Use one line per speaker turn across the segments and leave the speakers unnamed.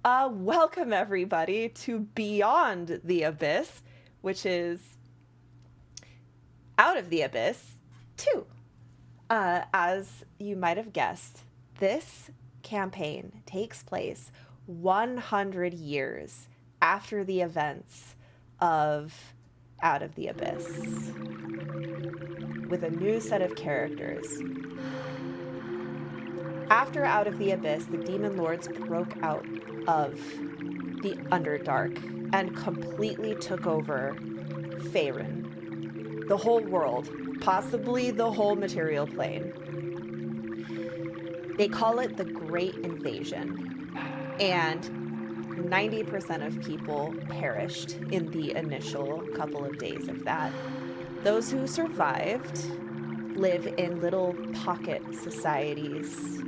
Welcome everybody to Beyond the Abyss, which is Out of the Abyss 2. As you might have guessed, this campaign takes place 100 years after the events of Out of the Abyss, with a new set of characters. After Out of the Abyss, the Demon Lords broke out of the Underdark and completely took over Faerun, the whole world, possibly the whole material plane. They call it the Great Invasion, and 90% of people perished in the initial couple of days of that. Those who survived live in little pocket societies,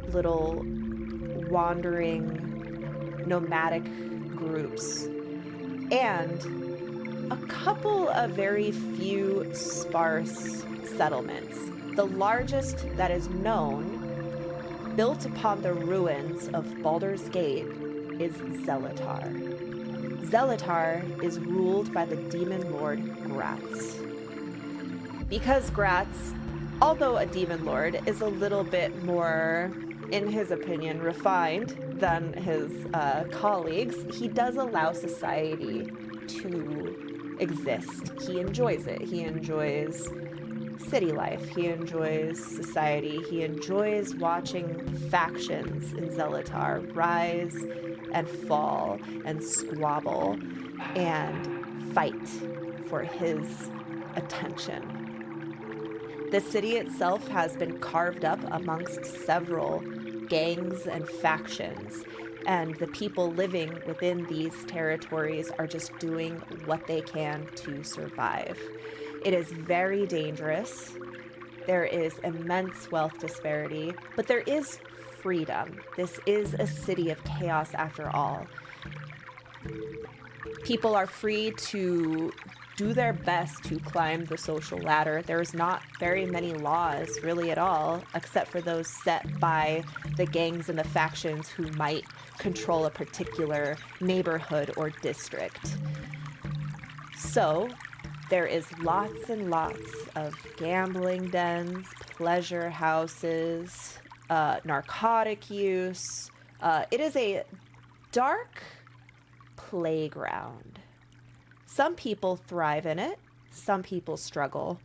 little wandering nomadic groups, and a couple of very few sparse settlements. The largest that is known, built upon the ruins of Baldur's Gate, is Zelatar. Zelatar is ruled by the demon lord Gratz. Because Gratz, although a demon lord, is a little bit more, in his opinion, refined than his colleagues, he does allow society to exist. He enjoys it. He enjoys city life. He enjoys society. He enjoys watching factions in Zelatar rise and fall and squabble and fight for his attention. The city itself has been carved up amongst several gangs and factions, and the people living within these territories are just doing what they can to survive. It is very dangerous. There is immense wealth disparity, but there is freedom. This is a city of chaos after all. People are free to do their best to climb the social ladder. There's not very many laws really at all, except for those set by the gangs and the factions who might control a particular neighborhood or district. So there is lots and lots of gambling dens, pleasure houses, narcotic use. It is a dark playground. Some people thrive in it, some people struggle.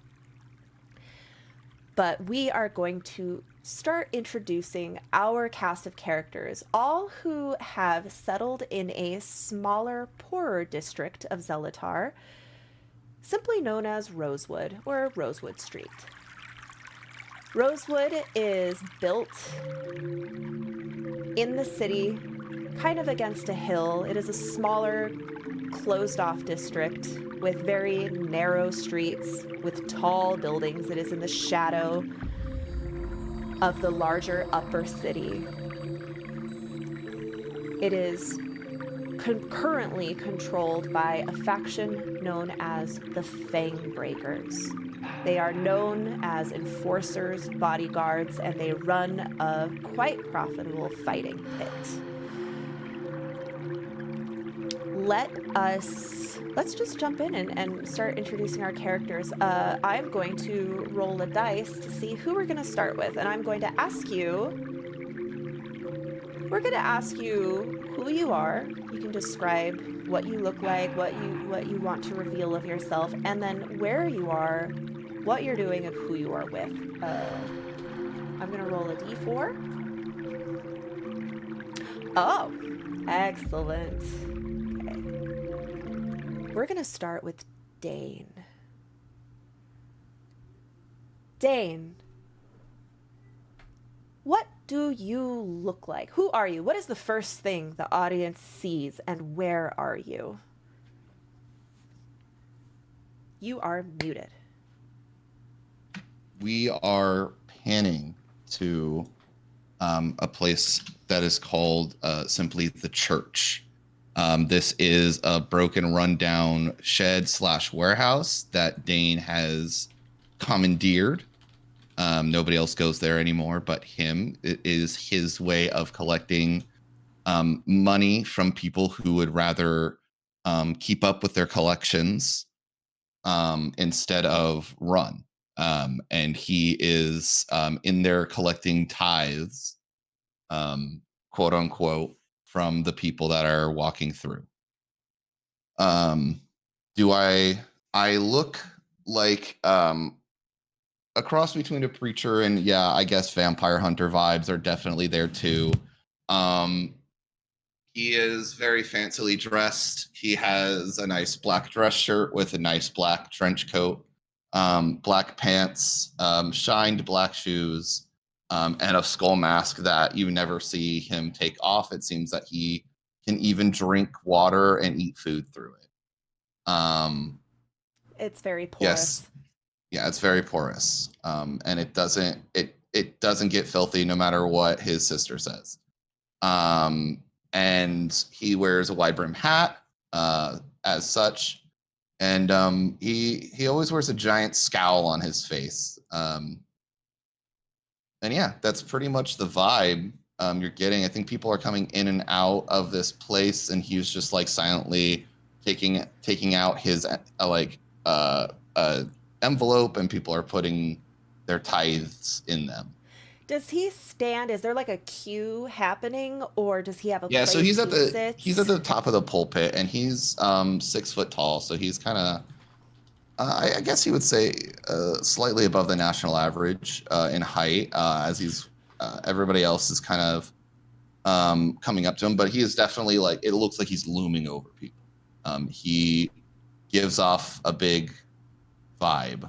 But we are going to start introducing our cast of characters, all who have settled in a smaller, poorer district of Zelatar, simply known as Rosewood, or Rosewood Street. Rosewood is built in the city, kind of against a hill. It is a smaller, closed-off district with very narrow streets with tall buildings. It is in the shadow of the larger upper city. It is currently controlled by a faction known as the Fangbreakers. They are known as enforcers, bodyguards, and they run a quite profitable fighting pit. Let's just jump in and start introducing our characters. I'm going to roll a dice to see who we're going to start with, and we're going to ask you who you are. You can describe what you look like, what you want to reveal of yourself, and then where you are, what you're doing, and who you are with. I'm going to roll a d4. Oh, excellent. We're going to start with Dane. Dane, what do you look like? Who are you? What is the first thing the audience sees, and where are you? You are muted.
We are panning to a place that is called simply the church. This is a broken, rundown shed/warehouse that Dane has commandeered. Nobody else goes there anymore but him. It is his way of collecting money from people who would rather keep up with their collections instead of run. And he is in there collecting tithes, quote unquote, from the people that are walking through. Do I look like a cross between a preacher and, yeah, I guess vampire hunter vibes are definitely there too. Um, he is very fancily dressed. He has a nice black dress shirt with a nice black trench coat, black pants, shined black shoes, and a skull mask that you never see him take off. It seems that he can even drink water and eat food through it.
It's very
Yes,
porous.
yeah, it's very porous, and it doesn't get filthy no matter what his sister says. Um, and he wears a wide brim hat, as such, and he always wears a giant scowl on his face. And yeah, that's pretty much the vibe you're getting. I think people are coming in and out of this place, and he's just like silently taking out his envelope, and people are putting their tithes in them.
Does he stand? Is there like a queue happening, or does he have a
Yeah, so
place he
he's at
sits?
the top of the pulpit, and he's 6 foot tall, so he's kind of I guess he would say slightly above the national average in height, as he's everybody else is kind of coming up to him, but he is definitely like, it looks like he's looming over people. He gives off a big vibe.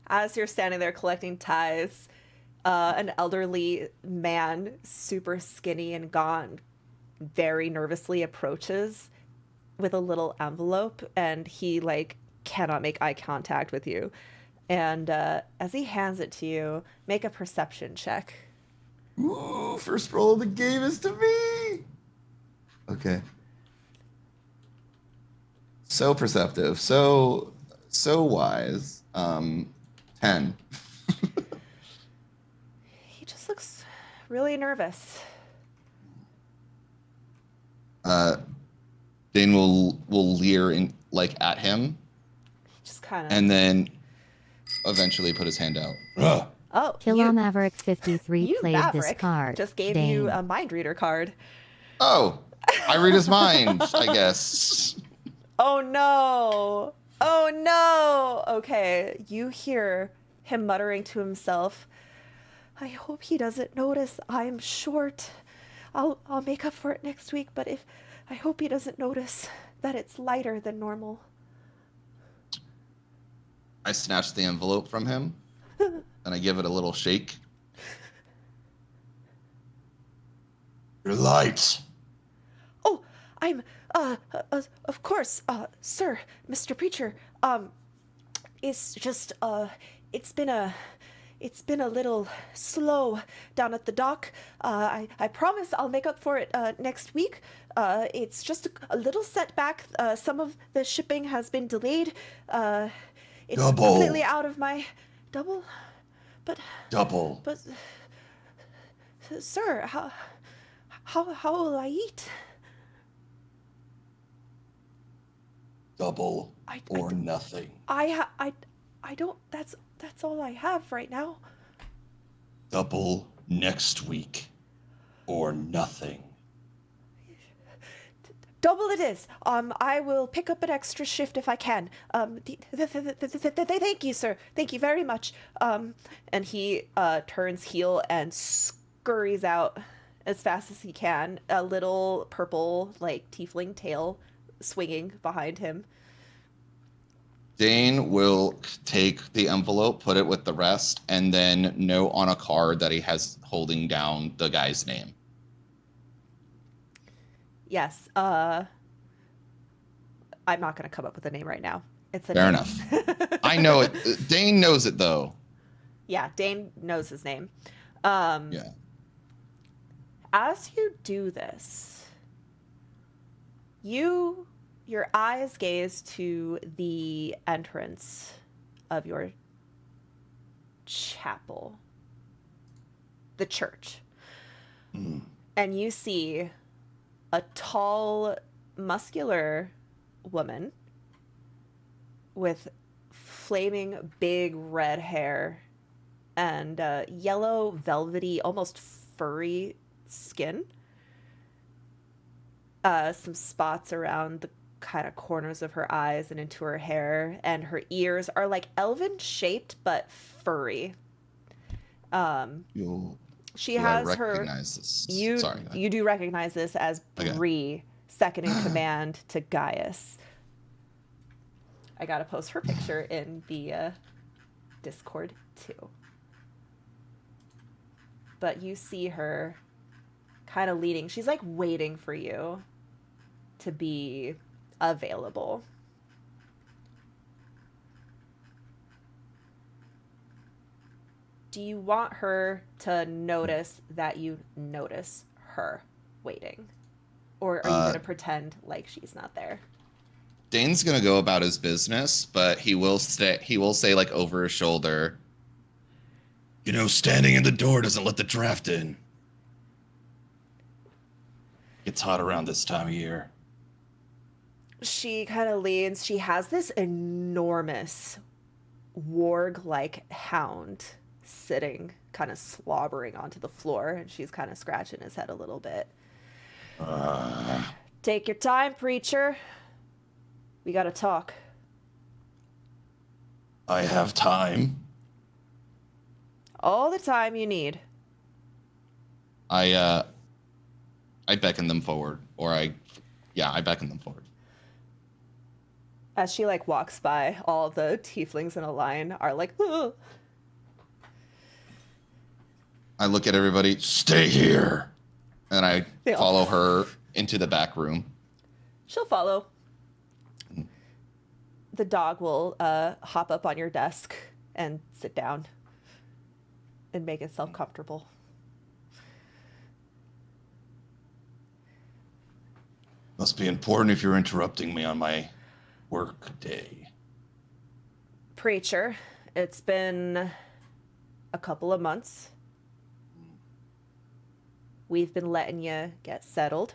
As you're standing there collecting ties, an elderly man, super skinny and gaunt, very nervously approaches with a little envelope, and he like cannot make eye contact with you. And as he hands it to you, make a perception check.
Ooh, first roll of the game is to me. Okay. So perceptive, so wise. 10.
He just looks really nervous.
uh, Dane will leer in like at him,
He just kind of.
and then eventually put his hand out. Ugh.
Oh,
Killa Maverick 53
you
played this
Maverick
card.
just gave you
Dane.
a mind reader card.
Oh, I read his mind, I guess.
Oh no! Oh no! Okay, you hear him muttering to himself. I hope he doesn't notice I'm short. I'll make up for it next week, but if I hope he doesn't notice that it's lighter than normal.
I snatch the envelope from him, and I give it a little shake. You're light.
Oh, I'm of course, sir, Mr. Preacher. It's just it's been a little slow down at the dock. I promise I'll make up for it next week. It's just a little setback. Some of the shipping has been delayed. It's
Double.
completely out of my double, but
Double.
but sir, how will I eat?
Double
I-
or nothing.
I don't. That's all I have right now.
Double next week or nothing.
Double it is. I will pick up an extra shift if I can. Thank you, sir. Thank you very much. And he turns heel and scurries out as fast as he can. A little purple, like tiefling tail swinging behind him.
Dane will take the envelope, put it with the rest, and then note on a card that he has holding down the guy's name.
Yes. I'm not going to come up with a name right now. It's a
Fair
name.
enough. I know it. Dane knows it, though.
Yeah, Dane knows his name.
Yeah.
As you do this, your eyes gaze to the entrance of your chapel, the church. And you see a tall, muscular woman with flaming big red hair and yellow, velvety, almost furry skin. Some spots around the kind of corners of her eyes and into her hair, and her ears are like elven shaped but furry. She
Do I
has her.
recognize this?
You
Sorry. Go ahead.
you do recognize this as
Okay.
Bree, second in command to Gaius. I gotta post her picture in the Discord too. But you see her kind of leading. She's like waiting for you to be available. Do you want her to notice that you notice her waiting? Or are you going to pretend like she's not there?
Dane's gonna go about his business, but he will say like over his shoulder, you know, standing in the door doesn't let the draft in. It's hot around this time of year.
She kind of leans. She has this enormous warg-like hound sitting kind of slobbering onto the floor, and she's kind of scratching his head a little bit. Take your time, preacher. We gotta talk.
I have time.
All the time you need.
I beckon them forward, or I beckon them forward.
As she like walks by, all the tieflings in a line are like, ugh.
I look at everybody, stay here, and I
They all-
follow her into the back room.
She'll follow. The dog will hop up on your desk and sit down and make itself comfortable.
Must be important if you're interrupting me on my work day.
Preacher, it's been a couple of months. We've been letting you get settled.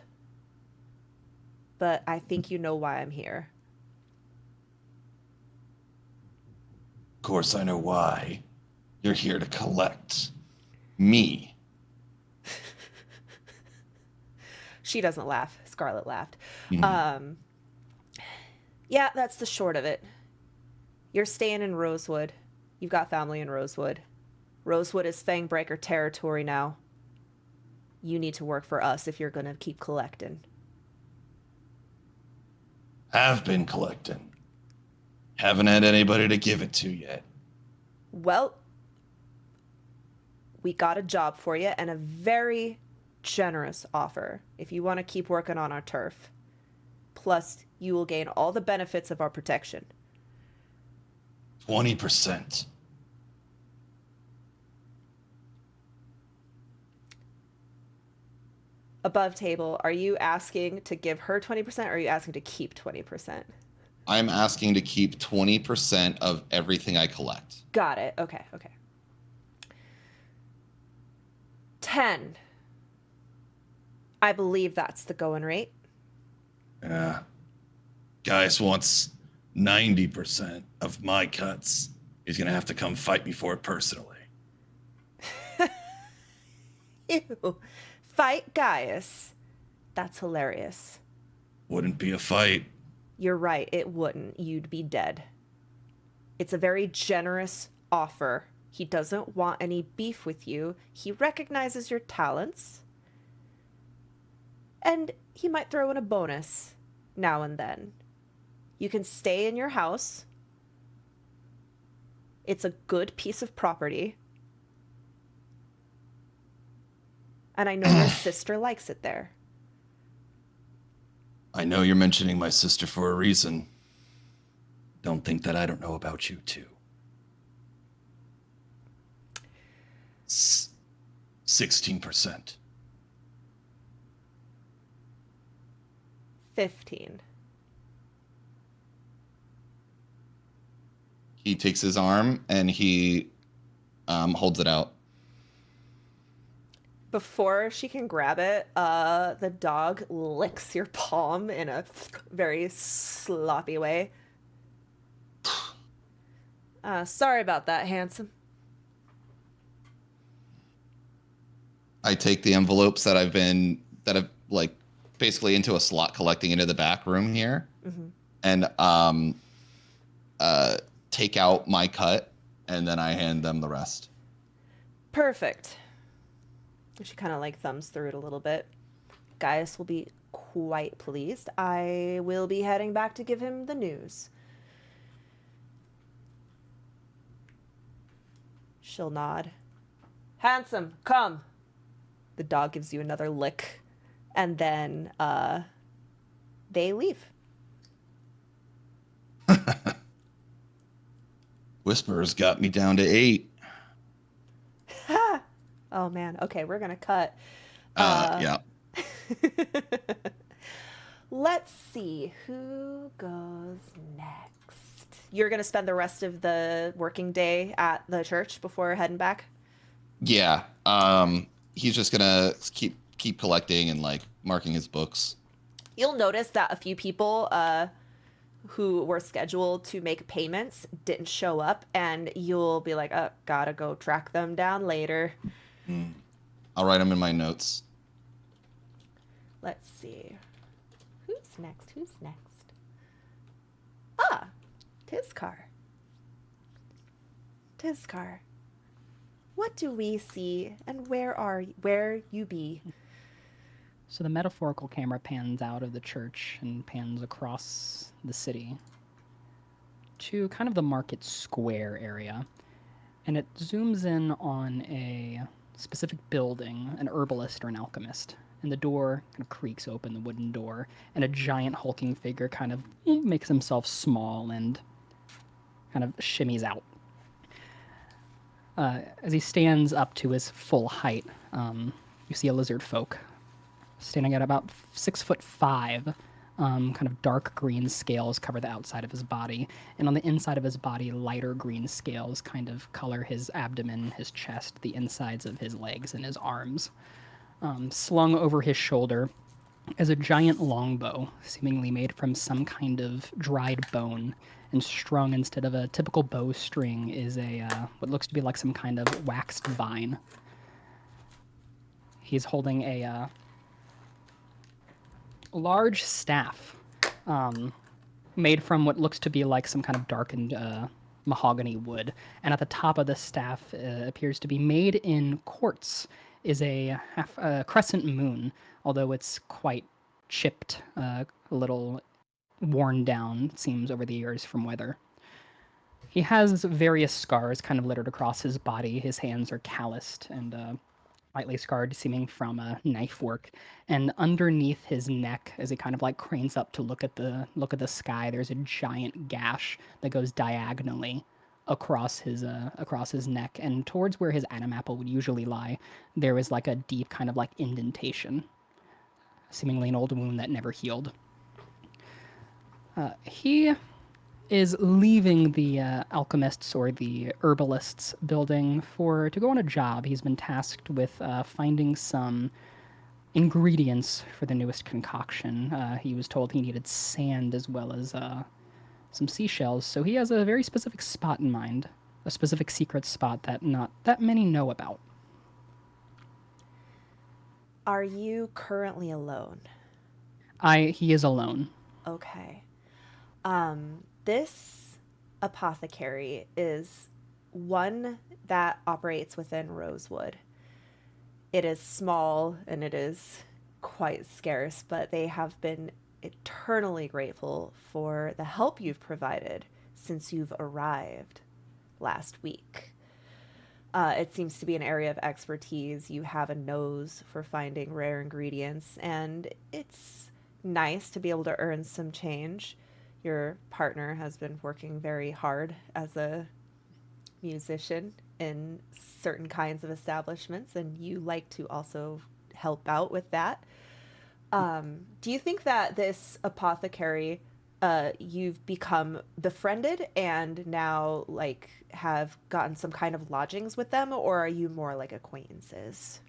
But I think you know why I'm here.
Of course I know why. You're here to collect me.
She doesn't laugh. Scarlet laughed.
Mhm.
Yeah, that's the short of it. You're staying in Rosewood. You've got family in Rosewood. Rosewood is Fangbreaker territory now. You need to work for us if you're going to keep collecting.
Have been collecting. Haven't had anybody to give it to yet.
Well, we got a job for you and a very generous offer if you want to keep working on our turf. Plus, you will gain all the benefits of our protection.
20%.
Above table, are you asking to give her 20% or are you asking to keep 20%?
I'm asking to keep 20% of everything I collect.
Got it. Okay. 10. I believe that's the going rate.
Yeah. Gaius wants 90% of my cuts. He's going to have to come fight me for it personally.
Ew. Fight Gaius. That's hilarious.
Wouldn't be a fight.
You're right. It wouldn't. You'd be dead. It's a very generous offer. He doesn't want any beef with you. He recognizes your talents. And he might throw in a bonus now and then. You can stay in your house. It's a good piece of property. And I know your sister likes it there.
I know you're mentioning my sister for a reason. Don't think that I don't know about you, too. 16%.
15.
He takes his arm and he holds it out.
Before she can grab it, the dog licks your palm in a very sloppy way. Sorry about that, handsome.
I take the envelopes that I've like basically into a slot collecting into the back room here,
Mm-hmm.
and take out my cut, and then I hand them the rest.
Perfect. She kind of like thumbs through it a little bit. Gaius will be quite pleased. I will be heading back to give him the news. She'll nod. Handsome, come. The dog gives you another lick, and then they leave.
Whisperers got me down to 8.
Oh man. Okay, we're gonna cut.
Yeah.
Let's see who goes next. You're gonna spend the rest of the working day at the church before heading back.
Yeah. He's just gonna keep collecting and like marking his books.
You'll notice that a few people who were scheduled to make payments didn't show up, and you'll be like, oh, gotta go track them down later.
I'll write them in my notes.
Let's see. Who's next? Who's next? Ah, Tizkar. Tizkar. What do we see, and where you be?
So the metaphorical camera pans out of the church and pans across the city to kind of the market square area. And it zooms in on a specific building, an herbalist or an alchemist. And the door kind of creaks open, the wooden door, and a giant hulking figure kind of makes himself small and kind of shimmies out. As he stands up to his full height, you see a lizard folk standing at about 6'5". Kind of dark green scales cover the outside of his body, and on the inside of his body, lighter green scales kind of color his abdomen, his chest, the insides of his legs, and his arms. Slung over his shoulder is a giant longbow, seemingly made from some kind of dried bone, and strung instead of a typical bowstring is a what looks to be like some kind of waxed vine. He's holding a large staff made from what looks to be like some kind of darkened mahogany wood. And at the top of the staff appears to be made in quartz, is a crescent moon, although it's quite chipped, a little worn down, it seems, over the years from weather. He has various scars kind of littered across his body. His hands are calloused and lightly scarred, seeming from knife work. And underneath his neck, as he kind of like cranes up to look at the sky, there's a giant gash that goes diagonally across his neck, and towards where his Adam apple would usually lie, there is like a deep kind of like indentation, seemingly an old wound that never healed. He is leaving the alchemists or the herbalists building to go on a job. He's been tasked with finding some ingredients for the newest concoction. He was told he needed sand as well as some seashells, so he has a very specific spot in mind, a specific secret spot that not that many know about.
Are you currently alone?
He is alone.
Okay. This apothecary is one that operates within Rosewood. It is small and it is quite scarce, but they have been eternally grateful for the help you've provided since you've arrived last week. It seems to be an area of expertise. You have a nose for finding rare ingredients, and it's nice to be able to earn some change. Your partner has been working very hard as a musician in certain kinds of establishments, and you like to also help out with that. Do you think that this apothecary, you've become befriended and now like have gotten some kind of lodgings with them, or are you more like acquaintances?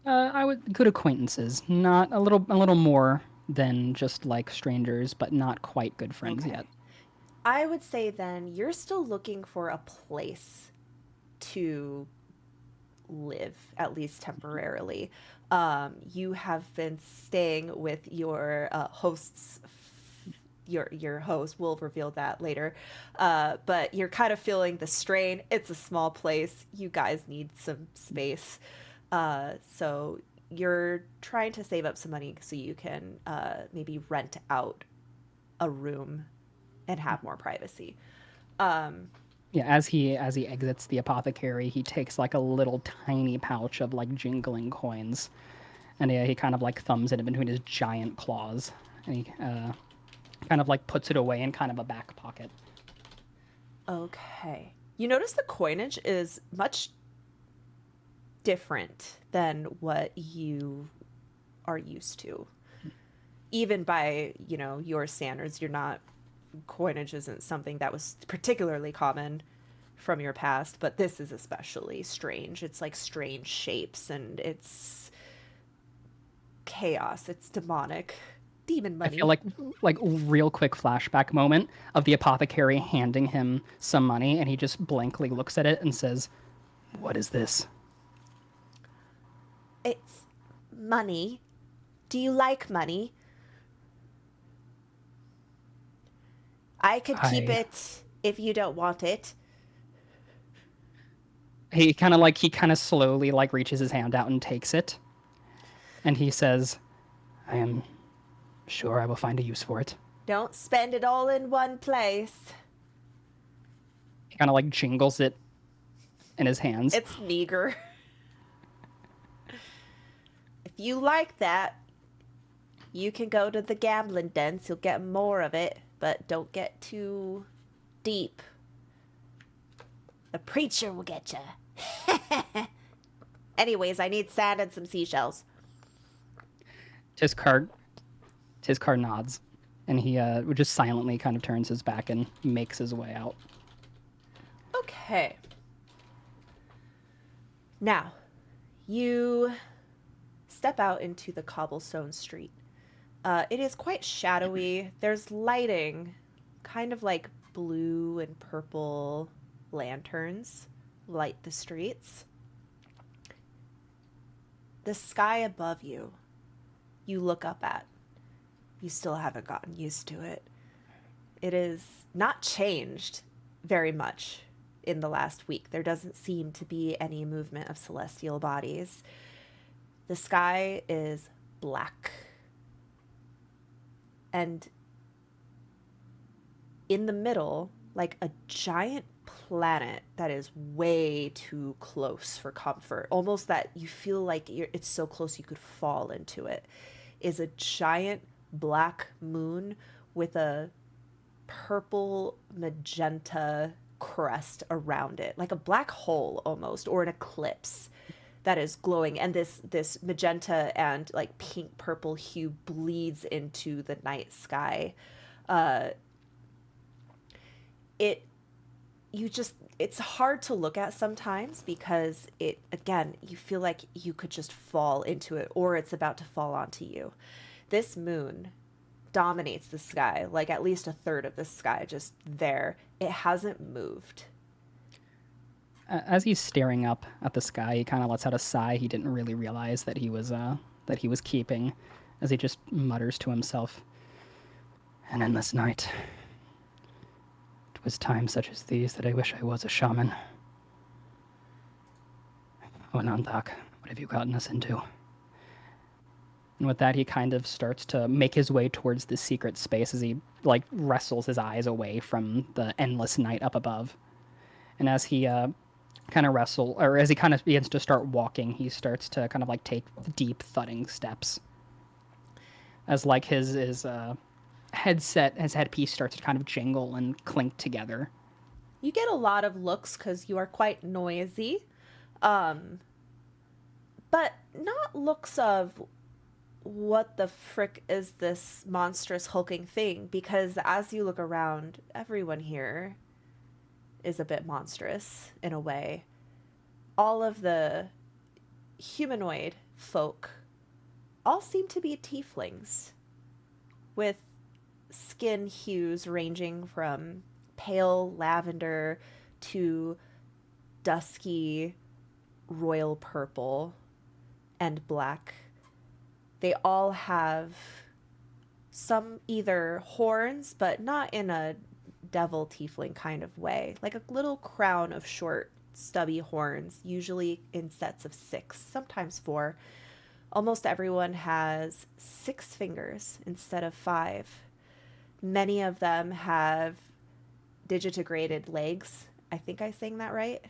I would good acquaintances, not a little more than just like strangers, but not quite good friends
Okay.
yet.
I would say then you're still looking for a place to live, at least temporarily. You have been staying with your hosts. Your host, we'll reveal that later. But you're kind of feeling the strain. It's a small place. You guys need some space. So you're trying to save up some money so you can maybe rent out a room and have more privacy. Um,
Yeah, as he exits the apothecary, he takes like a little tiny pouch of like jingling coins, and he kind of like thumbs it in between his giant claws, and he kind of like puts it away in kind of a back pocket.
okay. You notice the coinage is much different than what you are used to. Even by, your standards, you're not coinage isn't something that was particularly common from your past, but this is especially strange. It's like strange shapes and it's chaos. It's demonic. Demon
I feel
money.
like real quick flashback moment of the apothecary handing him some money, and he just blankly looks at it and says, "What is this?"
It's money. Do you like money? I could keep
I
it if you don't want it.
he kind of slowly like reaches his hand out and takes it, and he says, "I am sure I will find a use for it."
Don't spend it all in one place.
He kind of like jingles it in his hands.
It's meager. If you like that, you can go to the gambling dens. You'll get more of it, but don't get too deep. The preacher will get you. Anyways, I need sand and some seashells.
Tiskar nods, and he just silently kind of turns his back and makes his way out.
Okay. Now, you step out into the cobblestone street. It is quite shadowy. There's lighting, kind of like blue and purple lanterns light the streets. The sky above you, you look up at. You still haven't gotten used to it. It is not changed very much in the last week. There doesn't seem to be any movement of celestial bodies. The sky is black. And in the middle, like a giant planet that is way too close for comfort, almost that you feel like it's so close you could fall into it, is a giant black moon with a purple magenta crest around it, like a black hole almost, or an eclipse that is glowing, and this magenta and like pink purple hue bleeds into the night sky. uh it you just it's hard to look at sometimes because it, again, you feel like you could just fall into it or it's about to fall onto you. This moon dominates the sky, like at least a third of the sky just there. It hasn't moved.
As he's staring up at the sky, he kind of lets out a sigh he didn't really realize that he was keeping, as he just mutters to himself, "An endless night. It was times such as these that I wish I was a shaman." Oh, Nandak, what have you gotten us into? And with that, he kind of starts to make his way towards this secret space as he like wrestles his eyes away from the endless night up above. And as he as he kind of begins to start walking, he starts to kind of like take deep thudding steps. As like his headpiece starts to kind of jingle and clink together.
You get a lot of looks because you are quite noisy, um but not looks of what the frick is this monstrous hulking thing, because as you look around, everyone here is a bit monstrous in a way. All of the humanoid folk all seem to be tieflings, with skin hues ranging from pale lavender to dusky royal purple and black. They all have some either horns, but not in a devil tiefling kind of way, like a little crown of short, stubby horns, usually in sets of 6, sometimes 4. Almost everyone has 6 fingers instead of 5. Many of them have digitigrated legs. I think I sang that right.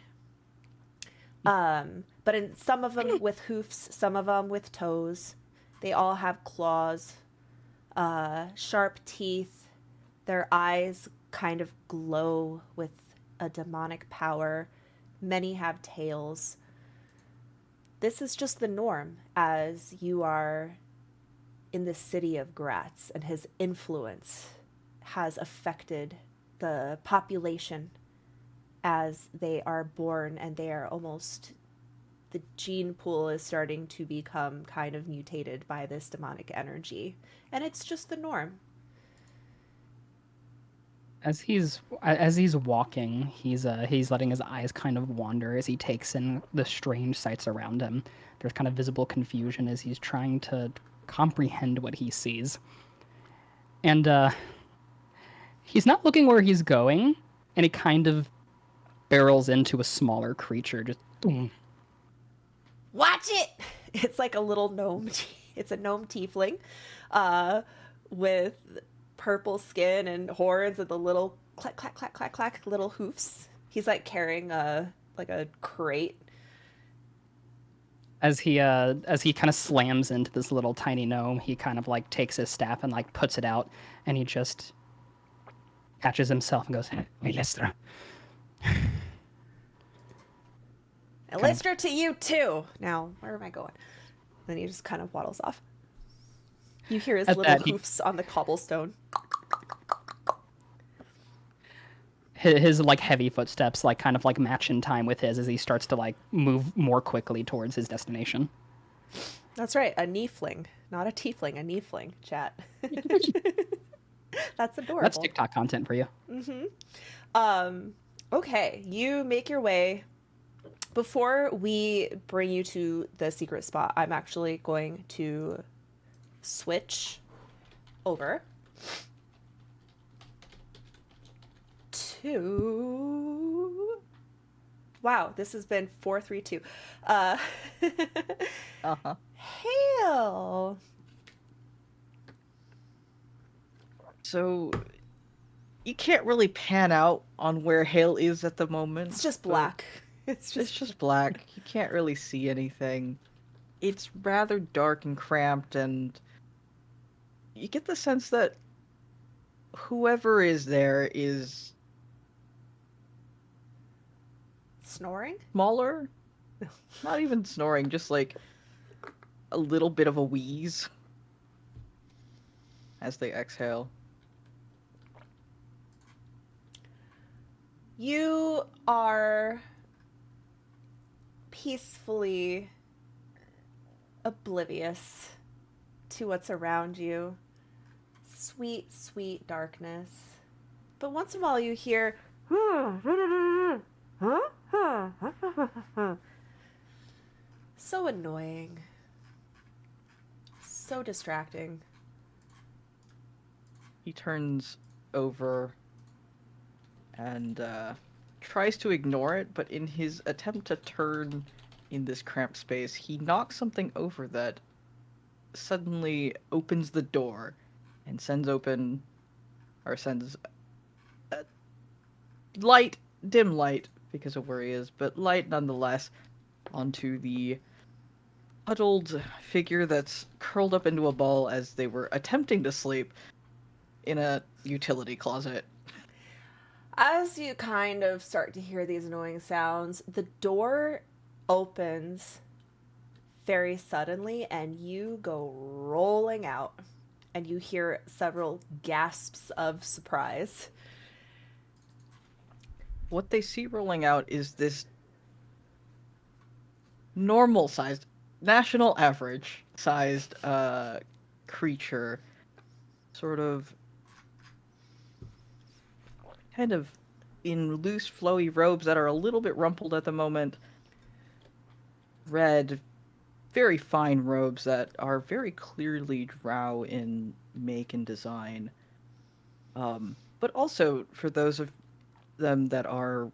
But in some of them with hoofs, some of them with toes. They all have claws, sharp teeth. Their eyes kind of glow with a demonic power. Many have tails. This is just the norm as you are in the city of Gratz, and his influence has affected the population as they are born, and they are almost, the gene pool is starting to become kind of mutated by this demonic energy, and it's just the norm.
As he's walking, he's letting his eyes kind of wander as he takes in the strange sights around him. There's kind of visible confusion as he's trying to comprehend what he sees. And he's not looking where he's going, and he kind of barrels into a smaller creature. Just boom.
Watch it! It's like a little gnome. It's a gnome tiefling with purple skin and horns and the little clack, clack, clack, clack, clack little hoofs. He's like carrying a crate.
As he kind of slams into this little tiny gnome, he kind of like takes his staff and like puts it out, and he just catches himself and goes, "Hey, Lestra."
And Lister to you too. Now, where am I going? Then he just kind of waddles off. You hear his little hoofs on the cobblestone.
His like heavy footsteps like kind of like match in time with his as he starts to like move more quickly towards his destination.
That's right, a niefling, not a tiefling, a niefling. Chat. That's adorable.
That's TikTok content for you.
Okay, you make your way. Before we bring you to the secret spot, I'm actually going to switch over to... Wow, this has been 4-3-2. Hail.
So you can't really pan out on where Hale is at the moment.
It's just black.
It's just black. You can't really see anything. It's rather dark and cramped, and you get the sense that whoever is there is
snoring?
Smaller? Not even snoring, just like a little bit of a wheeze as they exhale.
You are peacefully oblivious to what's around you. Sweet, sweet darkness. But once in a while you hear so annoying. So distracting.
He turns over and tries to ignore it, but in his attempt to turn in this cramped space, he knocks something over that suddenly opens the door and sends a light, dim light, because of where he is, but light nonetheless, onto the huddled figure that's curled up into a ball as they were attempting to sleep in a utility closet.
As you kind of start to hear these annoying sounds, the door opens very suddenly and you go rolling out, and you hear several gasps of surprise.
What they see rolling out is this normal-sized, national average sized creature, sort of kind of in loose flowy robes that are a little bit rumpled at the moment. Red, very fine robes that are very clearly drow in make and design. But also for those of them that are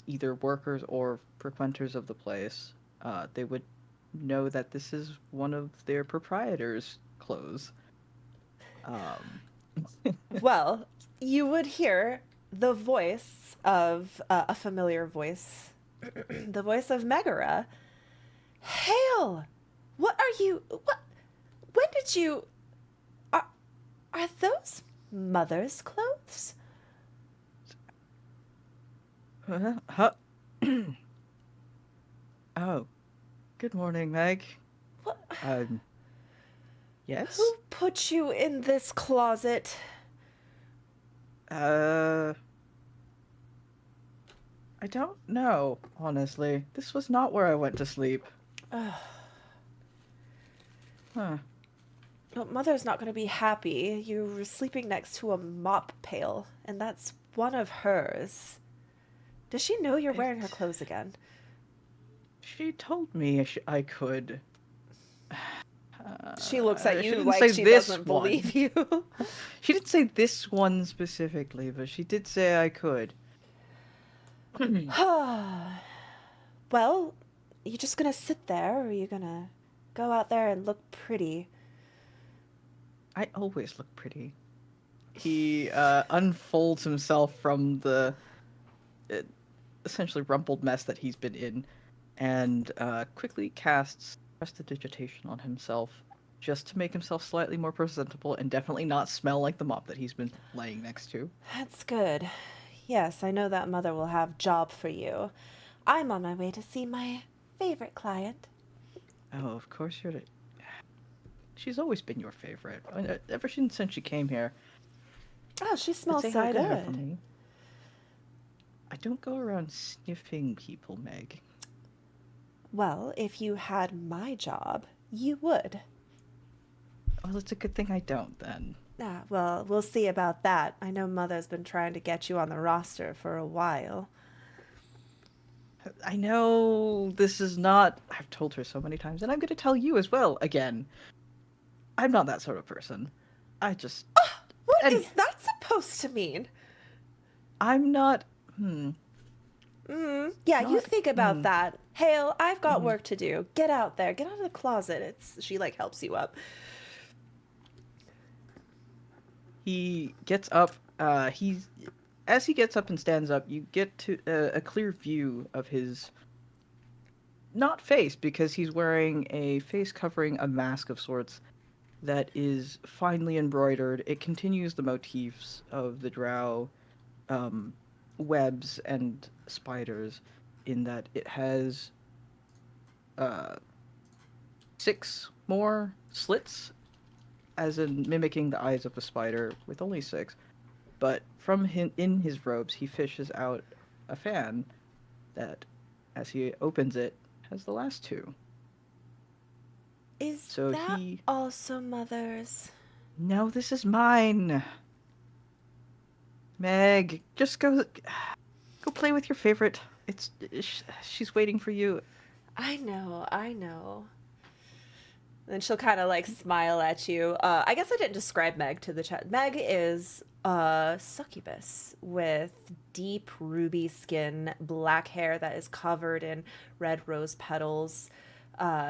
either workers or frequenters of the place, they would know that this is one of their proprietors' clothes.
Well, you would hear the voice of a familiar voice, the voice of Megara. Hail! What are you? What? When did you? Are those mother's clothes?
Huh? Oh, good morning, Meg.
What?
Yes?
Who put you in this closet?
I don't know, honestly. This was not where I went to sleep.
Ugh.
Huh.
Well, Mother's not going to be happy. You were sleeping next to a mop pail, and that's one of hers. Does she know you're wearing her clothes again?
She told me I could.
She looks at
she
you
didn't
like
say
she
this
doesn't
one.
believe you.
She didn't say this one specifically, but she did say I could.
Well, you just gonna sit there, or are you gonna go out there and look pretty?
I always look pretty. He unfolds himself from the essentially rumpled mess that he's been in, and quickly casts prestidigitation on himself, just to make himself slightly more presentable and definitely not smell like the mop that he's been laying next to.
That's good. Yes, I know that Mother will have job for you. I'm on my way to see my favorite client.
Oh, of course you're. She's always been your favorite. Ever since she came here.
Oh, she smells
Say
so
hi to her
good.
for me. I don't go around sniffing people, Meg.
Well, if you had my job, you would.
Well, it's a good thing I don't, then.
Ah, well, we'll see about that. I know Mother's been trying to get you on the roster for a while.
I know this is not... I've told her so many times, and I'm going to tell you as well, again. I'm not that sort of person. I just...
What is that supposed to mean?
I'm not...
Yeah, you think about that. Hale, I've got
Mm-hmm.
work to do. Get out there. Get out of the closet. She like helps you up.
He gets up. As he gets up and stands up, you get to a clear view of his not face, because he's wearing a face covering, a mask of sorts that is finely embroidered. It continues the motifs of the drow webs and spiders, in that it has 6 more slits, as in mimicking the eyes of a spider, with only 6. But from in his robes, he fishes out a fan that, as he opens it, has the last 2.
Is
So
that
he...
also Mother's?
No, this is mine. Meg, just go play with your favorite. She's waiting for you.
I know. And she'll kind of like smile at you. I guess I didn't describe Meg to the chat. Meg is a succubus with deep ruby skin, black hair that is covered in red rose petals.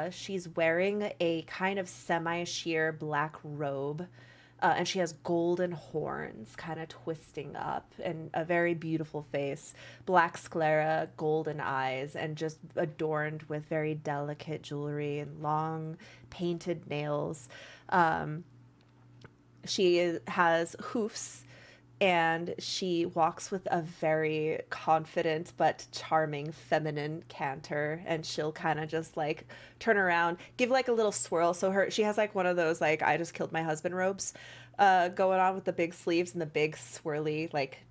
She's wearing a kind of semi-sheer black robe. And she has golden horns kind of twisting up, and a very beautiful face, black sclera, golden eyes, and just adorned with very delicate jewelry and long painted nails. She has hoofs, and she walks with a very confident but charming feminine canter, and she'll kind of just like turn around, give like a little swirl. So she has like one of those like I just killed my husband robes going on with the big sleeves and the big swirly like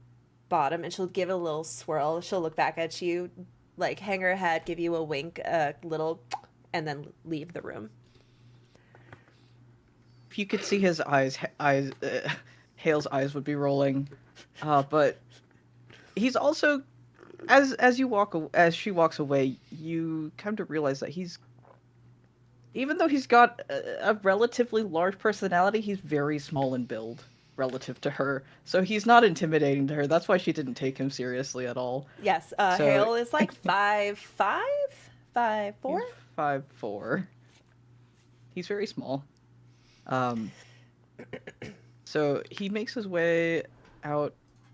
bottom, and she'll give a little swirl. She'll look back at you, like hang her head, give you a wink, a little and then leave the room.
If you could see his Hale's eyes would be rolling. But he's also, as she walks away, you come to realize that even though he's got a relatively large personality, he's very small in build relative to her. So he's not intimidating to her. That's why she didn't take him seriously at all.
Yes,
So
Hale is like 5'5", 5'4".
he's 5'4". He's very small. So he makes his way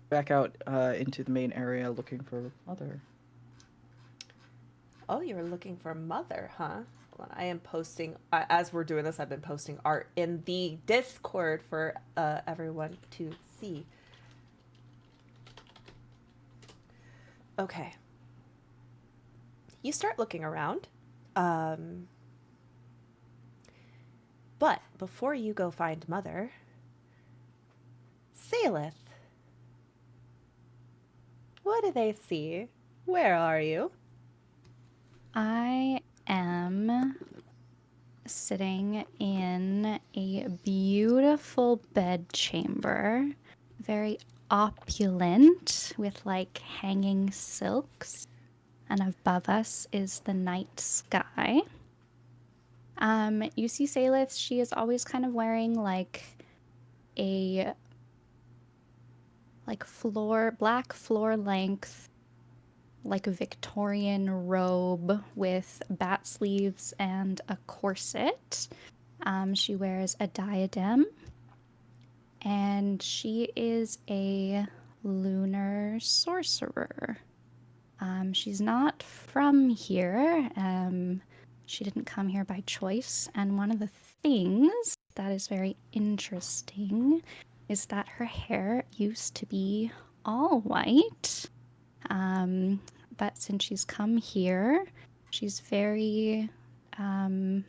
back out into the main area looking for Mother.
Oh, you were looking for Mother, huh? Hold on, I am posting, as we're doing this, I've been posting art in the Discord for everyone to see. Okay. You start looking around. But before you go find Mother, Saleth, what do they see? Where are you?
I am sitting in a beautiful bedchamber, very opulent, with like hanging silks, and above us is the night sky. You see Salith, she is always kind of wearing like a black floor length, like a Victorian robe with bat sleeves and a corset. She wears a diadem, and she is a lunar sorcerer. She's not from here. She didn't come here by choice. And one of the things that is very interesting is that her hair used to be all white. But since she's come here, she's very, her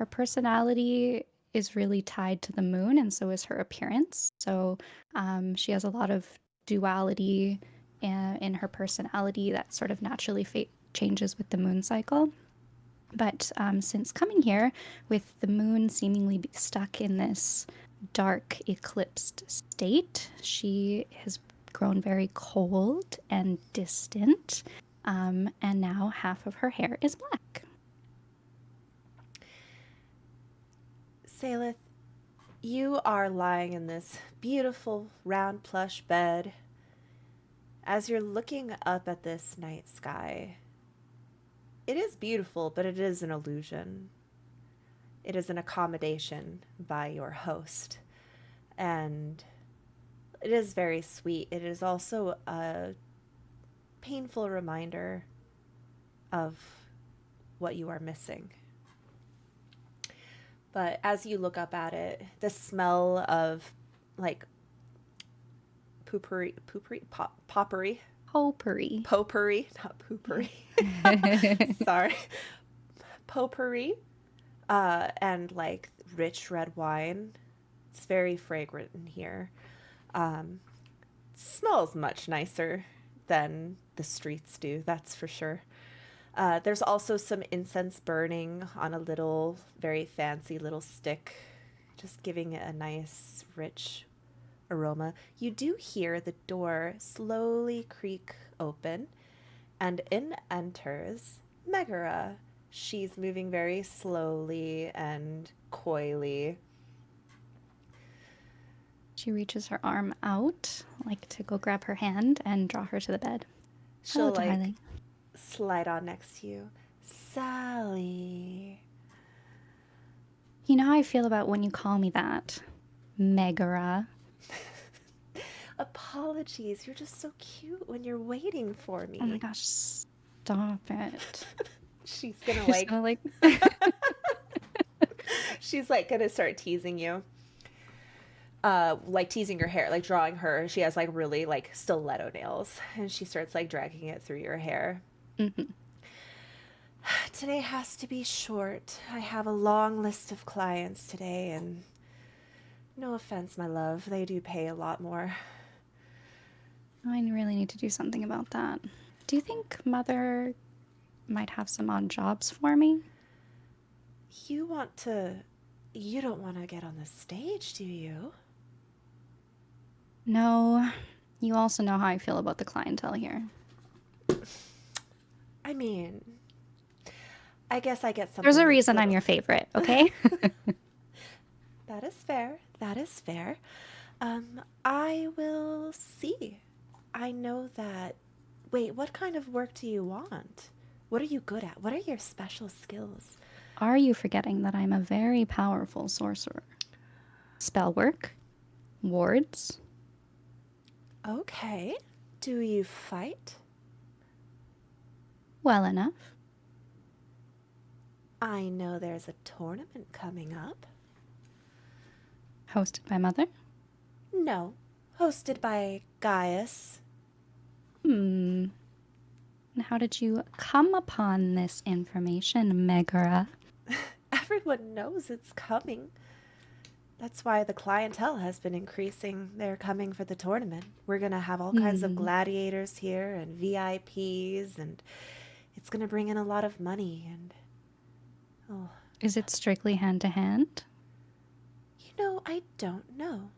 personality is really tied to the moon, and so is her appearance. So she has a lot of duality in her personality that sort of naturally changes with the moon cycle. But since coming here, with the moon seemingly stuck in this dark, eclipsed state, she has grown very cold and distant, and now half of her hair is black.
Saleth, you are lying in this beautiful round plush bed. As you're looking up at this night sky, it is beautiful, but it is an illusion. It is an accommodation by your host. And it is very sweet. It is also a painful reminder of what you are missing. But as you look up at it, the smell of like potpourri, not poopery. Sorry. Potpourri, and like rich red wine. It's very fragrant in here. Smells much nicer than the streets do, that's for sure. There's also some incense burning on a little, very fancy little stick, just giving it a nice, rich aroma. You do hear the door slowly creak open, and in enters Megara. She's moving very slowly and coyly.
She reaches her arm out, like to go grab her hand and draw her to the bed.
She'll
Hello, darling.
slide on next to you. Sally.
You know how I feel about when you call me that, Megara.
Apologies, you're just so cute when you're waiting for me.
Oh my gosh, stop it.
She's gonna
Just gonna, like
she's like gonna start teasing you. Like teasing your hair, like drawing her. She has like really like stiletto nails, and she starts like dragging it through your hair.
Mhm.
Today has to be short. I have a long list of clients today, and no offense, my love, they do pay a lot more.
I really need to do something about that. Do you think Mother might have some odd jobs for me.
You don't want to get on the stage, do you?
No, you also know how I feel about the clientele here.
I mean, I guess I get something.
There's a
that's
reason I'm your favorite, okay?
That is fair. That is fair. I will see. I know that. Wait, what kind of work do you want? What are you good at? What are your special skills?
Are you forgetting that I'm a very powerful sorcerer? Spell work, wards.
Okay. Do you fight?
Well enough.
I know there's a tournament coming up.
Hosted by Mother?
No, hosted by Gaius.
And how did you come upon this information, Megara?
Everyone knows it's coming. That's why the clientele has been increasing. They're coming for the tournament. We're going to have all kinds of gladiators here and VIPs, and it's going to bring in a lot of money. And
Is it strictly hand to hand?
I don't know.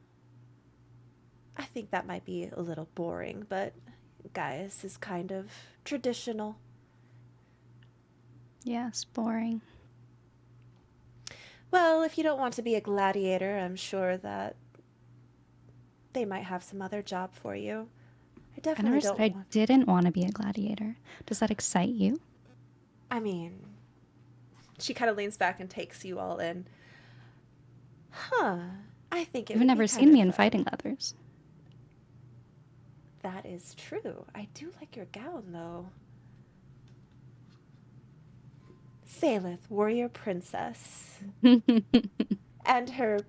I think that might be a little boring, but Gaius is kind of traditional.
Yes, boring.
Well, if you don't want to be a gladiator, I'm sure that they might have some other job for you. I
I
definitely
never
don't
said I
want.
didn't want to be a gladiator. Does that excite you?
I mean, she kind of leans back and takes you all in. Huh. I think it
You've
would
never
be
seen
kind
me
of
in
fun.
fighting leathers.
That is true. I do like your gown, though. Salith, warrior princess, and her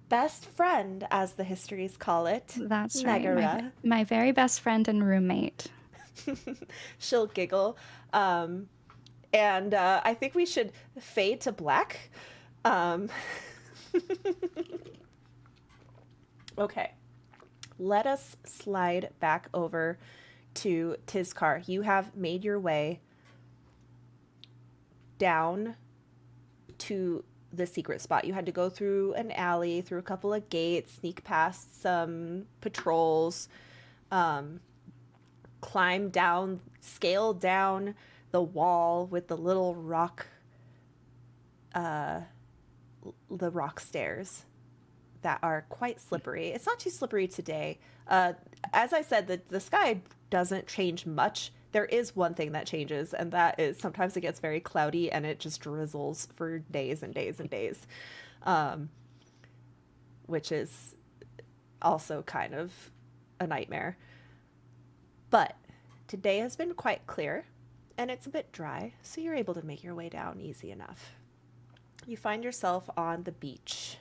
best friend, as the histories call it,
That's
Megara.
right. My very best friend and roommate.
She'll giggle. And I think we should fade to black. Okay. Let us slide back over to Tizkar. You have made your way down to the secret spot. You had to go through an alley, through a couple of gates, sneak past some patrols, climb down, scale down the wall with the little rock, the rock stairs that are quite slippery. It's not too slippery today. As I said, the sky doesn't change much. There is one thing that changes, and that is sometimes it gets very cloudy and it just drizzles for days and days and days, which is also kind of a nightmare. But today has been quite clear, and it's a bit dry, so you're able to make your way down easy enough. You find yourself on the beach.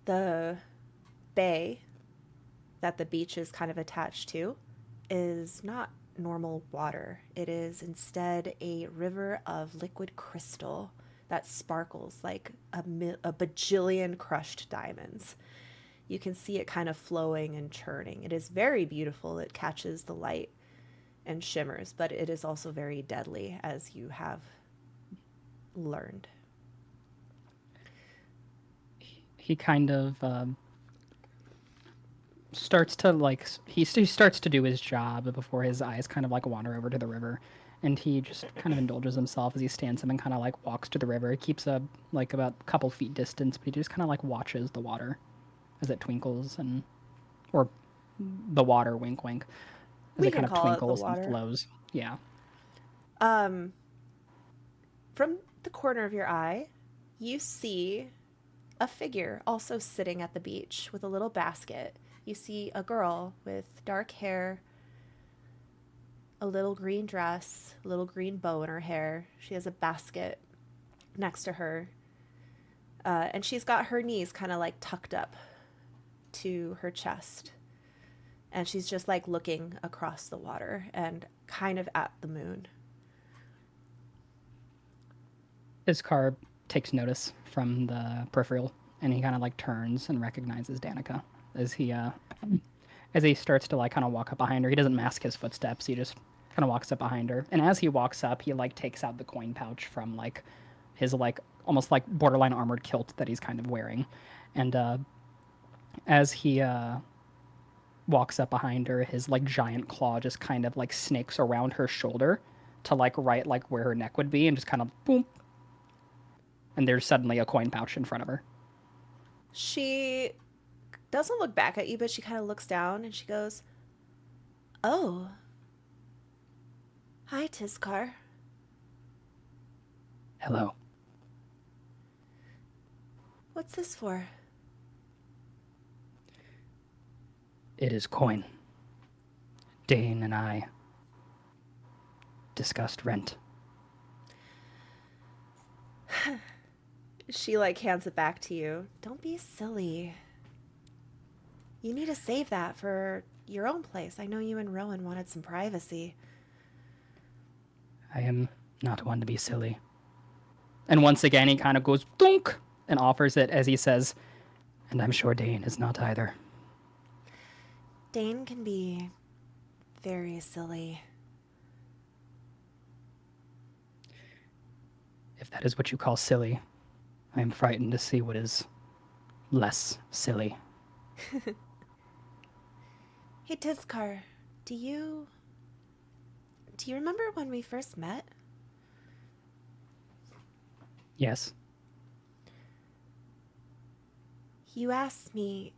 The bay that the beach is kind of attached to is not normal water. It is instead a river of liquid crystal that sparkles like a bajillion crushed diamonds. You can see it kind of flowing and churning. It is very beautiful. It catches the light and shimmers, but it is also very deadly, as you have learned.
He kind of starts to he starts to do his job before his eyes kind of wander over to the river, and he just kind of indulges himself as he stands up and kind of walks to the river. He keeps about a couple feet distance, but he just kind of watches the water as it twinkles or the water, wink wink, as
We
it
can
kind of
call it the
twinkles
water.
and flows. Yeah.
From the corner of your eye, you see a figure also sitting at the beach with a little basket. You see a girl with dark hair, a little green dress, a little green bow in her hair. She has a basket next to her, and she's got her knees kind of tucked up to her chest. And she's just looking across the water and kind of at the moon.
His car takes notice from the peripheral, and he kind of turns and recognizes Danica as he starts to kind of walk up behind her. He doesn't mask his footsteps. He just Kind of walks up behind her, and as he walks up, he like takes out the coin pouch from like his like almost like borderline armored kilt that he's kind of wearing, and as he walks up behind her, his like giant claw just kind of like snakes around her shoulder to like right like where her neck would be, and just kind of boom, and there's suddenly a coin pouch in front of her.
She doesn't look back at you, but she kind of looks down and she goes, "Oh. Hi, Tiskar.
Hello.
What's this for?"
It is coin. Dane and I discussed rent.
She like hands it back to you. "Don't be silly. You need to save that for your own place. I know you and Rowan wanted some privacy."
I am not one to be silly. And once again, he kind of goes dunk and offers it as he says, and I'm sure Dane is not either.
Dane can be very silly.
If that is what you call silly, I am frightened to see what is less silly.
Hey, Tiskar, do you remember when we first met?
Yes.
You asked me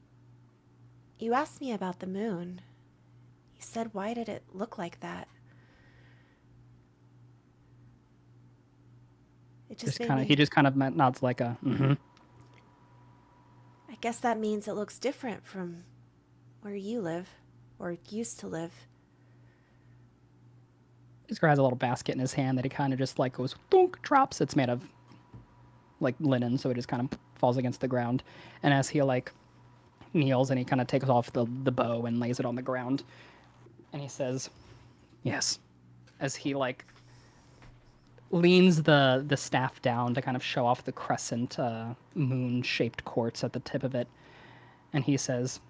about the moon. You said, "Why did it look like that?" It just made me...
He just kind of nods like a mm-hmm.
I guess that means it looks different from where you live, or used to live.
This guy has a little basket in his hand that he kind of just like goes dunk, drops. It's made of like linen, so it just kind of falls against the ground. And as he like kneels and he kind of takes off the bow and lays it on the ground, and he says, "Yes," as he like leans the staff down to kind of show off the crescent moon-shaped quartz at the tip of it, and he says,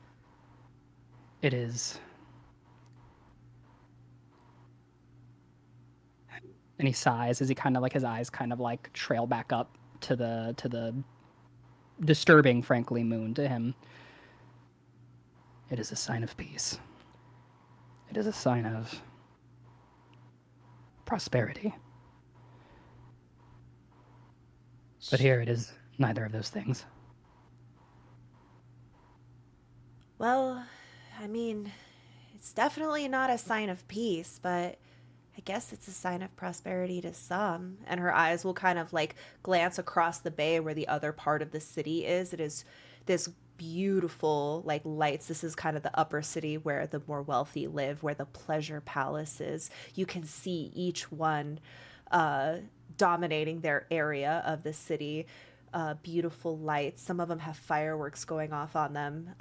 "It is." And he sighs as he kind of like his eyes kind of like trail back up to the disturbing, frankly, moon to him. "It is a sign of peace. It is a sign of prosperity. But here it is neither of those things."
Well, I mean, it's definitely not a sign of peace, but I guess it's a sign of prosperity to some. And her eyes will kind of like glance across the bay where the other part of the city is. It is this beautiful like lights. This is kind of the upper city where the more wealthy live, where the pleasure palace is. You can see each one dominating their area of the city. Beautiful lights. Some of them have fireworks going off on them.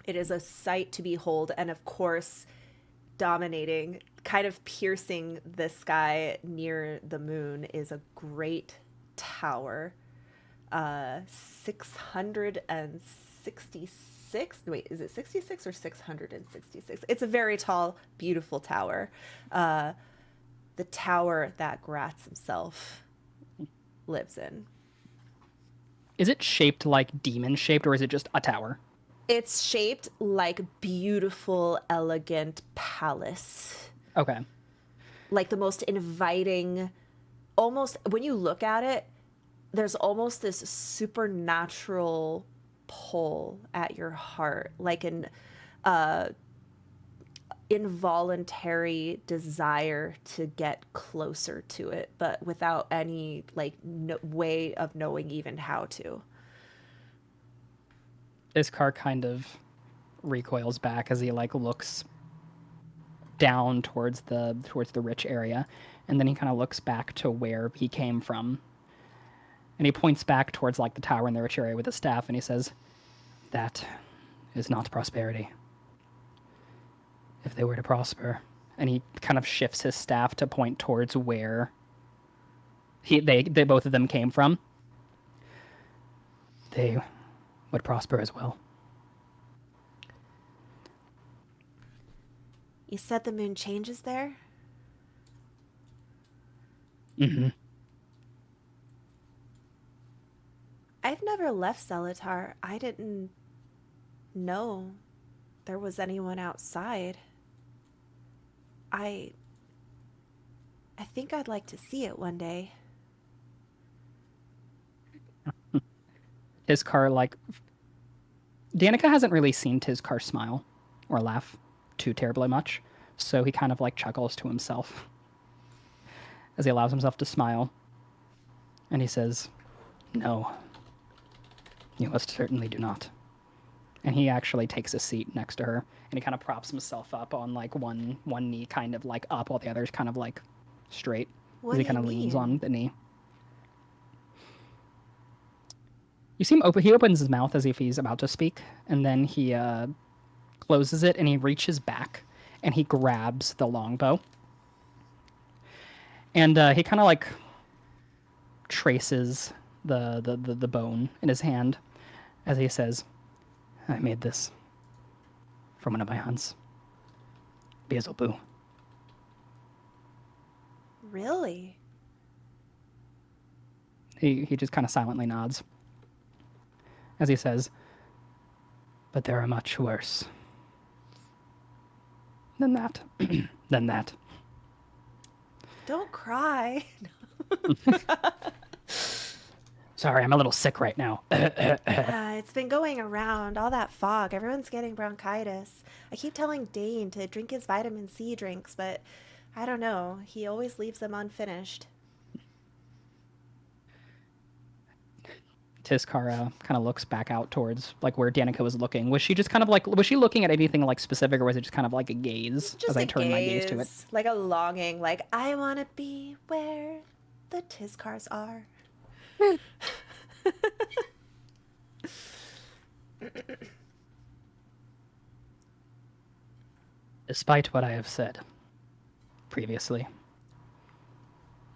It is a sight to behold. And of course, dominating, kind of piercing the sky near the moon, is a great tower. 666. Wait, is it 66 or 666? It's a very tall, beautiful tower. The tower that Gratz himself lives in.
Is it shaped like demon shaped, or is it just a tower?
It's shaped like beautiful, elegant palace.
Okay.
Like the most inviting, almost, when you look at it, there's almost this supernatural pull at your heart, like an involuntary desire to get closer to it, but without any like way of knowing even how to.
This car kind of recoils back as he like looks down towards the rich area, and then he kind of looks back to where he came from, and he points back towards like the tower in the rich area with the staff, and he says, "That is not prosperity. If they were to prosper," and he kind of shifts his staff to point towards where they both of them came from, "they would prosper as well."
You said the moon changes there?
Mm-hmm.
I've never left Zelatar. I didn't know there was anyone outside. I think I'd like to see it one day.
Tizkar, like, Danica hasn't really seen Tizkar smile or laugh too terribly much, so he kind of like chuckles to himself as he allows himself to smile. And he says, "No, you most certainly do not." And he actually takes a seat next to her, and he kind of props himself up on like one knee, kind of like up, while the other's kind of like straight.
What
As
do
he
you
kind of leans on
mean?
the knee. You see him open. He opens his mouth as if he's about to speak, and then he closes it, and he reaches back, and he grabs the longbow, and he kind of like traces the bone in his hand as he says, "I made this from one of my hunts, Beelzebub."
Really?
He just kind of silently nods as he says, "But there are much worse than that. than that."
Don't cry.
Sorry, I'm a little sick right now.
It's been going around, all that fog. Everyone's getting bronchitis. I keep telling Dane to drink his vitamin C drinks, but I don't know. He always leaves them unfinished.
Tiskara kind of looks back out towards like where Danica was looking. Was she just kind of like, was she looking at anything like specific, or was it just kind of like a gaze as
Just
I
a
turn my gaze to it?
gaze, like a longing, like I want to be where the Tizcars are.
Despite what I have said previously,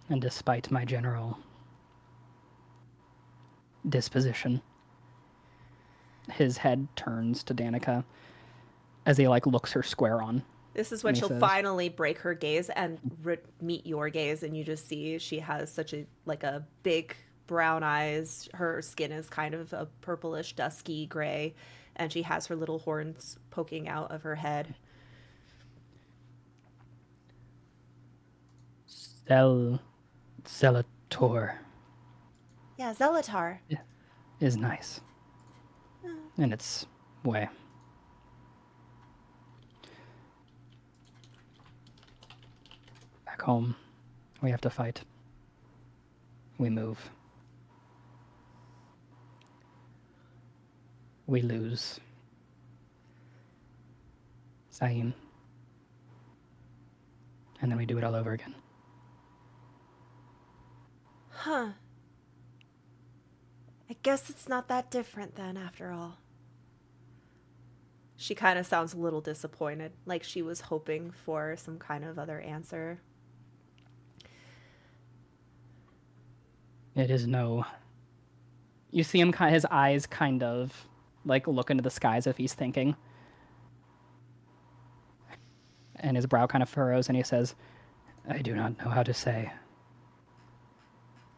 and despite my general disposition, his head turns to Danica as he like looks her square on.
This is when
And he
she'll
says-
finally break her gaze and meet your gaze, and you just see she has such a big brown eyes. Her skin is kind of a purplish, dusky gray, and she has her little horns poking out of her head.
Zelator
Yeah, Zelatar.
is nice in its way. Back home, we have to fight. We move. We lose. Saim. And then we do it all over again.
Huh. I guess it's not that different then, after all. She kind of sounds a little disappointed, like she was hoping for some kind of other answer.
It is no. You see him, his eyes kind of like look into the skies if he's thinking. And his brow kind of furrows and he says, "I do not know how to say.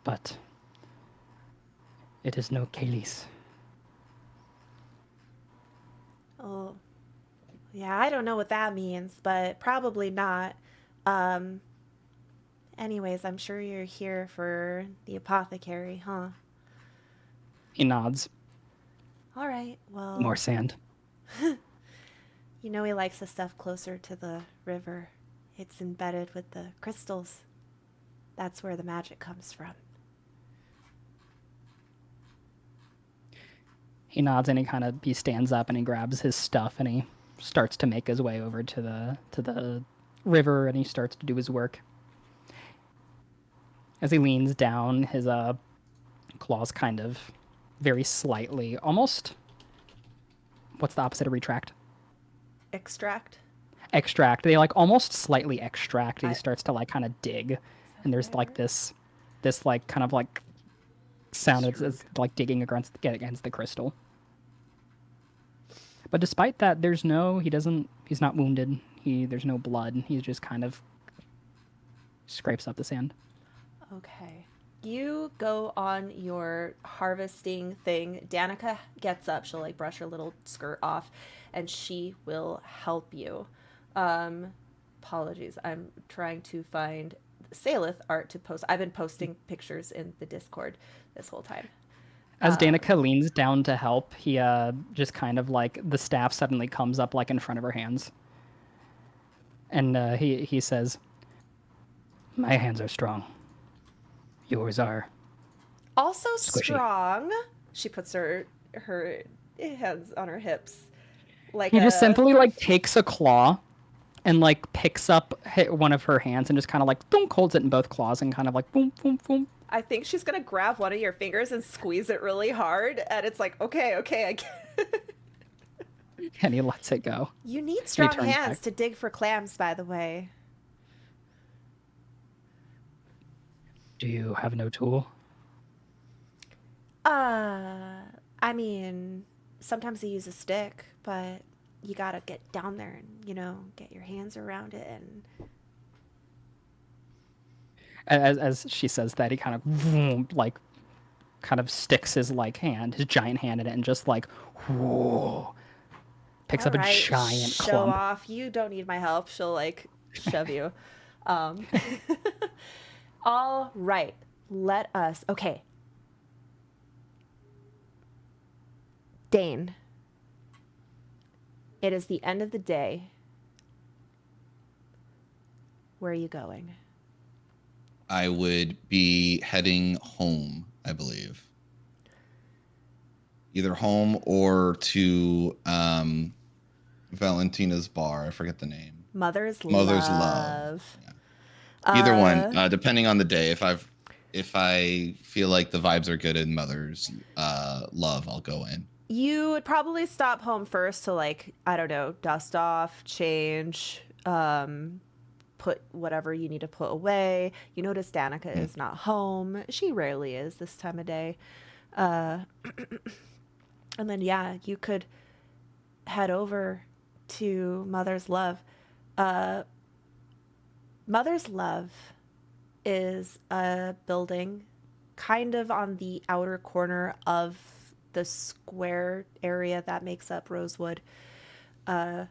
But it is no Kalis."
Oh, yeah, I don't know what that means, but probably not. Anyways, I'm sure you're here for the apothecary, huh?
He nods.
All right, well,
More sand.
you know he likes the stuff closer to the river. It's embedded with the crystals. That's where the magic comes from.
He nods and he stands up and he grabs his stuff and he starts to make his way over to the river and he starts to do his work. As he leans down, his claws kind of very slightly, almost, what's the opposite of retract?
Extract?
Extract. They like almost slightly extract. He
I-
starts to like kind of dig, and there's like this like kind of like sound. It's like digging against the crystal. But despite that, he's not wounded. There's no blood. He just kind of scrapes up the sand.
Okay. You go on your harvesting thing. Danica gets up. She'll like brush her little skirt off, and she will help you. Apologies. I'm trying to find Salith art to post. I've been posting pictures in the Discord this whole time.
As Danica leans down to help, he just kind of like the staff suddenly comes up like in front of her hands, and he says, "My hands are strong. Yours are
Also
squishy."
strong. She puts her hands on her hips. Like
He just simply like takes a claw and like picks up one of her hands and just kind of like thunk, holds it in both claws and kind of like boom, boom, boom.
I think she's gonna grab one of your fingers and squeeze it really hard, and it's like, okay, I get.
And he lets it go.
You need strong
turns
hands
back.
to dig for clams, by the way.
Do you have no tool?
I mean, sometimes they use a stick, but you gotta get down there and, get your hands around it and.
As she says that, he kind of like kind of sticks his giant hand in it and just like whoa, picks up a giant
show
clump.
off. You don't need my help. She'll like shove you. All right. Let us. Okay. Dane. It is the end of the day. Where are you going?
I would be heading home, I believe. Either home or to Valentina's bar. I forget the name.
Mother's
Love.
Love.
Yeah. Either one, depending on the day. If I feel like the vibes are good in Mother's Love, I'll go in.
You would probably stop home first to like, I don't know, dust off, change, put whatever you need to put away. You notice Danica is not home. She rarely is this time of day. And then, yeah, you could head over to Mother's Love. Mother's Love is a building kind of on the outer corner of the square area that makes up Rosewood. It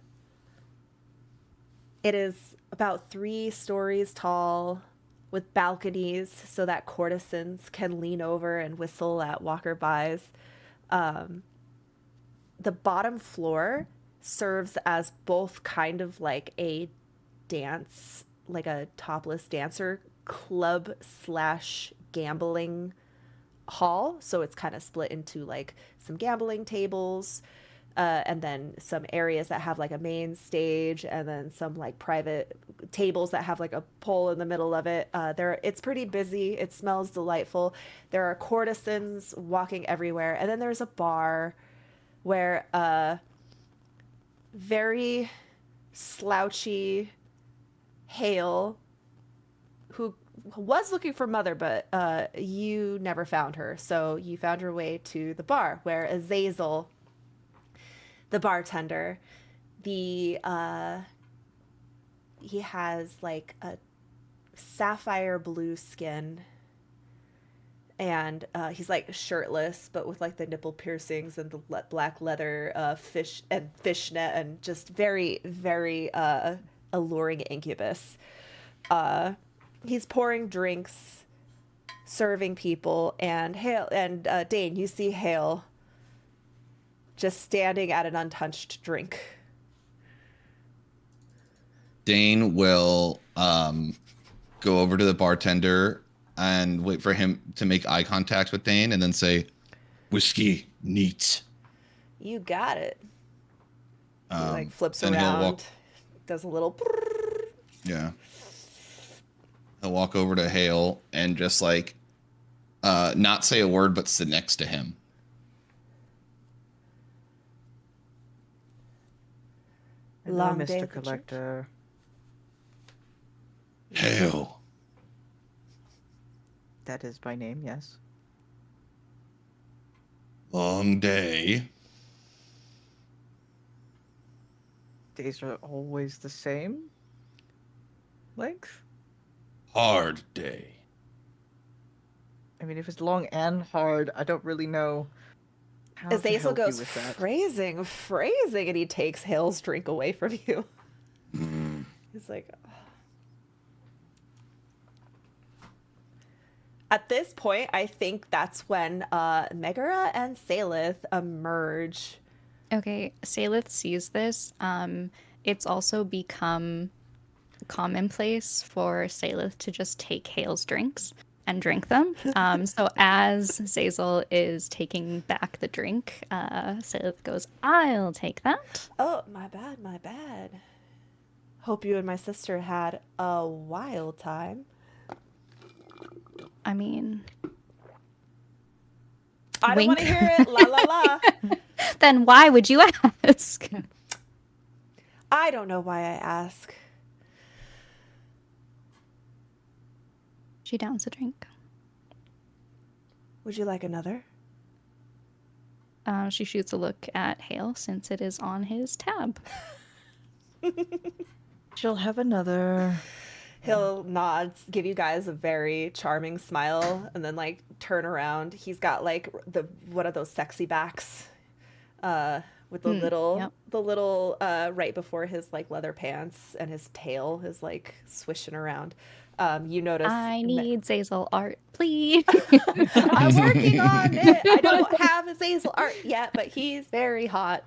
is about 3 stories tall with balconies so that courtesans can lean over and whistle at walker-bys. The bottom floor serves as both kind of like a dance, like a topless dancer club / gambling hall. So it's kind of split into like some gambling tables, and then some areas that have like a main stage, and then some like private tables that have like a pole in the middle of it. It's pretty busy. It smells delightful. There are courtesans walking everywhere, and then there's a bar where very slouchy Hale, who was looking for Mother, but you never found her. So you found your way to the bar where Azazel, the bartender, he has like a sapphire blue skin, and he's like shirtless but with like the nipple piercings and the black leather fishnet and just very, very alluring incubus. He's pouring drinks, serving people, and Dane, you see Hale just standing at an untouched drink.
Dane will go over to the bartender and wait for him to make eye contact with Dane and then say, "Whiskey, neat."
You got it. He like flips
and he'll
around, does a little.
Yeah. He'll walk over to Hale and just like not say a word, but sit next to him.
Hello,
Long day
Mr.
at the
Collector.
Hale.
That is my name, yes.
Long day.
days are always the same length?
Hard day.
I mean, if it's long and hard, I don't really know how to
Azazel
help you
goes,
with that.
phrasing, and he takes Hale's drink away from you.
Mm.
He's like, "Oh." At this point, I think that's when Megara and Salith emerge.
Okay, Salith sees this. It's also become commonplace for Salith to just take Hale's drinks and drink them. So as Zazel is taking back the drink, Salith goes, "I'll take that."
Oh, my bad, my bad. Hope you and my sister had a wild time.
I mean,
I don't want to
wink.
hear it. La la la.
Then why would you ask?
I don't know why I ask.
She downs a drink.
Would you like another?
She shoots a look at Hale since it is on his tab.
She'll have another.
He'll nod, give you guys a very charming smile, and then like turn around. He's got like one of those sexy backs, with the little right before his like leather pants, and his tail is like swishing around. You notice.
I need Zazel art, please.
I'm working on it. I don't have Azazel art yet, but he's very hot.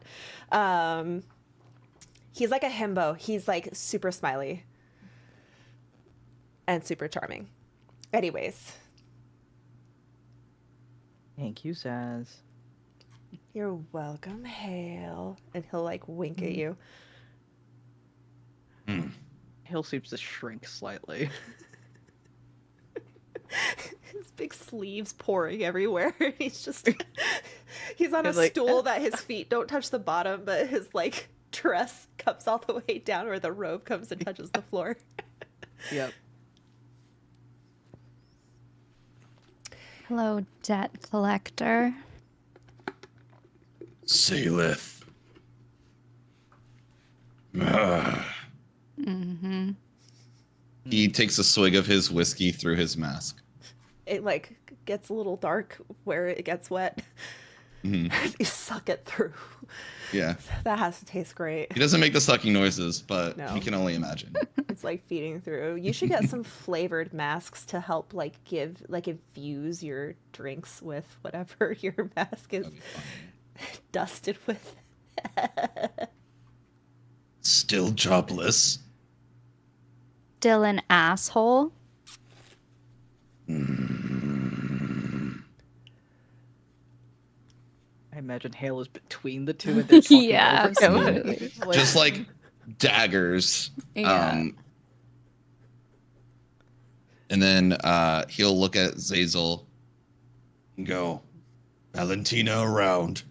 He's like a himbo. He's like super smiley and super charming. Anyways.
Thank you, Zaz.
You're welcome, Hale. And he'll like wink at you.
Hale seems to shrink slightly.
His big sleeves pouring everywhere. He's just he's on a
He's like,
stool that his feet don't touch the bottom, but his like dress comes all the way down, or the robe comes and touches the floor.
Yep.
Hello, debt collector.
Salith.
Mm-hmm.
He takes a swig of his whiskey through his mask.
It like gets a little dark where it gets wet.
Mhm.
You suck it through.
Yeah.
That has to taste great.
He doesn't make the sucking noises, but
No.
you can only imagine.
It's like feeding through. You should get some flavored masks to help like infuse your drinks with whatever your mask is
That'd be fun.
dusted with.
Still jobless.
Still an asshole.
I imagine Hale is between the two and they're talking
Yeah,
over him.
absolutely.
It's like-
Just like daggers.
Yeah.
And then he'll look at Zazel and go, Valentina around.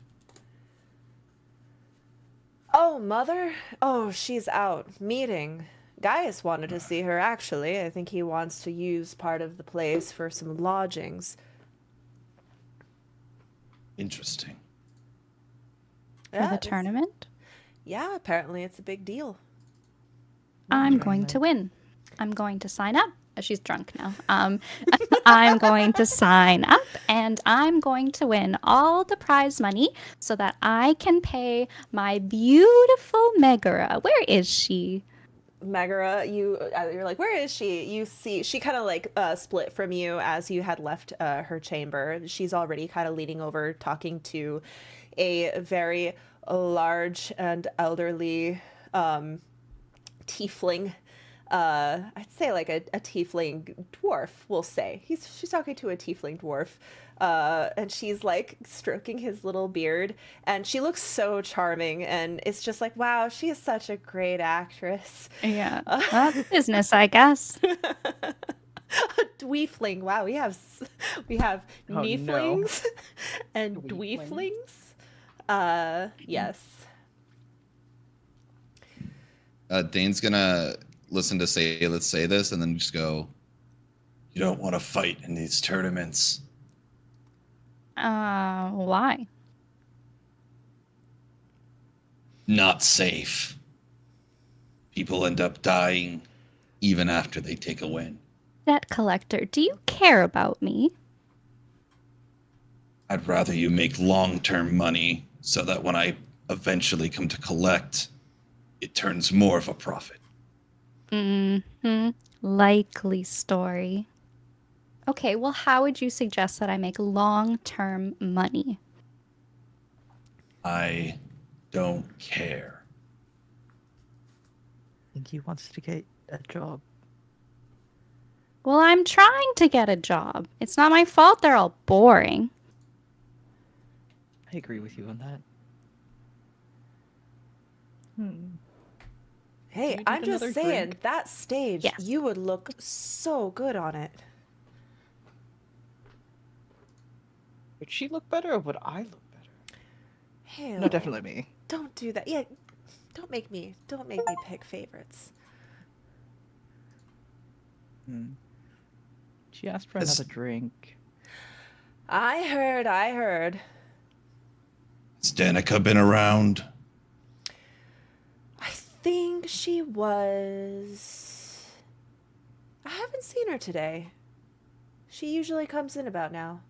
Oh, mother? Oh, she's out. Meeting. Gaius wanted to see her, actually. I think he wants to use part of the place for some lodgings.
Interesting.
For
Yeah,
the
it's-
tournament,
Yeah, apparently it's a big deal.
I'm going to win. I'm going to sign up. She's drunk now. I'm going to sign up and I'm going to win all the prize money so that I can pay my beautiful Megara. Where is she?
Megara, you're like, where is she? You see, she kind of like split from you as you had left her chamber. She's already kind of leaning over, talking to a very large and elderly tiefling. I'd say like a tiefling dwarf, we'll say. She's talking to a tiefling dwarf. And she's like stroking his little beard, and she looks so charming, and it's just like, wow, she is such a great actress.
Yeah, well, business, I guess.
A dweefling. Wow, we have
Oh,
nieflings and
Dweefling.
dweeflings. Yes.
Dane's gonna listen to let's say this, and then just go, you don't want to fight in these tournaments.
Why?
Not safe.
people end up dying even after they take a win.
Debt collector, do you care about me?
I'd rather you make long-term money so that when I eventually come to collect, it turns more of a profit.
Mm-hmm. Likely story. Okay, well, how would you suggest that I make long-term money?
I don't care.
I think he wants to get a job.
Well, I'm trying to get a job. It's not my fault they're all boring.
I agree with you on that. Do
Hey,
you need
I'm just
another
saying,
drink?
that stage,
Yes.
you would look so good on it.
Would she look better or would I look better?
Hell,
No, definitely me.
don't do that. Yeah, don't make me pick favorites.
She asked for
Has-
another drink.
I heard.
Has Danica been around?
I think she was. I haven't seen her today. She usually comes in about now.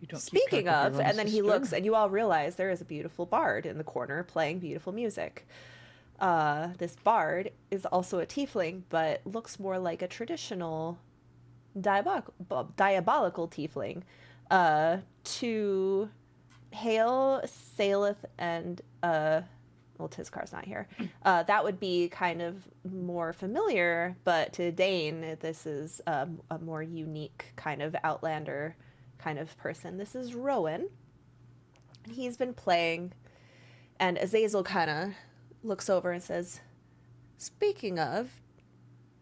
You don't keep
Speaking
track
of,
your own
and then he
sister?
looks, and you all realize there is a beautiful bard in the corner playing beautiful music. This bard is also a tiefling, but looks more like a traditional diabolical tiefling. To Hale, Saleth, and well, Tizkar's not here. That would be kind of more familiar, but to Dane, this is a more unique kind of outlander kind of person. This is Rowan. And he's been playing, and Azazel kind of looks over and says, "Speaking of,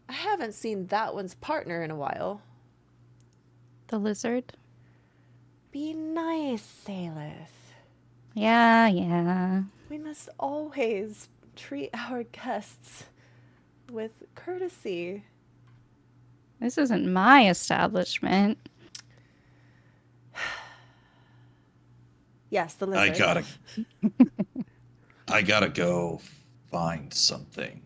I haven't seen that one's partner in a while.
The lizard?
Be nice, Saleth.
Yeah.
We must always treat our guests with courtesy."
This isn't my establishment.
Yes, the lizard.
I gotta go find something.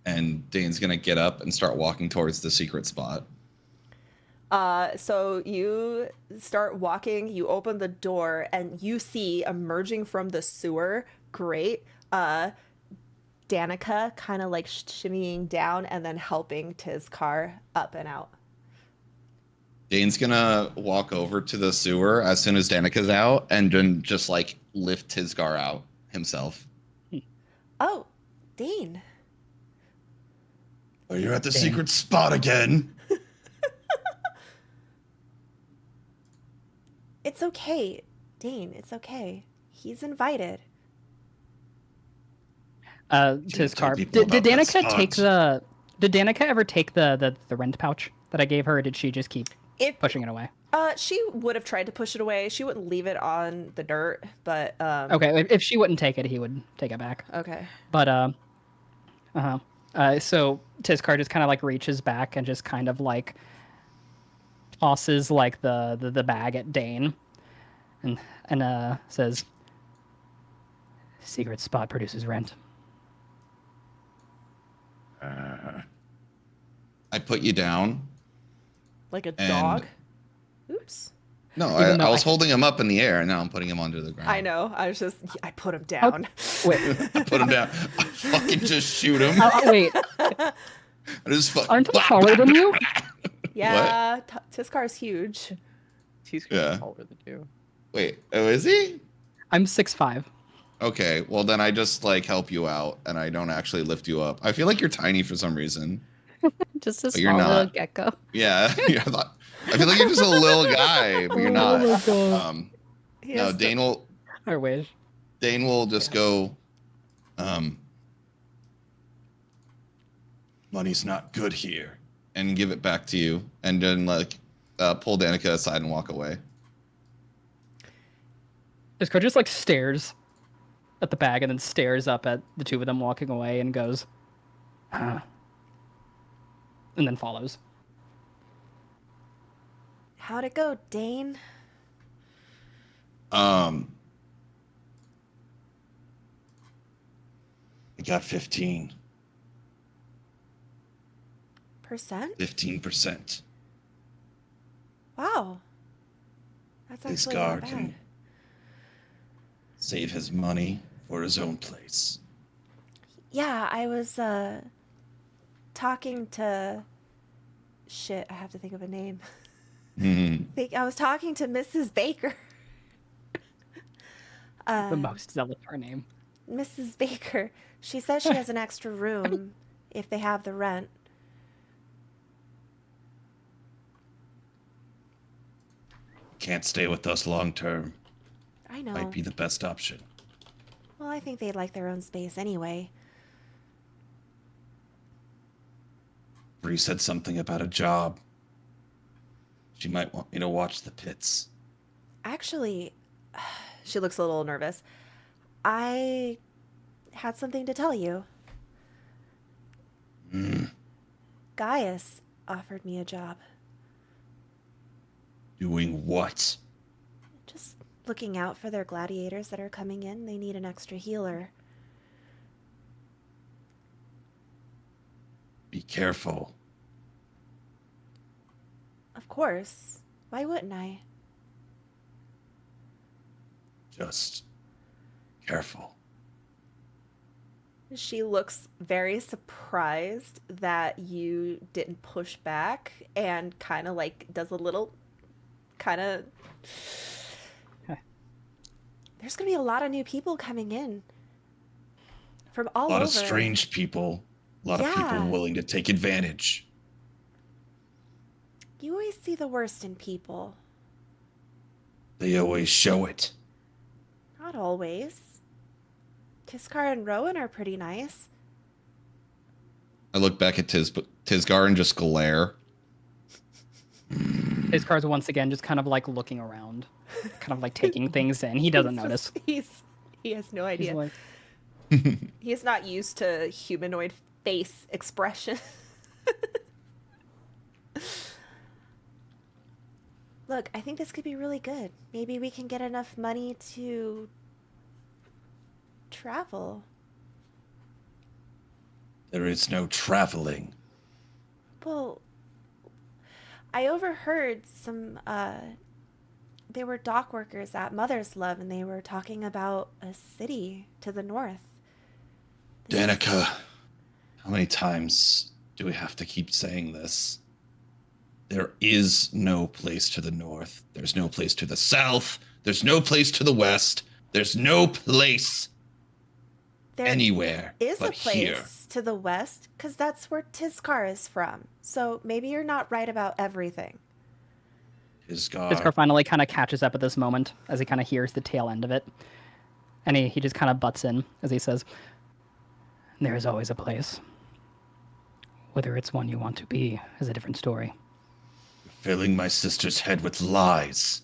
And Dane's gonna get up and start walking towards the secret spot.
So you start walking, you open the door, and you see emerging from the sewer, great, Danica kind of like shimmying down and then helping Tizkar up and out.
Dane's gonna walk over to the sewer as soon as Danica's out and then just like lift Tizgar out himself.
Oh, Dane.
Are you at the
Dang.
secret spot again?
It's okay, Dane, it's okay. He's invited.
tell
Tizkar,
people
did
about that
Danica take
spot.
Did Danica ever take the rent pouch that I gave her, or did she just keep
If
pushing it away?
She would have tried to push it away. She wouldn't leave it on the dirt, but
Okay, if she wouldn't take it, he would take it back.
okay.
But so Tizkar just kind of like reaches back and just kind of like tosses like the bag at Dane, and says, "Secret spot produces rent."
I put you down.
Like a
And-
dog. Oops.
No,
Even though
I was
I-
holding him up in the air, and now I'm putting him onto the ground.
I know. I put him down.
Wait,
I put him down. I fucking just shoot him.
wait,
I just
aren't I taller than you?
Yeah, Tiskar's huge.
He's
Yeah.
taller than you.
Wait, oh, is he?
I'm 6'5".
Okay, well then I just like help you out, and I don't actually lift you up. I feel like you're tiny for some reason.
Just a
But you're
small little
not.
gecko.
Yeah, I feel like you're just a little guy, but you're not.
Oh my god!
He
No,
has the-
Dane will.
I wish.
Dane will just go.
Money's not good here.
And give it back to you, and then like pull Danica aside and walk away.
Tizkar just like stares at the bag and then stares up at the two of them walking away and goes, "Huh," and then follows.
How'd it go, Dane?
I got 15.
Percent?
15%.
Wow. That's
This
actually not
guard
bad.
can save his money for his own place.
Yeah, I was talking to shit, I have to think of a name. I was talking to Mrs. Baker.
The most Zelatar name.
Mrs. Baker. She says she has an extra room if they have the rent.
Can't stay with us long term.
I know.
Might be the best option.
Well, I think they'd like their own space anyway.
Bree said something about a job. She might want me to watch the pits.
Actually, she looks a little nervous. I had something to tell you. Gaius offered me a job.
Doing what?
Just looking out for their gladiators that are coming in. They need an extra healer.
Be careful.
Of course. Why wouldn't I?
Just careful.
She looks very surprised that you didn't push back and kind of like does a little kind of. There's going to be a lot of new people coming in from all
A lot
over.
of strange people. A lot of people willing to take advantage.
You always see the worst in people.
They always show it.
Not always. Tiskar and Rowan are pretty nice.
I look back at Tisgar and just glare.
His car's once again just kind of like looking around, kind of like taking things in. He doesn't notice.
He has no idea.
He's like,
He is not used to humanoid face expression. Look, I think this could be really good. Maybe we can get enough money to travel.
There is no traveling.
Well, I overheard some, they were dock workers at Mother's Love, and they were talking about a city to the north.
Danica, how many times do we have to keep saying this? There is no place to the north. There's no place to the south. There's no place to the west. There's no place anywhere
is
but
a place
here.
to the west, because that's where Tiskar is from. So maybe you're not right about everything.
Fiskar finally kind of catches up at this moment as he kind of hears the tail end of it. And he just kind of butts in as he says, there is always a place. Whether it's one you want to be is a different story.
You're filling my sister's head with lies.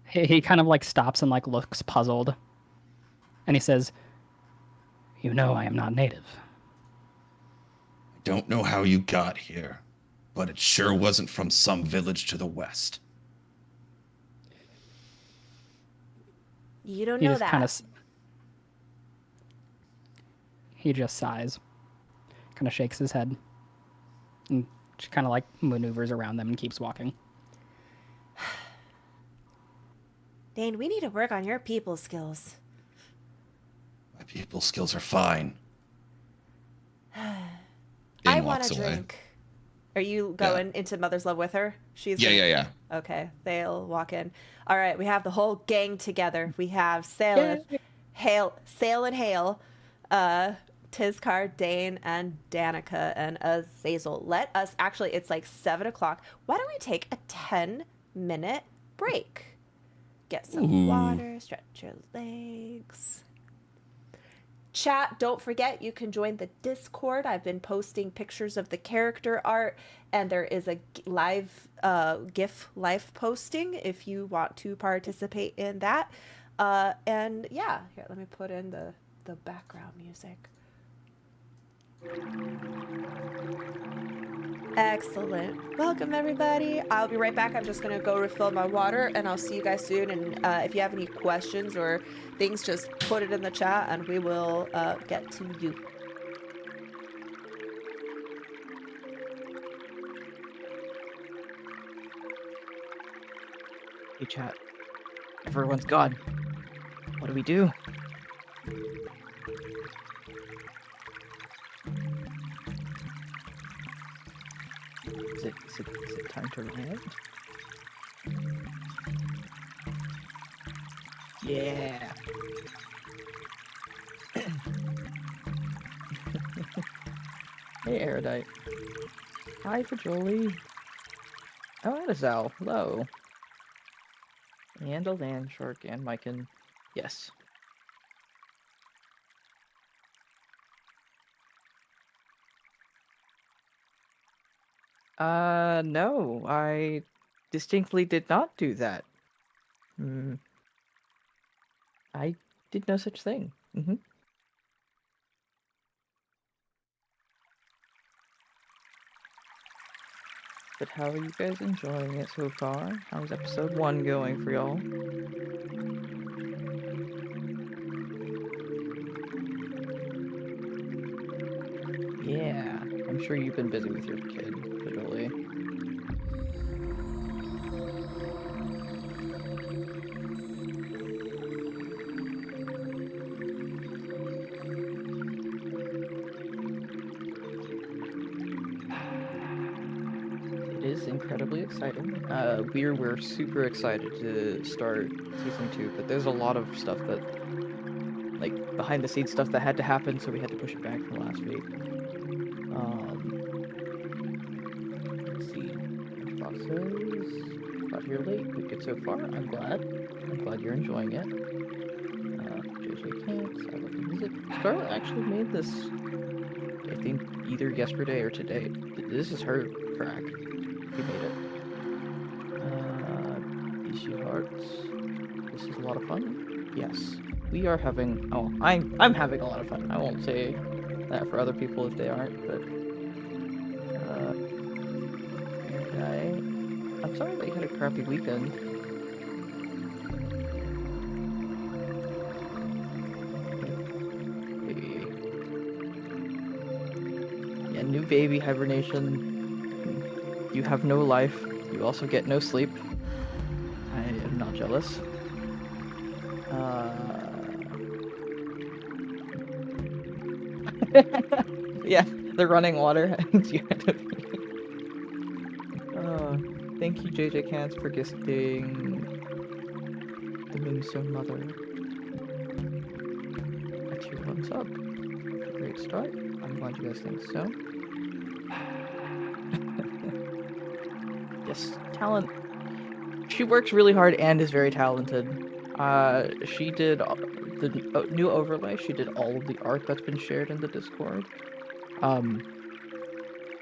He kind of like stops and like looks puzzled. And he says, you know I am not native.
I don't know how you got here, but it sure wasn't from some village to the west.
You don't
He
know
just
that.
He just sighs, kind of shakes his head, and just kind of like maneuvers around them and keeps walking.
Dane, we need to work on your people skills.
My people skills are fine.
I
Dane
want
walks
a
away.
drink. Are you going into Mother's Love with her?
Yeah.
Okay, they'll walk in. All right, we have the whole gang together. We have Sail and Hale, Tiskar, Dane, and Danica, and Azazel. Let us, actually, it's like 7 o'clock. Why don't we take a 10-minute break? Get some water, stretch your legs. Chat, don't forget you can join the Discord. I've been posting pictures of the character art, and there is a live GIF live posting if you want to participate in that. And yeah, here, let me put in the background music. Excellent. Welcome, everybody. I'll be right back. I'm just going to go refill my water, and I'll see you guys soon. And if you have any questions or things, just put it in the chat, and we will get to you.
Hey, chat. Everyone's gone. What do we do? Is it time to riot? Yeah. Hey, Erudite. Hi, Fajoli. Oh, and a Zal. Hello. And a land shark and Myken. Yes. No. I distinctly did not do that. I did no such thing. But how are you guys enjoying it so far? How's episode 1 going for y'all? Yeah, I'm sure you've been busy with your kid, Fajoli. It is incredibly exciting. We're super excited to start season 2, but there's a lot of stuff that, like, behind the scenes stuff that had to happen, so we had to push it back from last week. Let's see. Fox says, got here late, but good so far. I'm glad. I'm glad you're enjoying it. JJ can't. I love to visit. Scarlett actually made this, I think, either yesterday or today. This is her track. She made it. DC Hearts. This is a lot of fun. Yes, we are having. Oh, I'm having a lot of fun. I won't say that for other people if they aren't, but. I'm sorry that you had a crappy weekend. Yeah, new baby hibernation. You have no life. You also get no sleep. I am not jealous. Yeah, the running water. Thank you, JJ Cans, for gifting the Moonstone Mother a tier 1 sub. It's a great start. I'm glad you guys think so. Yes, talent. She works really hard and is very talented. She did the new overlay. She did all of the art that's been shared in the Discord.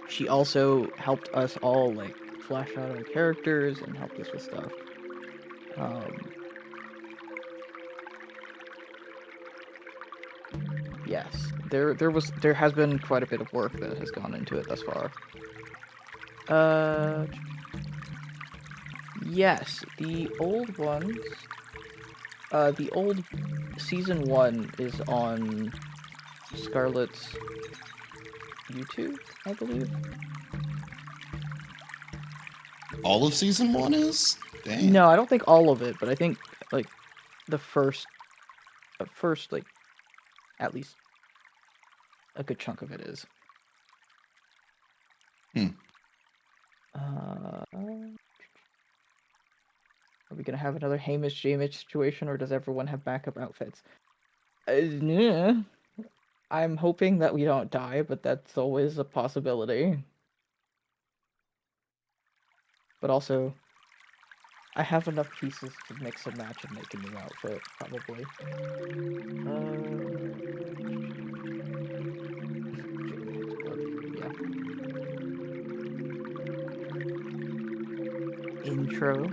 She also helped us all, like, flesh out our characters and helped us with stuff. Yes, there has been quite a bit of work that has gone into it thus far. Yes, the old ones. The old season 1 is on Scarlett's YouTube, I believe.
All of season 1 is? Dang.
No, I don't think all of it, but I think, like, the first, like, at least a good chunk of it is. Are we gonna have another Hamish Jamish situation, or does everyone have backup outfits? I'm hoping that we don't die, but that's always a possibility. But also, I have enough pieces to mix and match and make a new outfit, probably. Yeah. Intro.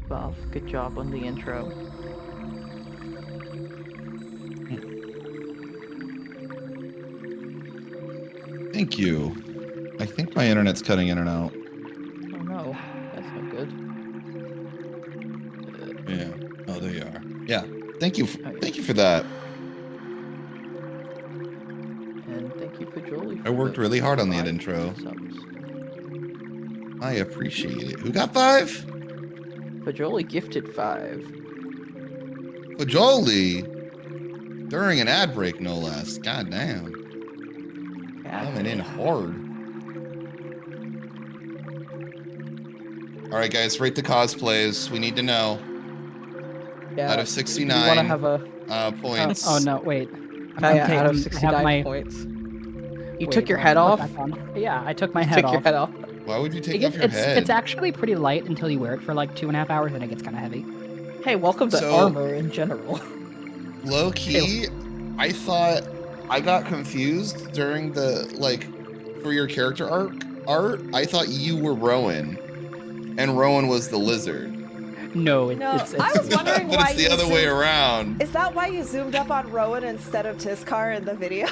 Buff, good job on the intro.
Thank you. I think my internet's cutting in and out.
Oh no, that's not good.
Yeah. Oh, there you are.
Yeah. Thank you. Thank you for that.
And thank you for Jolie.
I worked really hard on that intro. I appreciate it. Who got 5?
Fajoli gifted 5.
Fajoli. During an ad break, no less. God damn. Coming in hard. All right, guys, rate the cosplays. We need to know.
Yeah,
Out of
do you
69
want to have a
points.
Oh no, wait.
out of
I
69
have my.
points? You
wait,
took your
I
head
put
off?
back on. Yeah, I took my
You
head
took
off.
your head off?
Why would you take
It
off
gets-
your
it's,
head?
It's actually pretty light until you wear it for like 2.5 hours, and it gets kind of heavy.
Hey, welcome to
So-
armor in general.
Low key, I thought I got confused during the for your character art. I thought you were Rowan, and Rowan was the lizard.
No,
No,
it's
I was wondering
But
why
it's the
you
other way
zoomed-
around.
Is that why you zoomed up on Rowan instead of Tiskar in the video?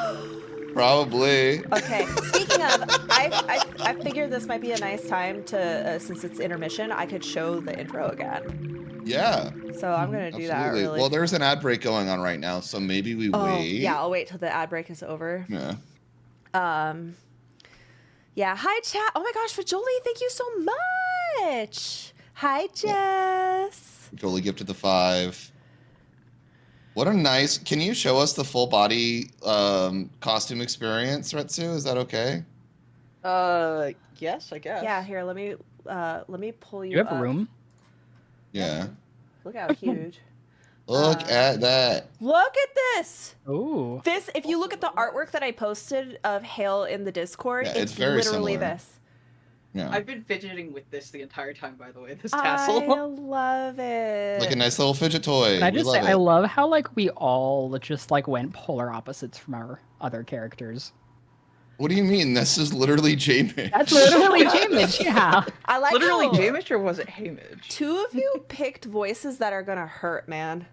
Probably.
Okay. Speaking of, I figured this might be a nice time to, since it's intermission, I could show the intro again.
Yeah.
So I'm gonna do that
Absolutely.
really.
Well, there's an ad break going on right now, so maybe we wait.
Yeah, I'll wait till the ad break is over.
Yeah.
Yeah. Hi, chat. Oh my gosh, Fajoli, thank you so much. Hi, Jess.
Jolie gifted the 5. What a nice. Can you show us the full body costume experience, Retsu? Is that okay?
Yes, I guess.
Yeah. Here, let me pull you.
You have
up.
room.
Yeah.
Look how huge.
Look at that.
Look at this.
Ooh.
This, if you look at the artwork that I posted of Hale in the Discord,
Yeah,
it's
it's very
literally
similar.
this.
Yeah.
I've been fidgeting with this the entire time, by the way. This
I
tassel.
love it.
Like a nice little fidget toy.
Can I
We
just say,
love
I
it.
love how like we all just like went polar opposites from our other characters.
What do you mean? This is literally J-Mitch.
That's literally J-Mitch, yeah.
I like
Literally
how
Jamish, or was it Hamish?
2 of you picked voices that are gonna hurt, man.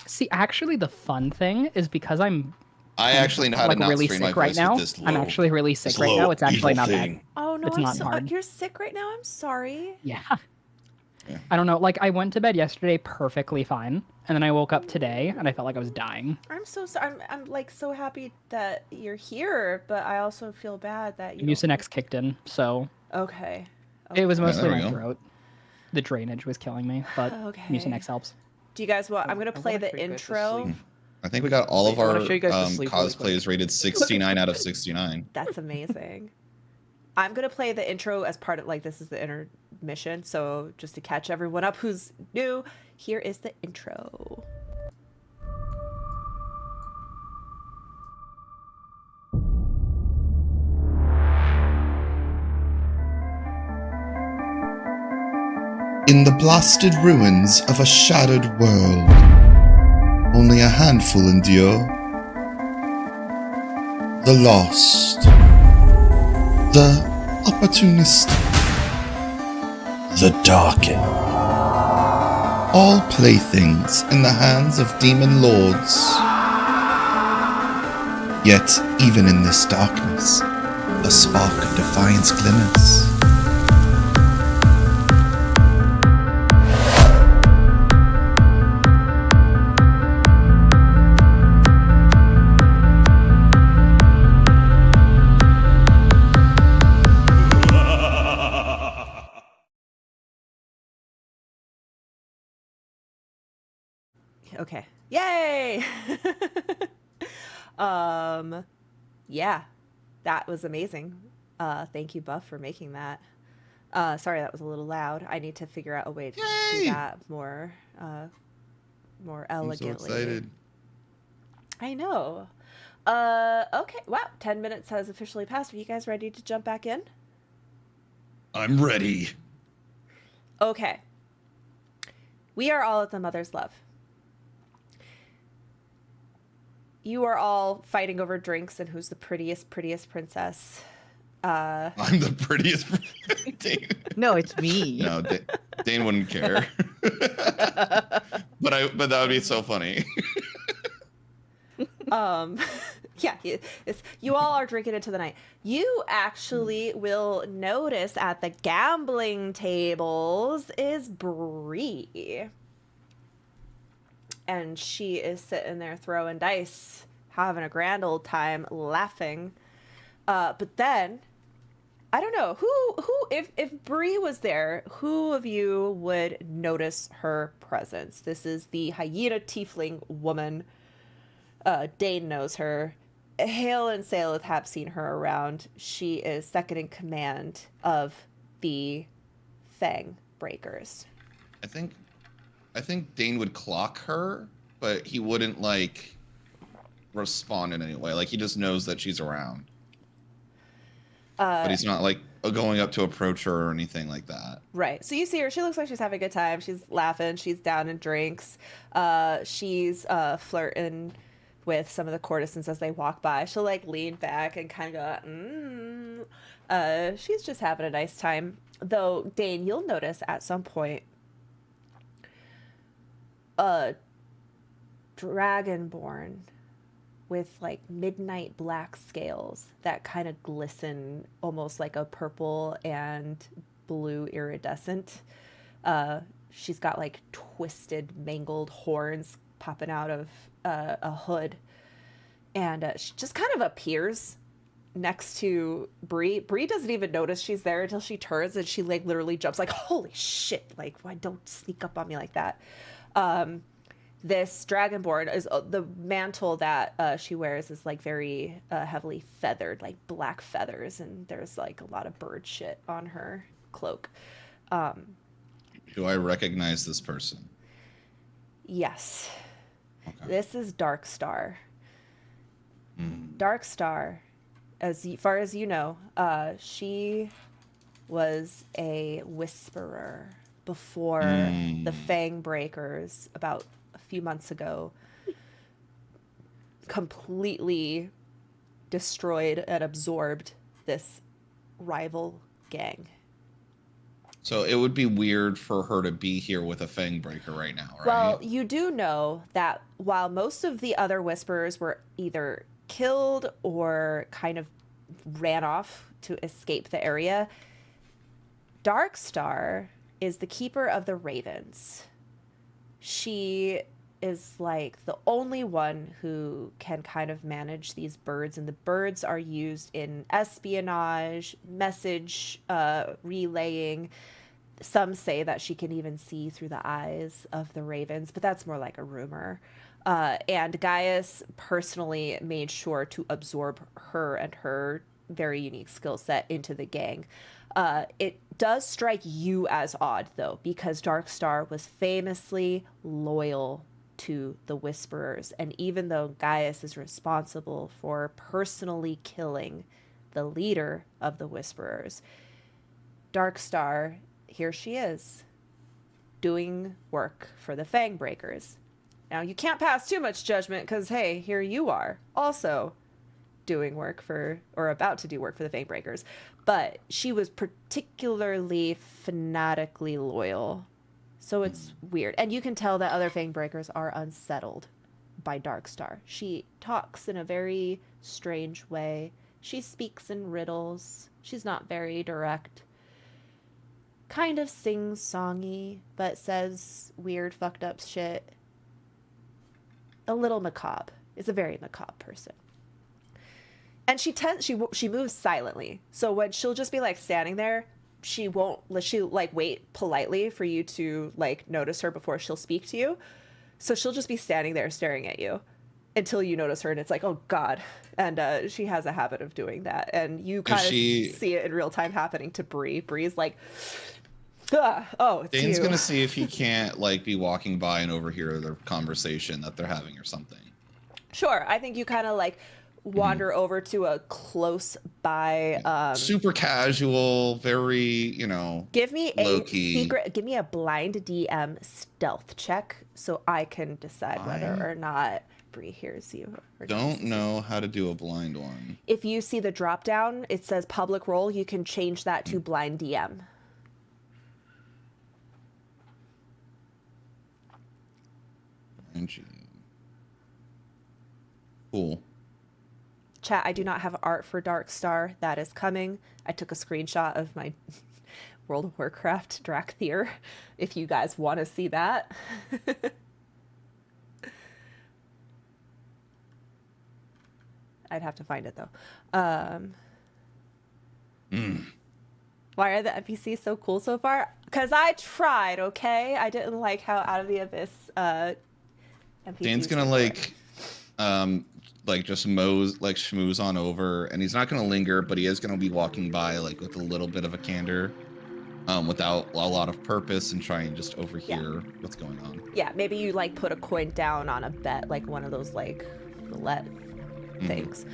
See, actually, the fun thing is because I'm
I actually know how to
like
not
really
strain my
sick right
voice
now.
with this
I'm
low.
actually really sick
This
right
low,
now. It's actually
evil
not bad.
thing.
Oh no,
It's
I'm
not
so
hard.
you're sick right now. I'm sorry.
Yeah.
Yeah.
I don't know. Like I went to bed yesterday perfectly fine, and then I woke up today and I felt like I was dying.
I'm so sorry. I'm like so happy that you're here, but I also feel bad that you.
Mucinex kicked in, so
Okay.
it was
Yeah,
mostly
there we
my
go.
throat. The drainage was killing me, but
Okay.
Mucinex helps.
Do you guys want? I'm gonna
I
play
wanna
the
show you guys the
intro.
sleeve.
I think we got all of
I wanna
our
show you guys the sleeve really quick.
cosplays rated 69 out of 69.
That's amazing. I'm gonna play the intro as part of this is the intermission, so just to catch everyone up who's new, here is the intro.
In the blasted ruins of a shattered world, only a handful endure. The lost, the opportunistic,
The darkened.
all playthings in the hands of demon lords. Yet, even in this darkness, a spark of defiance glimmers.
Okay. Yay! Yeah, that was amazing. Thank you, Buff, for making that. Sorry, that was a little loud. I need to figure out a way to do
Yay!
that more elegantly.
I'm so excited.
I know. Okay. Wow, 10 minutes has officially passed. Are you guys ready to jump back in?
I'm ready.
Okay. We are all at the Mother's Love. You are all fighting over drinks and who's the prettiest princess.
I'm the prettiest. Dane.
No, it's me.
No, Dane wouldn't care. But that would be so funny.
Yeah, you all are drinking into the night. You actually will notice at the gambling tables is Bree. And she is sitting there throwing dice, having a grand old time, laughing. But then, I don't know, if Bree was there, who of you would notice her presence? This is the hyena tiefling woman. Dane knows her. Hale and Saleth have seen her around. She is second in command of the Fang Breakers.
I think Dane would clock her, but he wouldn't like respond in any way. Like he just knows that she's around. But he's not like going up to approach her or anything like that.
Right. So you see her. She looks like she's having a good time. She's laughing. She's down in drinks. She's flirting with some of the courtesans as they walk by. She'll like lean back and kind of go, she's just having a nice time. Though, Dane, you'll notice at some point a dragonborn with like midnight black scales that kind of glisten almost like a purple and blue iridescent. She's got like twisted, mangled horns popping out of a hood. And she just kind of appears next to Bree. Bree doesn't even notice she's there until she turns and she like literally jumps like, holy shit, like why don't sneak up on me like that. This dragonborn is the mantle that she wears is like very heavily feathered, like black feathers, and there's like a lot of bird shit on her cloak.
Do I recognize this person?
Yes.
Okay.
This is Darkstar. Darkstar, as far as you know, she was a whisperer before the Fang Breakers about a few months ago completely destroyed and absorbed this rival gang.
So it would be weird for her to be here with a Fang Breaker right now, right?
Well, you do know that while most of the other Whisperers were either killed or kind of ran off to escape the area, Darkstar is the keeper of the ravens. She is like the only one who can kind of manage these birds, and the birds are used in espionage, message relaying. Some say that she can even see through the eyes of the ravens, but that's more like a rumor. And Gaius personally made sure to absorb her and her very unique skill set into the gang. It does strike you as odd, though, because Darkstar was famously loyal to the Whisperers. And even though Gaius is responsible for personally killing the leader of the Whisperers, Darkstar, here she is, doing work for the Fang Breakers. Now, you can't pass too much judgment because, hey, here you are, also doing work for, or about to do work for the Fang Breakers. But she was particularly fanatically loyal. So it's weird. And you can tell that other Fang Breakers are unsettled by Darkstar. She talks in a very strange way. She speaks in riddles. She's not very direct. Kind of sings songy, but says weird, fucked up shit. A little macabre. Is a very macabre person. And she moves silently. So when she'll just be like standing there, she'll like wait politely for you to like notice her before she'll speak to you. So she'll just be standing there staring at you until you notice her, and it's like, oh god. And she has a habit of doing that, and you kind of see it in real time happening to Bree. Bree's like, oh, it's
Dane's
you.
gonna see if he can't like be walking by and overhear their conversation that they're having or something.
Sure. I think you kind of like wander over to a close by
super casual, very,
give me
low-key.
give me a blind DM stealth check so I can decide whether or not Bree hears you. Or
don't know how to do a blind one.
If you see the drop down, it says public role, you can change that to blind DM.
Cool.
Chat, I do not have art for Dark Star. That is coming. I took a screenshot of my World of Warcraft Drakthir, if you guys want to see that. I'd have to find it, though. Why are the NPCs so cool so far? Because I tried, okay? I didn't like how Out of the Abyss NPCs
Dan's gonna
were.
just schmooze on over, and he's not gonna linger, but he is gonna be walking by like with a little bit of a candor, without a lot of purpose, and try and just overhear what's going on.
Yeah, maybe you like put a coin down on a bet, like one of those like roulette things.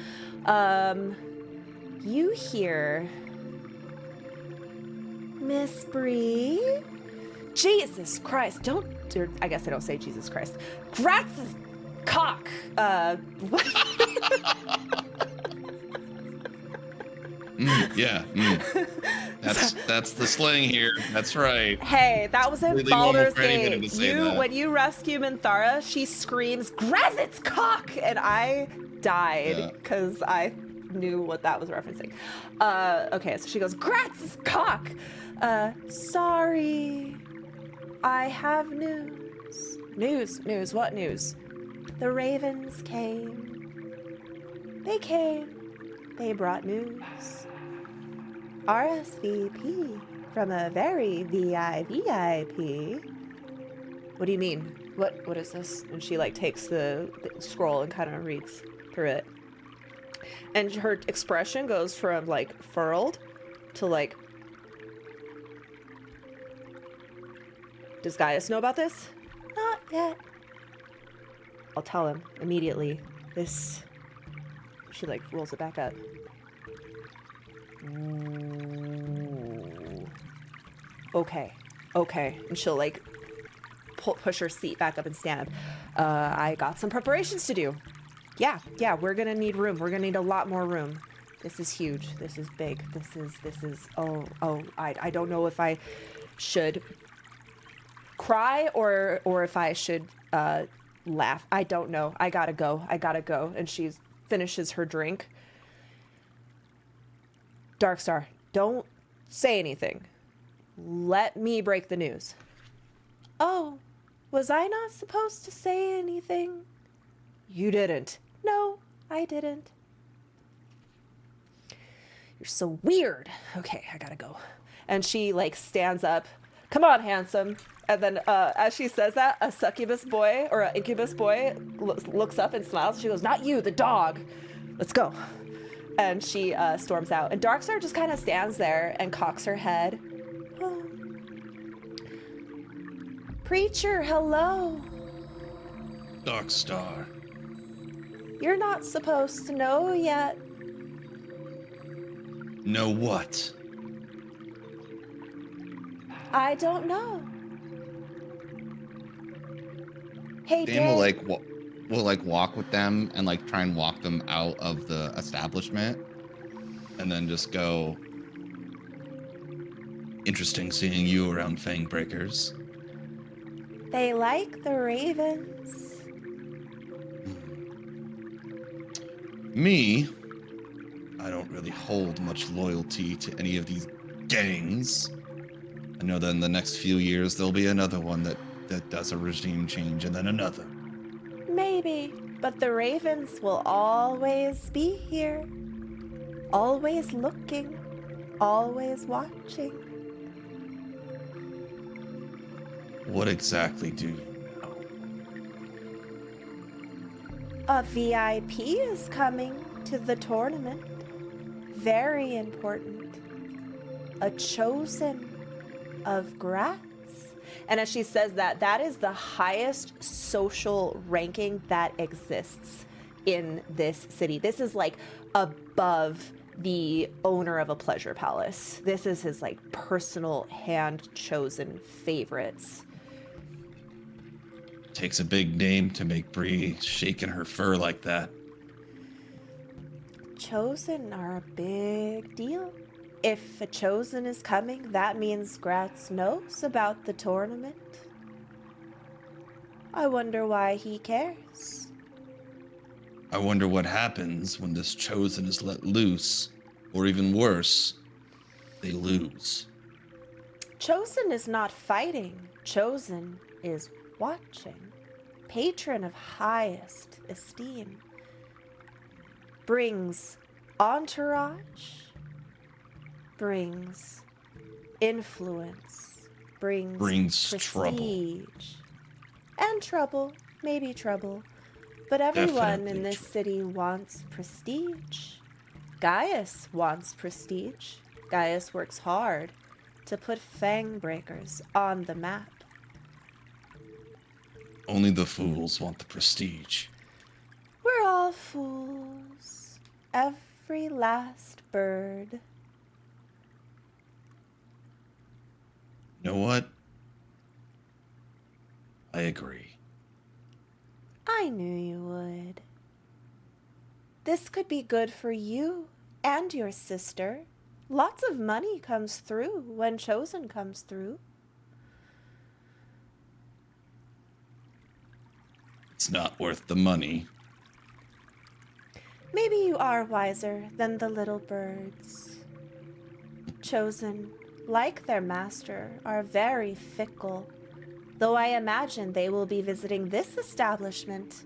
You hear Miss Bree? Jesus Christ, don't, I guess I don't say Jesus Christ. Gratz's cock. What?
That's the slang here. That's right.
Hey, that was in
Completely normal
Baldur's
for anybody
Gate.
to say that.
When you rescue Minthara, she screams, Gratz's cock! And I died because I knew what that was referencing. Okay, so she goes, Gratz's cock! Sorry. I have news. News, what news? The ravens came. They came. They brought news. RSVP from a very VIP. What do you mean? What is this? And she like takes the scroll and kind of reads through it. And her expression goes from like furled to like, does Gaius know about this? Not yet. I'll tell him immediately. This, she like rolls it back up. Ooh. Okay. And she'll like push her seat back up and stand. I got some preparations to do. Yeah, we're gonna need room. We're gonna need a lot more room. This is huge. This is big. This is, I don't know if I should cry or if I should laugh. I don't know. I gotta go. And she finishes her drink. Darkstar, don't say anything. Let me break the news. Oh, was I not supposed to say anything? You didn't. No, I didn't. You're so weird. Okay, I gotta go. And she like stands up. Come on, handsome. And then as she says that, a succubus boy or an incubus boy looks up and smiles. She goes, not you, the dog. Let's go. And she storms out. And Darkstar just kind of stands there and cocks her head. Oh. Preacher, hello.
Darkstar.
You're not supposed to know yet.
Know what?
I don't know. Hey,
Dan
Dick.
will walk with them and like try and walk them out of the establishment, and then just go.
Interesting seeing you around Fangbreakers.
They like the ravens.
Me, I don't really hold much loyalty to any of these gangs. I know that in the next few years there'll be another one that does a regime change, and then another.
Maybe, but the ravens will always be here. Always looking. Always watching.
What exactly do you know?
A VIP is coming to the tournament. Very important. A chosen of Gratz. And as she says that, that is the highest social ranking that exists in this city. This is like above the owner of a pleasure palace. This is his like personal hand-chosen favorites.
Takes a big name to make Bree shaking her fur like that.
Chosen are a big deal. If a chosen is coming, that means Gratz knows about the tournament. I wonder why he cares.
I wonder what happens when this chosen is let loose, or even worse, they lose.
Chosen is not fighting. Chosen is watching. Patron of highest esteem. Brings entourage. Brings influence. Brings
trouble.
prestige. And trouble. Maybe trouble. But everyone
Definitely
in this
trouble.
city wants prestige. Gaius wants prestige. Gaius works hard to put fang breakers on the map.
Only the fools want the prestige.
We're all fools. Every last bird.
You know what? I agree.
I knew you would. This could be good for you and your sister. Lots of money comes through when Chosen comes through.
It's not worth the money.
Maybe you are wiser than the little birds. Chosen, like their master, are very fickle, though I imagine they will be visiting this establishment.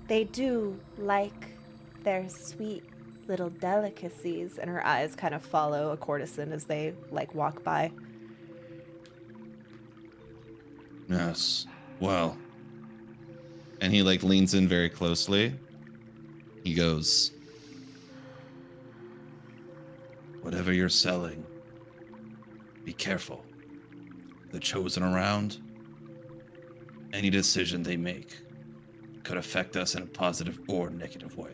They do like their sweet little delicacies, and her eyes kind of follow a courtesan as they walk by.
Yes. Well,
And he leans in very closely. He goes,
whatever you're selling, be careful. The chosen around, any decision they make could affect us in a positive or negative way.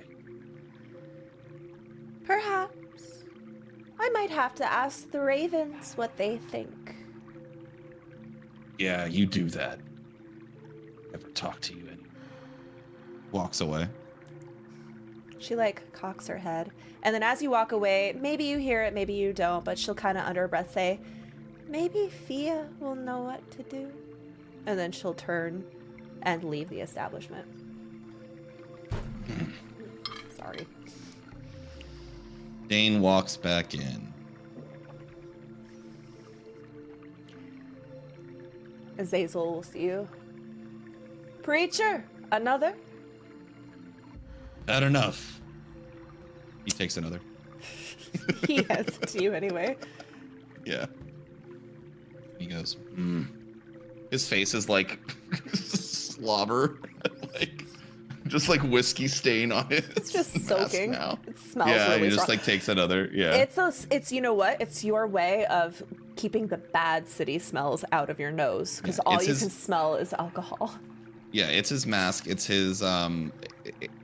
Perhaps. I might have to ask the ravens what they think.
Yeah, you do that. Never talk to you anymore.
walks away.
She cocks her head. And then as you walk away, maybe you hear it, maybe you don't, but she'll kind of under her breath say, maybe Fia will know what to do. And then she'll turn and leave the establishment. Sorry.
Dane walks back in.
Azazel will see you. Preacher, another?
Not enough.
He takes another.
He hands it to you anyway.
Yeah. He goes, His face is slobber. Just whiskey stain on it.
It's just
mask
soaking.
now.
It smells
Yeah,
really
he just
strong.
takes another. Yeah.
It's you know what? It's your way of keeping the bad city smells out of your nose, because
Yeah,
all
it's
you
his-
can smell is alcohol.
Yeah, it's his mask. It's his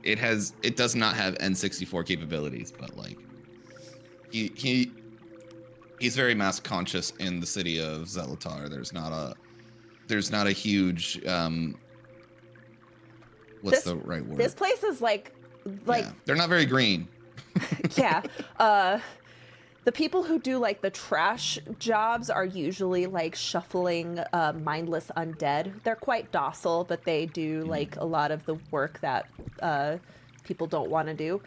it does not have N64 capabilities, but he's very mask conscious in the city of Zelatar. There's not a huge what's the right word?
This place is
Yeah, they're not very green.
yeah. The people who do the trash jobs are usually like mindless undead. They're quite docile, but they do a lot of the work that people don't want to do,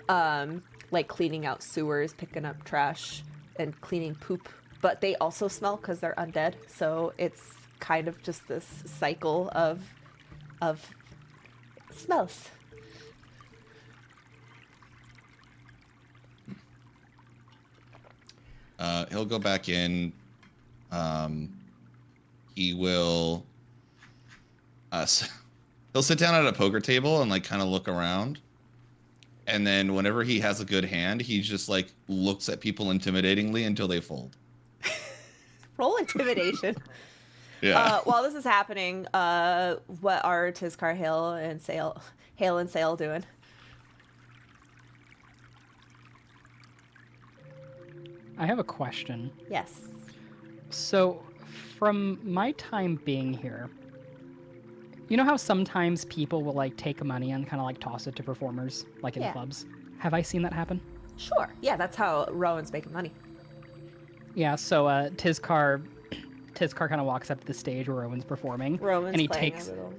like cleaning out sewers, picking up trash, and cleaning poop. But they also smell because they're undead. So it's kind of just this cycle of smells.
He'll go back in. He will. He'll sit down at a poker table and kind of look around. And then whenever he has a good hand, he just looks at people intimidatingly until they fold.
Roll intimidation.
Yeah.
While this is happening, what are Tizkar, Hale, and Sale doing?
I have a question.
Yes.
So, from my time being here, you know how sometimes people will take money and kind of toss it to performers, in
Yeah.
clubs? Have I seen that happen?
Sure. Yeah, that's how Rowan's making money.
Yeah, so Tizkar kind of walks up to the stage where Rowan's performing,
Rowan's
and he
playing
takes
a little.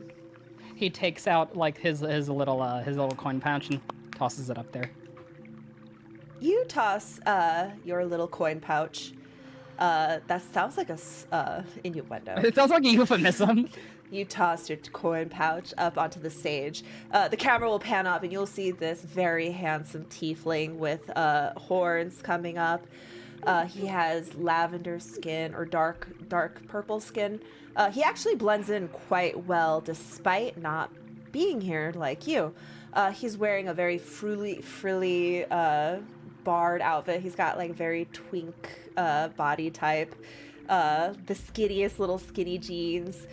He takes out like his little coin pouch and tosses it up there.
You toss your little coin pouch. That sounds like a innuendo.
It sounds like a euphemism.
You toss your coin pouch up onto the stage. The camera will pan up and you'll see this very handsome tiefling with horns coming up. He has lavender skin or dark purple skin. He actually blends in quite well despite not being here like you. He's wearing a very frilly barred outfit. He's got like very twink body type, the skinniest little skinny jeans,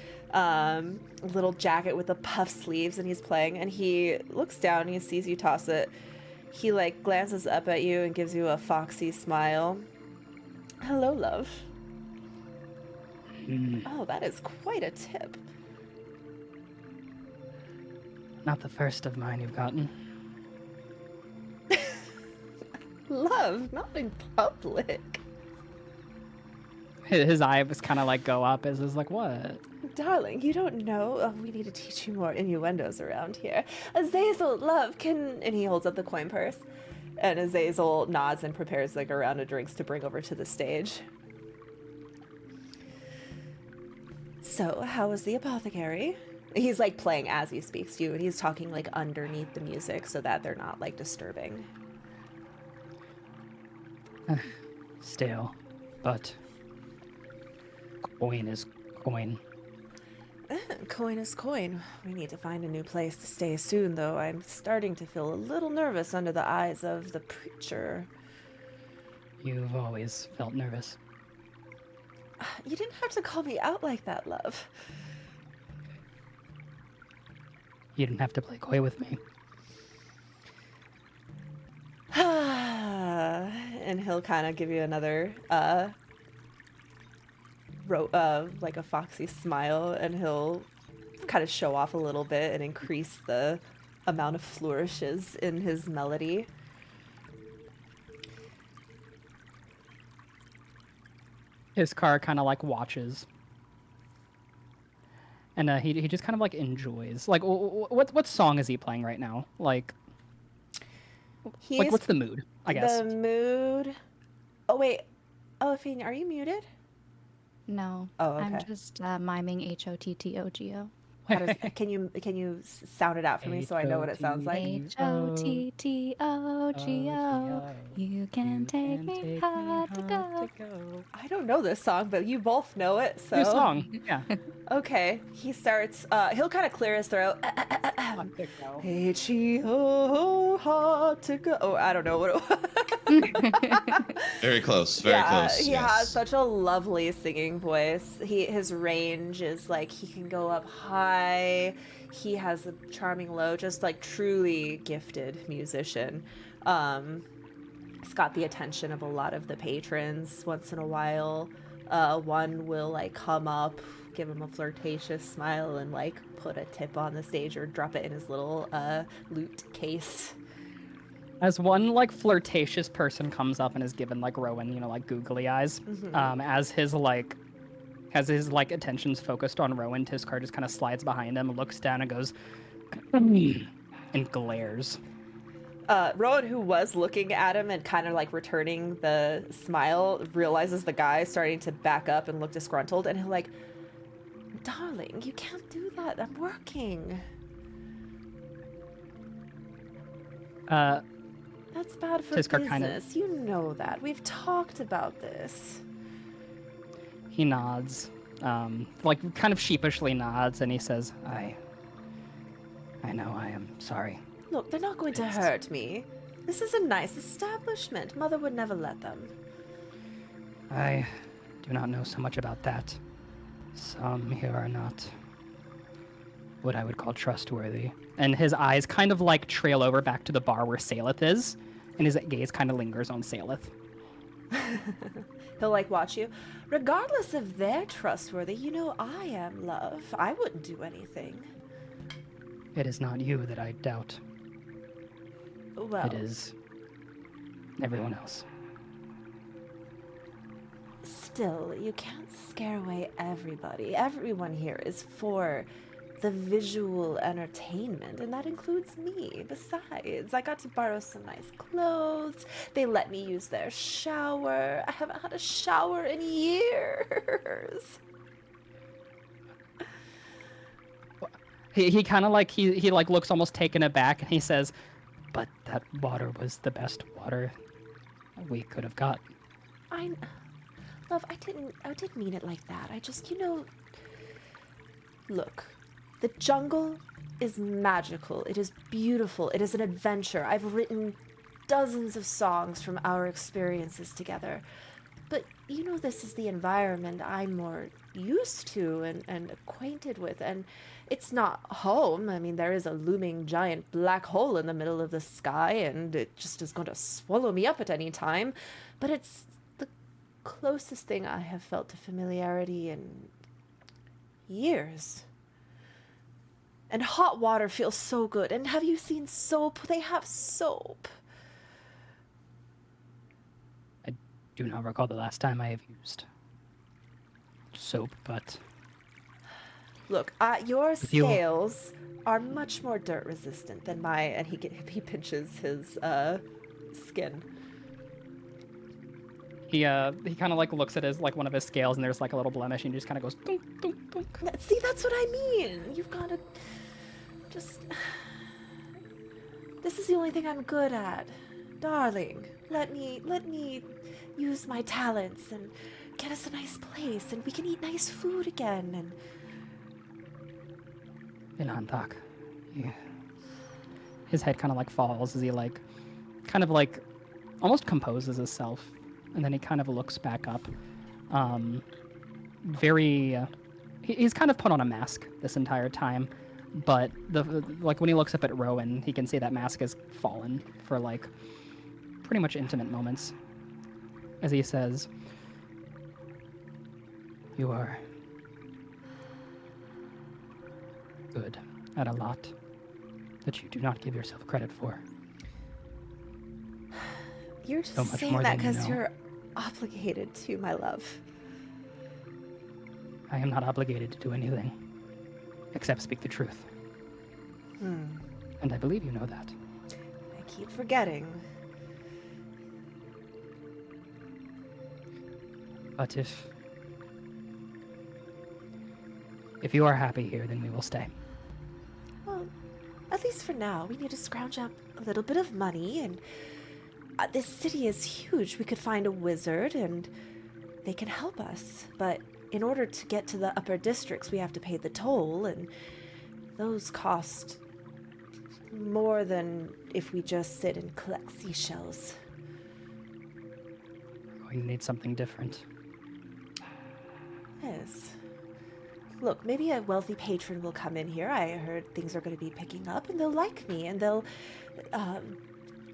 little jacket with the puff sleeves, and he's playing. And he looks down and he sees you toss it. He like glances up at you and gives you a foxy smile. Hello, love. Oh, that is quite a tip.
Not the first of mine you've gotten.
Love, not in public.
His eye was kind of like go up as is like, what?
Darling, you don't know. Oh, we need to teach you more innuendos around here. Azazel, love, can... And he holds up the coin purse. And Azazel nods and prepares like a round of drinks to bring over to the stage. So, how was the apothecary? He's like playing as he speaks to you, and he's talking like underneath the music so that they're not like disturbing.
Still, but coin is coin.
Coin is coin. We need to find a new place to stay soon, though. I'm starting to feel a little nervous under the eyes of the preacher.
You've always felt nervous.
You didn't have to call me out like that, love.
You didn't have to play coy with me.
And he'll kind of give you another, like a foxy smile, and he'll kind of show off a little bit and increase the amount of flourishes in his melody.
His car kind of like watches. And he just kind of like enjoys. Like, what song is he playing right now? Like what's the mood? I guess.
The mood. Oh wait. Oh, Athena, are you muted?
No.
Oh, okay.
I'm just miming HOTTOGO.
How does, can you sound it out for me so I know what it sounds like?
HOTTOGO. You can take me hard to go.
I don't know this song, but you both know it, so.
New song. Yeah.
Okay, he starts. He'll kind of clear his throat. H-E-O, hard to go. Oh, I don't know what it was.
Very close. Very close.
He
yes.
has such a lovely singing voice. His range is like he can go up high. He has a charming low. Just like truly gifted musician. He's got the attention of a lot of the patrons. Once in a while, one will like come up, give him a flirtatious smile, and like put a tip on the stage or drop it in his little lute case.
As one like flirtatious person comes up and is given like Rowan, like googly eyes, as his attention's focused on Rowan, Tiskar just kind of slides behind him, looks down, and goes, and glares.
Rowan, who was looking at him and kind of like returning the smile, realizes the guy starting to back up and look disgruntled, and he'll like, darling, you can't do that. I'm working. That's bad for
Tiskar
business. You know that. We've talked about this.
He nods, like kind of sheepishly nods, and he says, I know, I am sorry.
Look, they're not going to hurt me. This is a nice establishment. Mother would never let them.
I do not know so much about that. Some here are not what I would call trustworthy. And his eyes kind of like trail over back to the bar where Saleth is, and his gaze kind of lingers on Saleth.
He'll like watch you. Regardless if they're trustworthy, I am, love. I wouldn't do anything.
It is not you that I doubt.
Well,
It is everyone else.
Still, you can't scare away everybody. Everyone here is for the visual entertainment, and that includes me. Besides, I got to borrow some nice clothes. They let me use their shower. I haven't had a shower in years.
He kind of like he like looks almost taken aback, and he says, "But that water was the best water we could have got."
Love, I didn't mean it like that. I just, look, the jungle is magical. It is beautiful. It is an adventure. I've written dozens of songs from our experiences together. But this is the environment I'm more used to and acquainted with, and it's not home. I mean, there is a looming giant black hole in the middle of the sky, and it just is going to swallow me up at any time. But it's the closest thing I have felt to familiarity in years. And hot water feels so good. And have you seen soap? They have soap.
I do not recall the last time I have used soap, but
Look, your
you-
scales are much more dirt resistant than my, and he pinches his skin.
he kind of like looks at his like one of his scales, and there's like a little blemish, and he just kind of goes dunk dunk dunk.
See, that's what I mean. You've got to just. This is the only thing I'm good at, darling. Let me use my talents and get us a nice place, and we can eat nice food again. And
In Hantak, his head kind of like falls as he like kind of like almost composes himself, and then he kind of looks back up. He's kind of put on a mask this entire time, but like when he looks up at Rowan, he can see that mask has fallen for like pretty much intimate moments. As he says, "You are good at a lot that you do not give yourself credit for."
you're just
So much
saying
more
that
than you
because
know.
you're obligated to, my love.
I am not obligated to do anything except speak the truth, and I believe you know that.
I keep forgetting.
But if you are happy here, then we will stay.
Well, at least for now, we need to scrounge up a little bit of money, and this city is huge. We could find a wizard, and they can help us. But in order to get to the upper districts, we have to pay the toll, and those cost more than if we just sit and collect seashells.
We're going to need something different.
Yes. Look, maybe a wealthy patron will come in here. I heard things are going to be picking up, and they'll like me, and they'll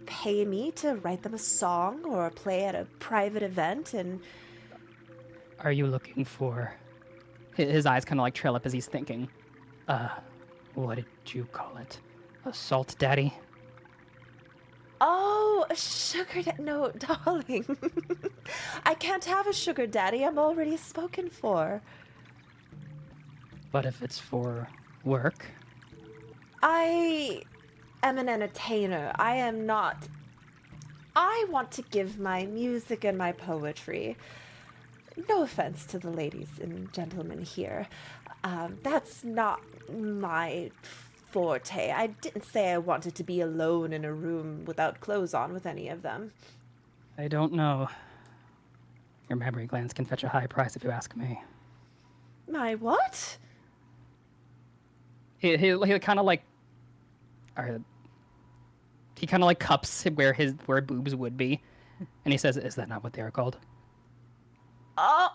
pay me to write them a song or play at a private event, and
Are you looking for... His eyes kind of like trail up as he's thinking. What did you call it? A salt daddy?
oh, a sugar daddy. No, darling. I can't have a sugar daddy. I'm already spoken for.
But if it's for work,
I am an entertainer. I am not. I want to give my music and my poetry. No offense to the ladies and gentlemen here. That's not my forte. I didn't say I wanted to be alone in a room without clothes on with any of them.
I don't know. Your memory glands can fetch a high price if you ask me.
My what?
He kind of like... He kind of like cups where boobs would be, and he says, "Is that not what they are called?"
Oh,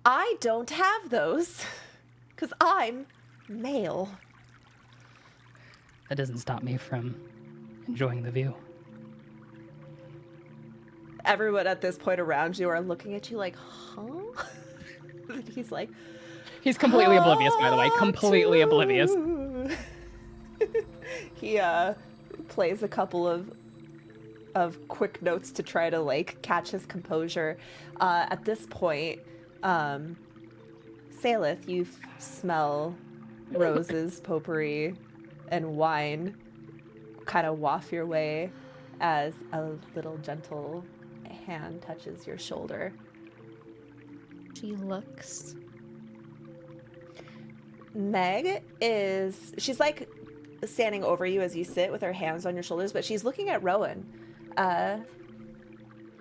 I don't have those, because I'm male.
That doesn't stop me from enjoying the view.
Everyone at this point around you are looking at you like, huh? And he's like,
He's completely oblivious, by the way. Completely oblivious.
He plays a couple of quick notes to try to like catch his composure. At this point, Salith, you smell roses, potpourri, and wine kind of waft your way as a little gentle hand touches your shoulder.
She looks.
Meg she's like standing over you as you sit with her hands on your shoulders, but she's looking at Rowan. I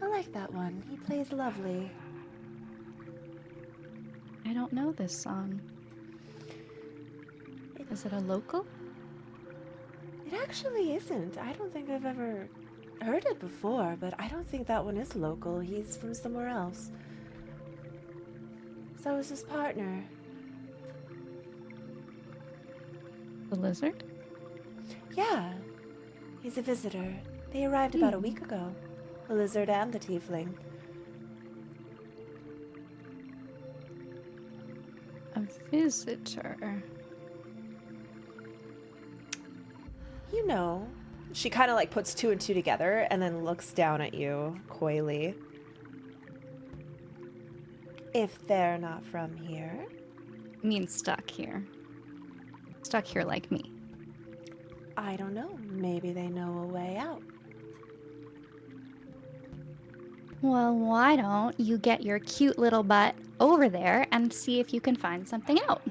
like that one. He plays lovely.
I don't know this song. Is it a local?
It actually isn't. I don't think I've ever heard it before, but I don't think that one is local. He's from somewhere else. So is his partner.
The lizard?
Yeah, he's a visitor. They arrived about a week ago. The lizard and the tiefling.
A visitor.
You know. She kind of like puts two and two together and then looks down at you coyly. If they're not from here.
I mean, stuck here. Stuck here like me.
I don't know. Maybe they know a way out.
Well, why don't you get your cute little butt over there and see if you can find something out?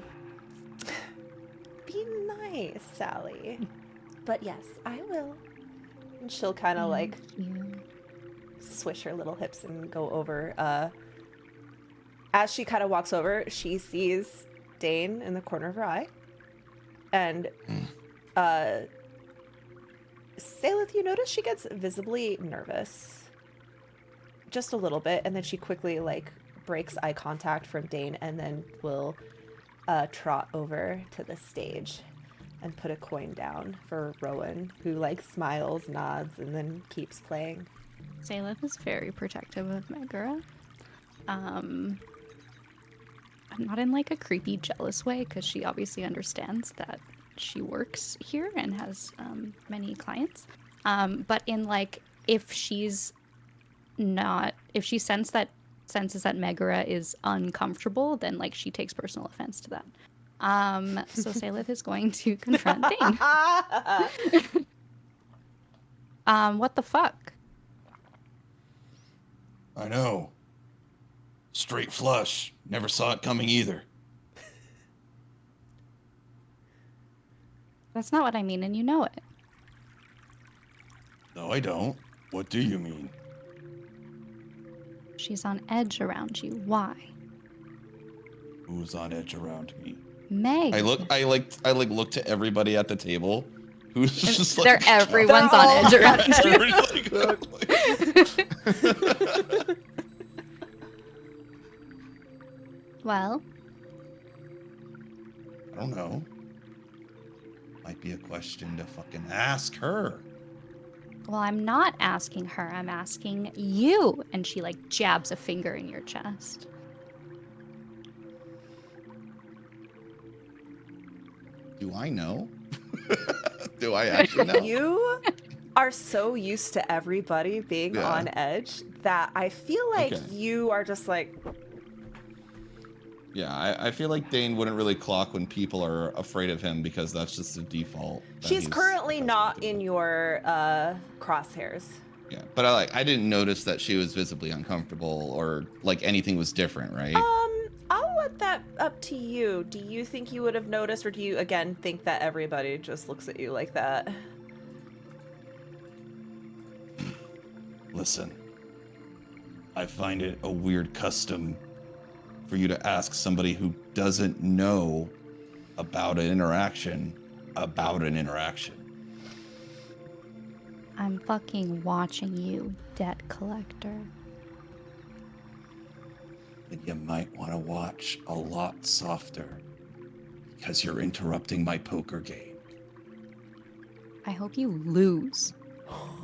Be nice, Sally. But yes, I will. And she'll kind of like swish her little hips and go over. As she kind of walks over, she sees Dane in the corner of her eye. And Salith, you notice she gets visibly nervous. Just a little bit, and then she quickly like breaks eye contact from Dane and then will trot over to the stage and put a coin down for Rowan, who like smiles, nods, and then keeps playing.
Salith is very protective of Megara. Not in like a creepy, jealous way, because she obviously understands that she works here and has many clients. But in like, if she senses that Megara is uncomfortable, then like she takes personal offense to that. So Salith is going to confront Dane. What the fuck?
I know. Straight flush. Never saw it coming either.
That's not what I mean, and you know it.
No, I don't. What do you mean?
She's on edge around you. Why?
Who's on edge around me?
Meg.
I look to everybody at the table who's just like
Everyone's on edge around you. Well,
I don't know. Might be a question to fucking ask her.
well, I'm not asking her. I'm asking you. And she like jabs a finger in your chest.
Do I know? Do I actually know?
You are so used to everybody being
Yeah.
on edge that I feel like
Okay.
you are just like,
Yeah, I feel like Dane wouldn't really clock when people are afraid of him because that's just the default. that
she's
he's
currently not
accustomed
in
to.
your crosshairs.
Yeah, but I didn't notice that she was visibly uncomfortable or like anything was different, right?
I'll let that up to you. Do you think you would have noticed, or do you again think that everybody just looks at you like that?
Listen, I find it a weird custom for you to ask somebody who doesn't know about an interaction.
I'm fucking watching you, debt collector.
Then you might want to watch a lot softer because you're interrupting my poker game.
I hope you lose.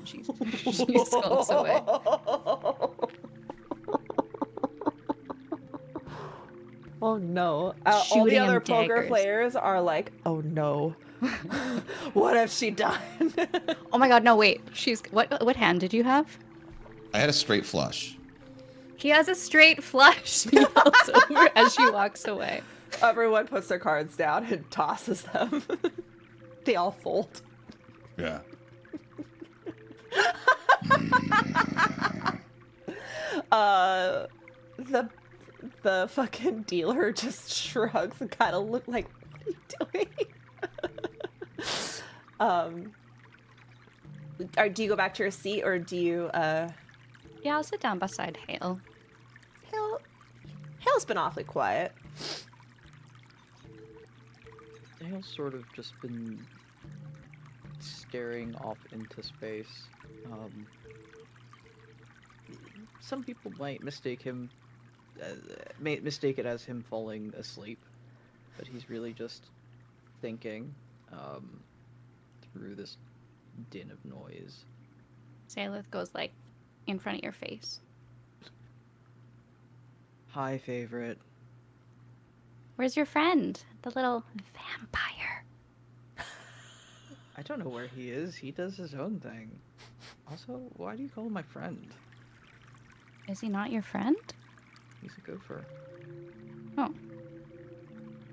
She skulks away.
Oh no. All the
Shooting
other
him
poker
daggers.
players are like, oh no. What has she done?
Oh my god, no, wait. What hand did you have?
I had a straight flush.
She has a straight flush. She yells over as she walks away.
Everyone puts their cards down and tosses them. They all fold.
Yeah.
The fucking dealer just shrugs and kind of look like, what are you doing? Do you go back to your seat, or do you
Yeah, I'll sit down beside Hale.
Hale's been awfully quiet.
Hale's sort of just been staring off into space. Some people might mistake it as him falling asleep, but he's really just thinking through this din of noise.
Salith goes like in front of your face.
Hi, favorite.
Where's your friend? The little vampire.
I don't know where he is. He does his own thing. Also, why do you call him my friend?
Is he not your friend?
He's a gopher.
Oh.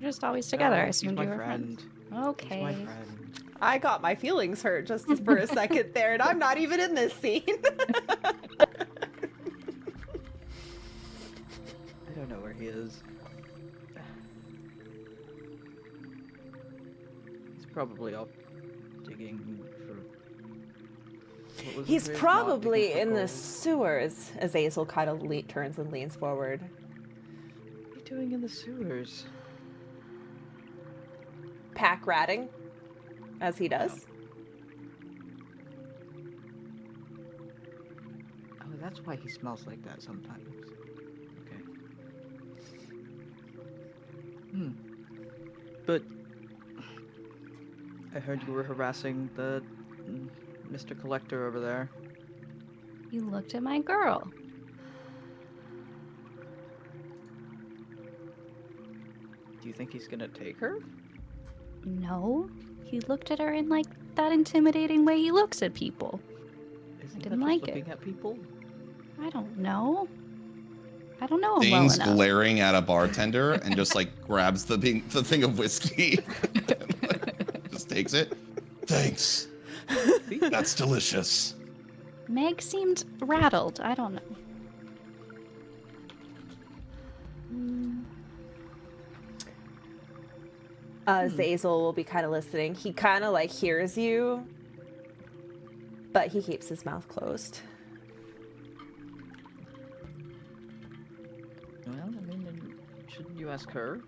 You're just always together. I
He's
assumed
my
you were
friend.
friends. Okay.
He's my friend.
I got my feelings hurt just for a second there, and I'm not even in this scene.
I don't know where he is. He's probably off digging for... what was
He's
his phrase? Not
probably
digging for
in the
gold.
sewers. Azazel kind of turns and leans forward.
What are you doing in the sewers?
Pack ratting, as he does.
Oh, that's why he smells like that sometimes. Okay. But I heard you were harassing the Mr. Collector over there.
You looked at my girl.
Do you think he's gonna take her?
No. He looked at her in like that intimidating way he looks at people.
Isn't
didn't
that
like
just
it.
looking at people?
I don't know. I don't know him well
Dane's
enough.
glaring at a bartender and just like grabs the thing of whiskey. Just takes it.
Thanks. That's delicious.
Meg seemed rattled. I don't know.
Zazel will be kind of listening. He kind of like hears you, but he keeps his mouth closed.
Well, I mean, then shouldn't you ask her?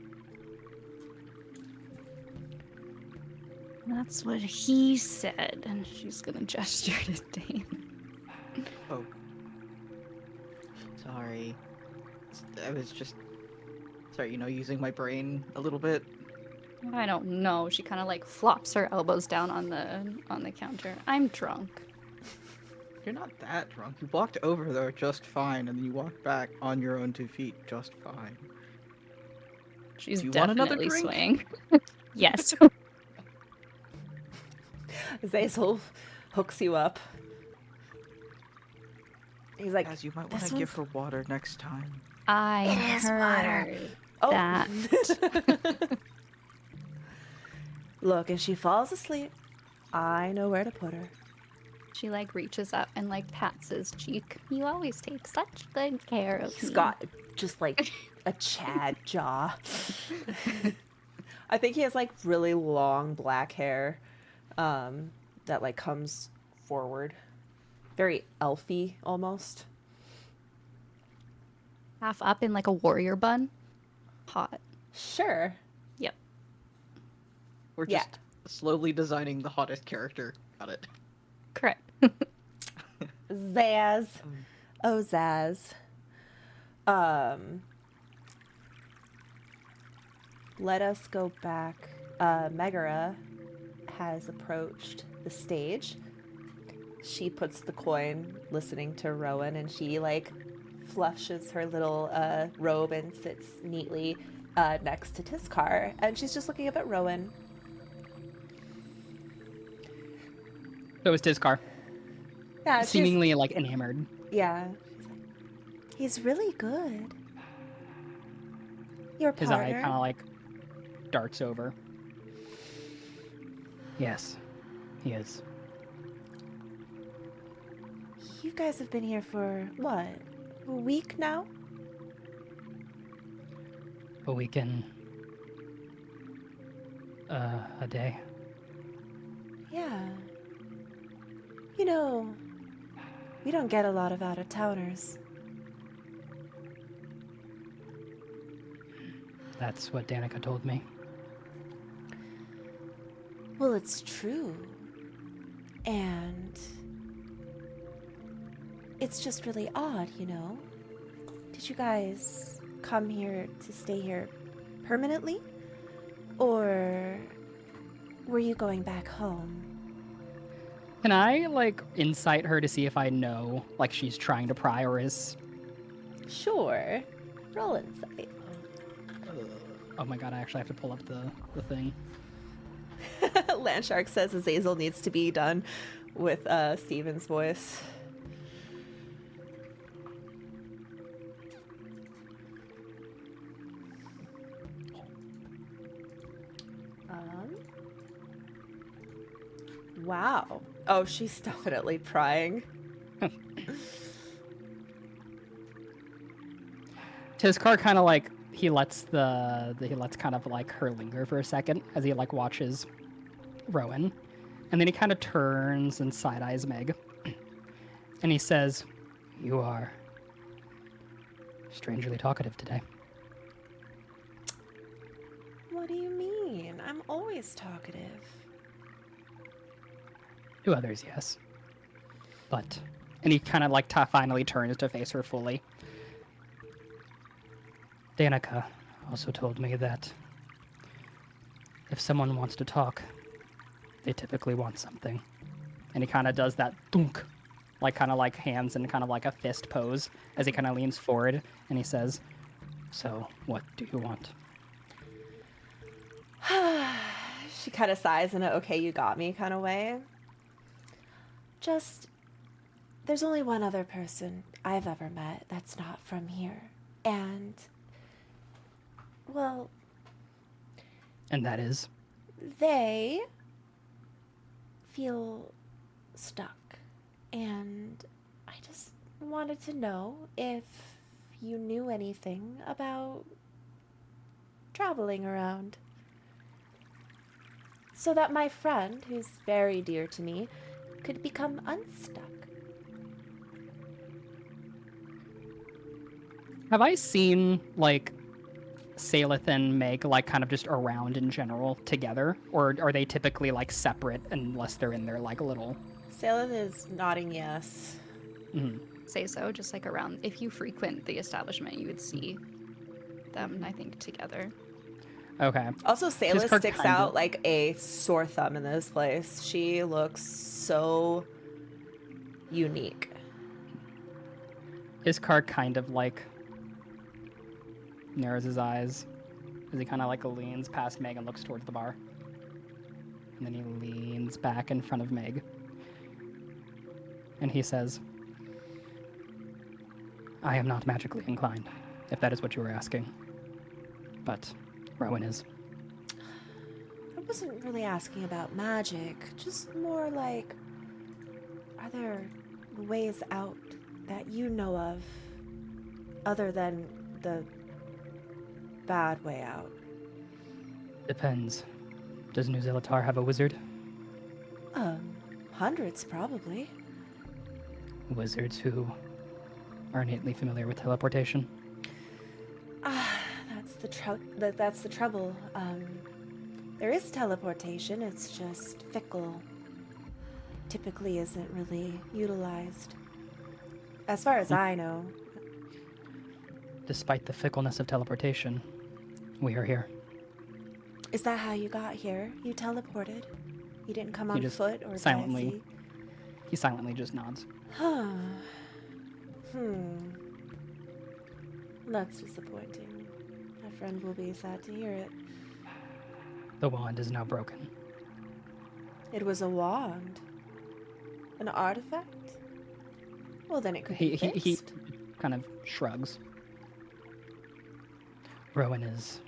That's what he said. And she's gonna gesture to Dane.
Oh. Sorry. I was just... sorry, using my brain a little bit.
I don't know. She kind of like flops her elbows down on the counter. I'm drunk.
You're not that drunk. You walked over there just fine, and then you walked back on your own 2 feet just fine.
She's
Do you want another
definitely
drink?
swaying. Yes.
Zazel hooks you up. He's like,
As you might want
"This
to give
one's-
her water next time.
I
It is water.
heard
Oh.
that.
Look, if she falls asleep, I know where to put her.
She like reaches up and like pats his cheek. You always take such good care of
He's
me.
got just like a Chad jaw. I think he has like really long black hair that like comes forward. Very elfy almost.
Half up in like a warrior bun. Hot.
Sure.
Yep.
We're
Yeah.
just slowly designing the hottest character. Got it.
Correct.
Zaz. Oh, Zaz. Let us go back. Megara has approached the stage. She puts the coin, listening to Rowan, and she like flushes her little robe and sits neatly next to Tiskar, and she's just looking up at Rowan.
So is Tizkar,
Yeah, she's-
seemingly like enamored.
yeah. She's like, he's really good. Your
His eye
partner.
kind of like darts over. Yes, he is.
You guys have been here for, what, a week now?
A weekend. A day.
Yeah. You know, we don't get a lot of out-of-towners.
That's what Danica told me.
Well, it's true. And it's just really odd, you know? Did you guys come here to stay here permanently? Or were you going back home?
Can I, like, incite her to see if I know, like, she's trying to pry or is...
Sure. Roll insight.
Oh my god, I actually have to pull up the thing.
Landshark says Azazel needs to be done with Steven's voice. Wow. Oh, she's definitely prying.
Tizkar kind of like he lets kind of like her linger for a second as he like watches Rowan, and then he kind of turns and side eyes Meg, and he says, "You are strangely talkative today."
What do you mean? I'm always talkative.
To others, yes, but and he kind of like finally turns to face her fully. Danica also told me that if someone wants to talk, they typically want something. And he kind of does that thunk, like kind of like hands and kind of like a fist pose as he kind of leans forward and he says, "So, what do you want?"
She kind of sighs in a okay, you got me kind of way. Just, there's only one other person I've ever met that's not from here. And, well,
And that is,
they feel stuck. And I just wanted to know if you knew anything about traveling around. So that my friend, who's very dear to me, could become unstuck.
have I seen like Salith and Meg like kind of just around in general together, or are they typically like separate unless they're in their like little?
Salith is nodding yes.
Mhm.
Say so, just like around. If you frequent the establishment, you would see them, I think, together.
Okay.
Also, Salith
Tizkar
sticks
kinda-
out like a sore thumb in this place. She looks so unique.
His car kind of like narrows his eyes as he kind of like leans past Meg and looks towards the bar. And then he leans back in front of Meg. And he says, "I am not magically inclined, if that is what you were asking. But Rowan is."
I wasn't really asking about magic, just more like, are there ways out that you know of other than the bad way out?
Depends. Does New Zelatar have a wizard?
Hundreds probably.
Wizards who are innately familiar with teleportation?
That's the trouble. There is teleportation, it's just fickle. Typically isn't really utilized. As far as I know.
Despite the fickleness of teleportation, we are here.
Is that how you got here? You teleported? You didn't come
He
on
just
foot or
silently-
by sea?
He silently just nods.
Huh. That's disappointing. My friend will be sad to hear it.
The wand is now broken.
It was a wand. An artifact? Well, then it could be
He
fixed.
kind of shrugs. Rowan is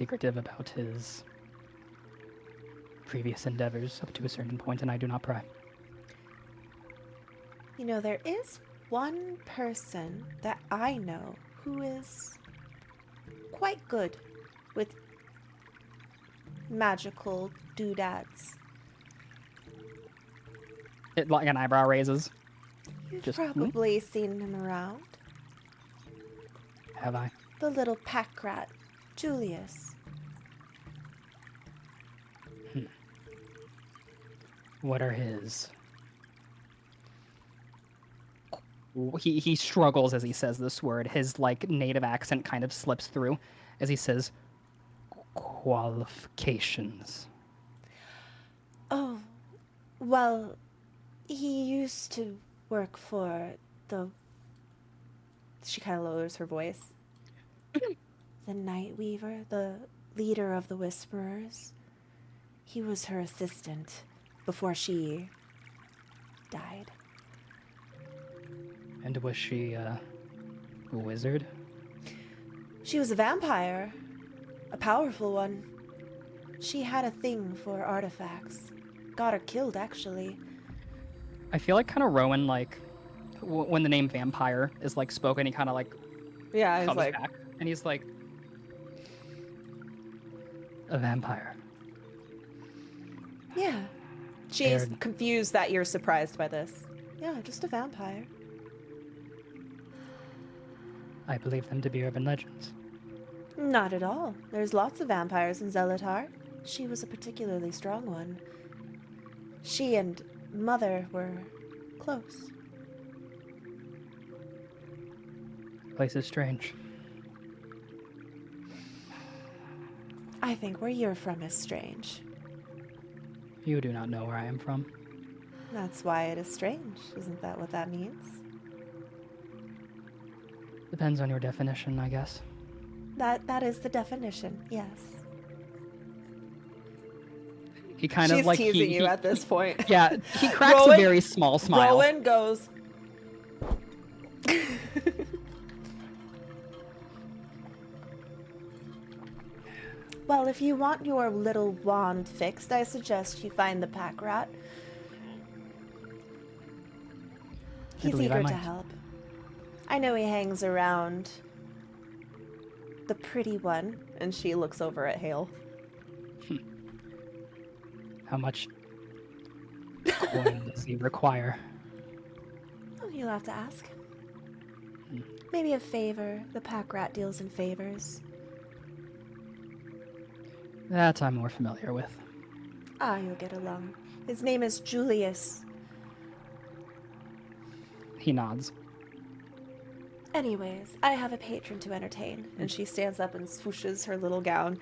secretive about his previous endeavors up to a certain point, and I do not pry.
You know, there is one person that I know who is quite good with magical doodads.
It, like an eyebrow raises.
You've
Just
probably seen him around.
Have I?
The little pack rat, Julius.
What are his? He struggles as he says this word. His like native accent kind of slips through as he says qualifications.
Oh, well, he used to work for the... She kind of lowers her voice. The Night Weaver, the leader of the Whisperers. He was her assistant before she died.
And was she a wizard?
She was a vampire, a powerful one. She had a thing for artifacts. Got her killed, actually.
I feel like kind of Rowan, like, when the name vampire is, like, spoken, he kind of, like,
Yeah,
comes back. And he's like, a vampire.
Yeah. She's
They're-
confused that you're surprised by this. Yeah, just a vampire.
I believe them to be urban legends.
Not at all. There's lots of vampires in Zelatar. She was a particularly strong one. She and Mother were close.
Place is strange.
I think where you're from is strange.
You do not know where I am from.
That's why it is strange. Isn't that what that means?
Depends on your definition, I guess.
That is the definition, yes.
He kind
She's
of like
teasing
he,
you at this point.
Yeah, he cracks
Rowan-
a very small smile.
Rowan goes. Well, if you want your little wand fixed, I suggest you find the pack rat. He's
believe I
eager to
might.
help. I know he hangs around the pretty one, and she looks over at Hale.
How much coin does he require?
Oh, you'll have to ask.
Hmm.
Maybe a favor. The pack rat deals in favors.
That I'm more familiar with.
Ah, you'll get along. His name is Julius.
He nods.
Anyways, I have a patron to entertain. And she stands up and swooshes her little gown.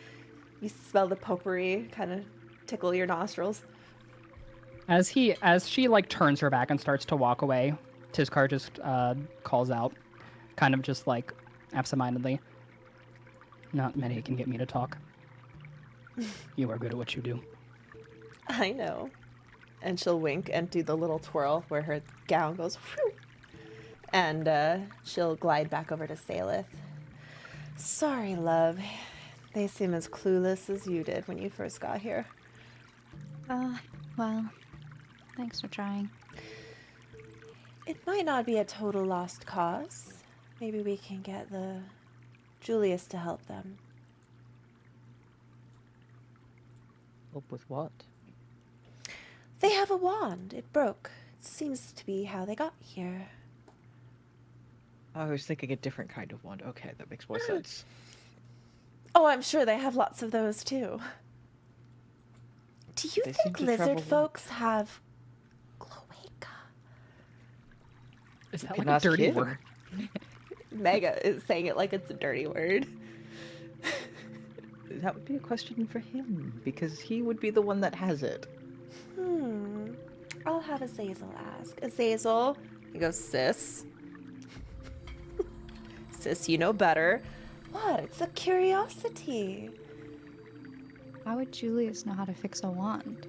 You smell the potpourri kind of tickle your nostrils.
As she like turns her back and starts to walk away, Tizkar just calls out, kind of just like absentmindedly. Not many can get me to talk. You are good at what you do.
I know. And she'll wink and do the little twirl where her gown goes whew. And she'll glide back over to Salith. Sorry, love. They seem as clueless as you did when you first got here.
Well, thanks for trying.
It might not be a total lost cause. Maybe we can get the Julius to help them.
Help with what?
They have a wand. It broke. It seems to be how they got here.
I was thinking a different kind of wand. Okay, that makes more sense.
Oh, I'm sure they have lots of those too. Do you
They seem
think
to
lizard
travel
folks have cloaca?
Is that
can
like a
ask
dirty
him.
word?
Mega is saying it like it's a dirty word.
That would be a question for him, because he would be the one that has it.
I'll have Azazel ask. Azazel, he goes, sis. Sis, you know better. What? It's a curiosity.
How would Julius know how to fix a wand?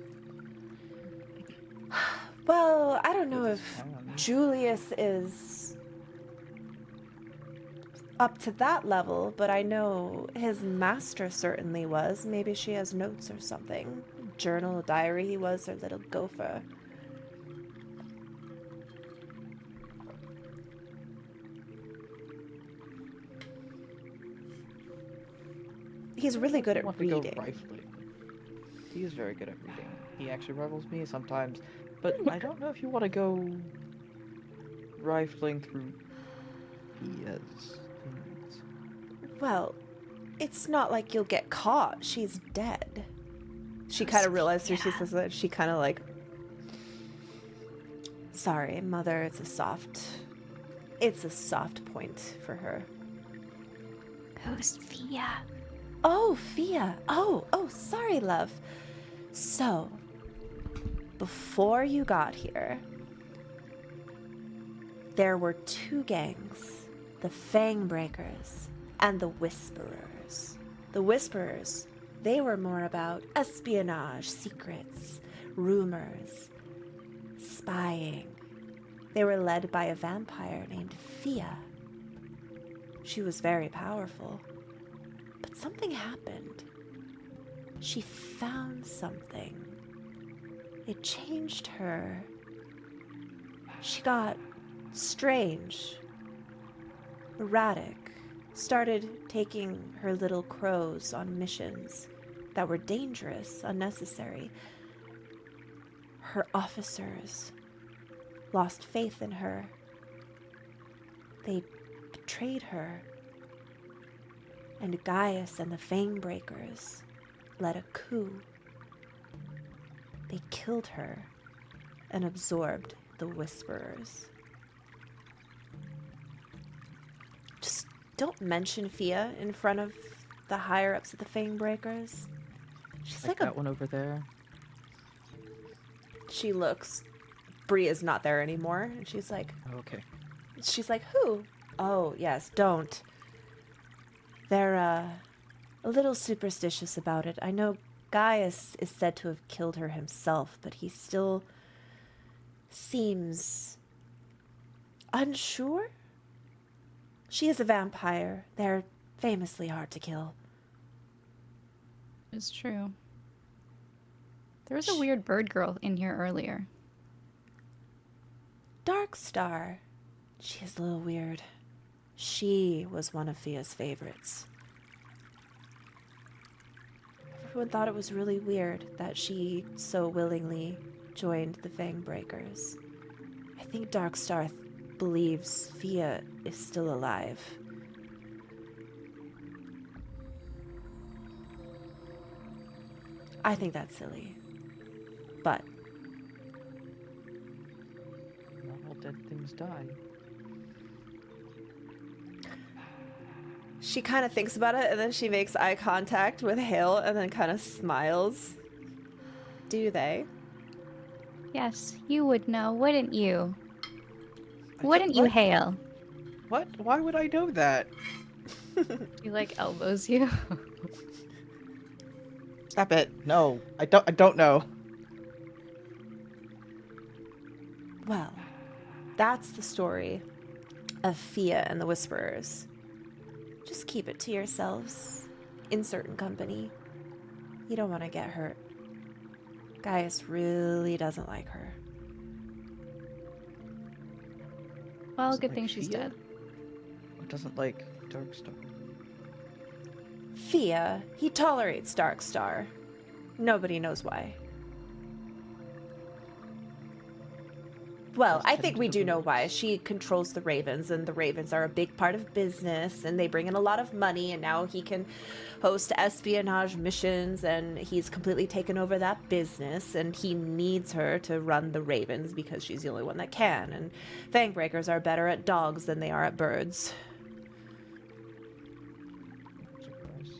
Well, I don't know if
Um,
Julius is up to that level, but I know his master certainly was. Maybe she has notes or something. Journal, diary, he was her little gopher. He's really good
I
at
want
reading.
to go rifling. He is very good at reading. He actually rivals me sometimes, but I don't know if you want to go rifling through Fia's things.
Well, it's not like you'll get caught. She's dead. She kind of realized who she says that. She kind of like, sorry, mother. It's a soft point for her.
Who's Fia?
Oh, Fia. Oh, sorry, love. So, before you got here, there were two gangs, the Fangbreakers and the Whisperers. The Whisperers, they were more about espionage, secrets, rumors, spying. They were led by a vampire named Fia. She was very powerful. But something happened. She found something. It changed her. She got strange, erratic, started taking her little crows on missions that were dangerous, unnecessary. Her officers lost faith in her. They betrayed her. And Gaius and the Fangbreakers led a coup. They killed her and absorbed the Whisperers. Just don't mention Fia in front of the higher-ups of the Fangbreakers. She's like
that one over there.
She looks. Bree is not there anymore, and she's like,
Okay.
who? Oh, yes, don't. They're, a little superstitious about it. I know Gaius is said to have killed her himself, but he still seems unsure. She is a vampire. They're famously hard to kill.
It's true. There was a weird bird girl in here earlier.
Darkstar. She is a little weird. She was one of Fia's favorites. Everyone thought it was really weird that she so willingly joined the Fangbreakers. I think Darkstar believes Fia is still alive. I think that's silly. But
Not all dead things die.
she kind of thinks about it, and then she makes eye contact with Hale and then kind of smiles. Do they?
Yes, you would know, wouldn't you?
I
Wouldn't you,
what?
Hale?
What? Why would I know that?
He like elbows you.
Stop it. No. I don't know.
Well, that's the story of Fia and the Whisperers. Just keep it to yourselves in certain company. You don't want to get hurt. Gaius really doesn't like her.
Well,
Doesn't
good
like
thing she's
Fia?
dead.
Who doesn't like Darkstar?
Fia, he tolerates Darkstar. Nobody knows why. Well,
Just
I
tend
think
to
we
the
do know
birds.
why. She controls the Ravens, and the Ravens are a big part of business, and they bring in a lot of money, and now he can host espionage missions, and he's completely taken over that business, and he needs her to run the Ravens because she's the only one that can, and Fangbreakers are better at dogs than they are at birds.
Surprise.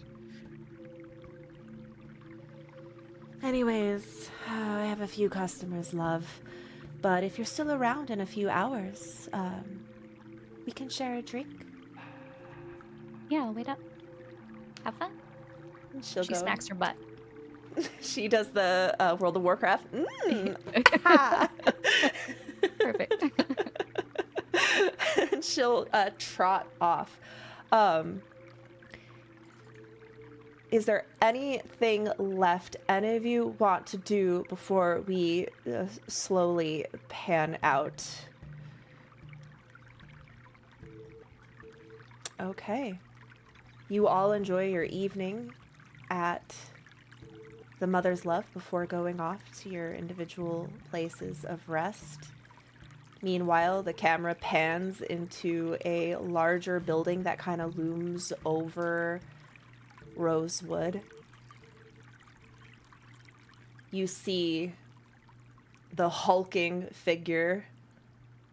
Anyways, I have a few customers, love. But if you're still around in a few hours, we can share a drink.
Yeah, I'll wait up. Have fun.
And she'll
She
go.
smacks her butt.
She does the World of Warcraft. Ha!
Perfect.
And she'll trot off. Is there anything left any of you want to do before we slowly pan out? Okay. You all enjoy your evening at the Mother's Love before going off to your individual places of rest. Meanwhile, the camera pans into a larger building that kind of looms over Rosewood. You see the hulking figure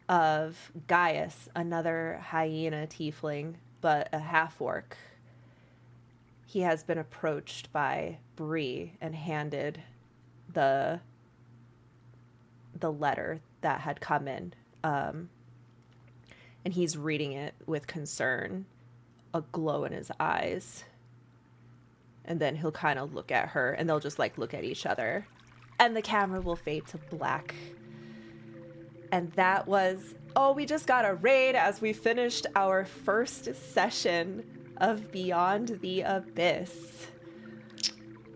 of Gaius, another hyena tiefling, but a half-orc. He has been approached by Bree and handed the letter that had come in. And he's reading it with concern, a glow in his eyes. And then he'll kind of look at her, and they'll just like look at each other. And the camera will fade to black. And that was, we just got a raid as we finished our first session of Beyond the Abyss.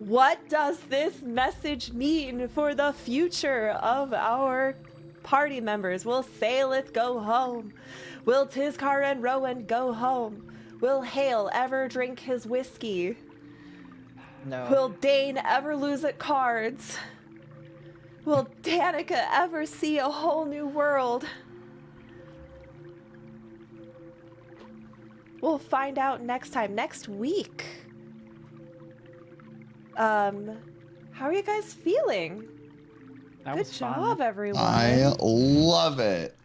What does this message mean for the future of our party members? Will Saleth go home? Will Tizkar and Rowan go home? Will Hale ever drink his whiskey?
No.
Will Dane ever lose at cards? Will Danica ever see a whole new world? We'll find out next time, next week. How are you guys feeling?
That
Good
was fun.
job, everyone.
I love it.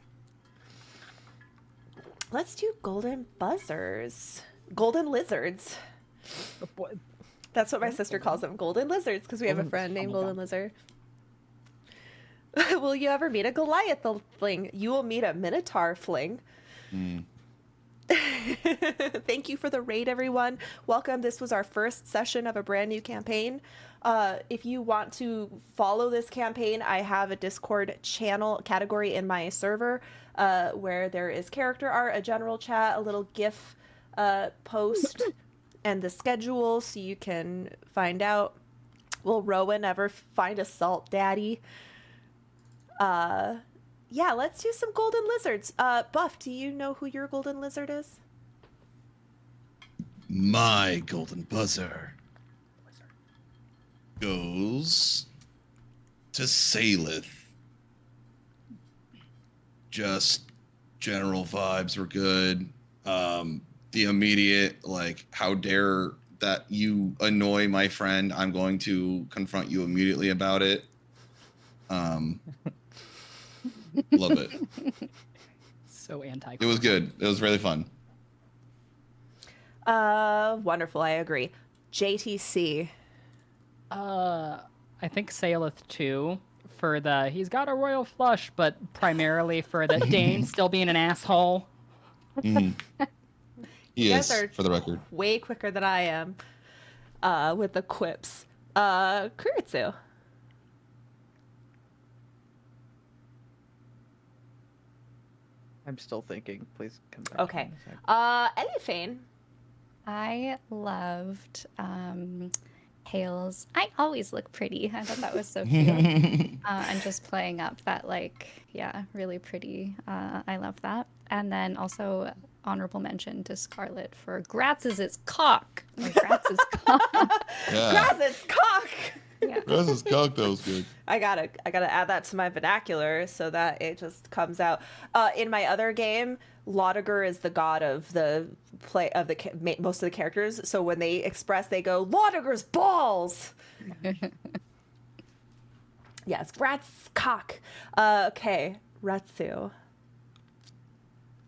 Let's do golden buzzers. Golden lizards. That's what my sister calls them, golden lizards, because we have a friend named Golden Lizard. Will you ever meet a Goliath fling? You will meet a Minotaur fling. Thank you for the raid, everyone. Welcome. This was our first session of a brand new campaign. If you want to follow this campaign, I have a Discord channel category in my server where there is character art, a general chat, a little GIF post, and the schedule so you can find out. Will Rowan ever find a Salt Daddy? Yeah, let's do some golden lizards. Buff, do you know who your golden lizard is?
My golden buzzer goes to Saleth. Just general vibes were good. The immediate, like, how dare that you annoy my friend, I'm going to confront you immediately about it. Love it.
So anti.
It was good. It was really fun.
Wonderful, I agree. JTC.
I think Saleth too, for the he's got a royal flush, but primarily for the Dane still being an asshole.
He
You guys
is,
are
for the record.
way quicker than I am with the quips. Kuritsu.
I'm still thinking. Please come back.
Okay. Eliphane.
I loved Hale's I always look pretty. I thought that was so cute. And just playing up that, like, yeah, really pretty. I love that. And then also honorable mention to Scarlet for Gratz's cock. Or Gratz's cock.
Yeah.
Graz's cock.
Yeah.
Graz's cock, that was good.
I gotta add that to my vernacular so that it just comes out. In my other game, Laudiger is the god of the play of the most of the characters. So when they express, they go Laudiger's balls. Yes, Graz's cock. Okay, Retsu.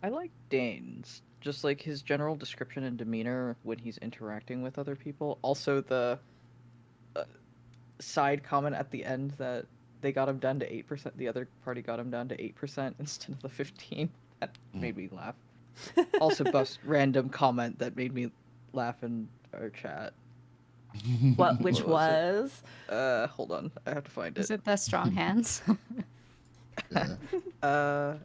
I like Dane's. Just like his general description and demeanor when he's interacting with other people. Also the side comment at the end that they got him down to 8%. The other party got him down to 8% instead of the 15. That made me laugh. Also, Buff's random comment that made me laugh in our chat.
Which was?
Hold on, I have to find it.
Is it the strong hands?
No,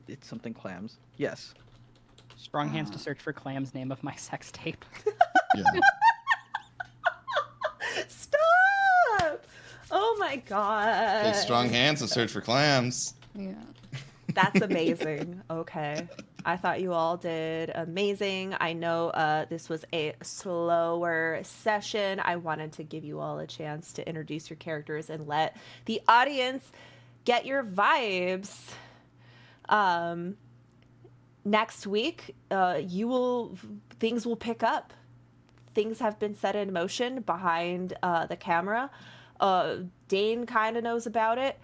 it's something clams. Yes.
Strong hands to search for clams. Name of my sex tape.
Yeah.
Stop! Oh my god.
Take strong hands to search for clams.
Yeah.
That's amazing. Okay. I thought you all did amazing. I know this was a slower session. I wanted to give you all a chance to introduce your characters and let the audience get your vibes. Next week, things will pick up. Things have been set in motion behind the camera. Dane kind of knows about it.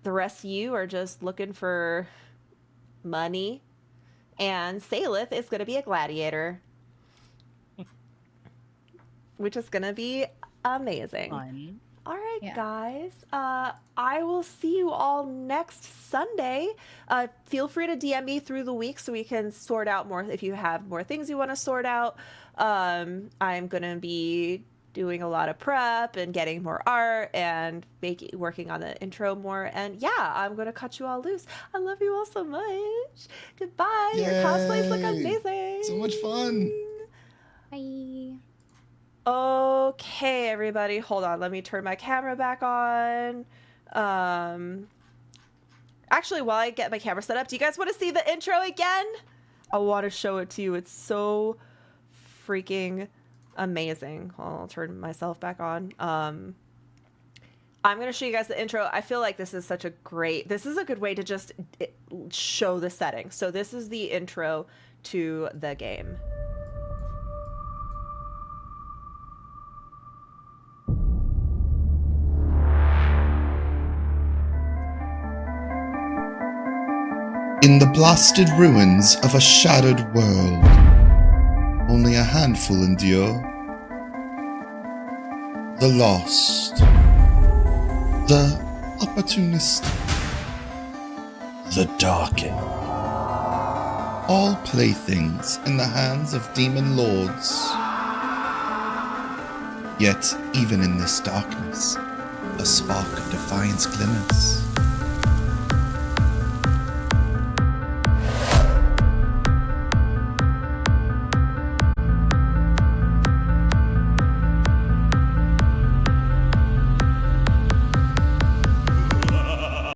The rest of you are just looking for money. And Salith is going to be a gladiator. Which is going to be amazing.
Fun.
All right,
Yeah.
guys. I will see you all next Sunday. Feel free to DM me through the week so we can sort out more if you have more things you want to sort out. I'm going to be doing a lot of prep and getting more art and working on the intro more. And yeah, I'm going to cut you all loose. I love you all so much. Goodbye. Your cosplays look
Yay.
amazing.
So much fun.
Bye.
Okay, everybody, hold on. Let me turn my camera back on. Actually, while I get my camera set up, do you guys want to see the intro again? I want to show it to you. It's so freaking amazing. I'll turn myself back on. I'm going to show you guys the intro. I feel like this is a good way to just show the setting. So this is the intro to the game.
In the blasted ruins of a shattered world, only a handful endure. The lost, the opportunistic,
The darkened.
all playthings in the hands of demon lords. Yet, even in this darkness, a spark of defiance glimmers.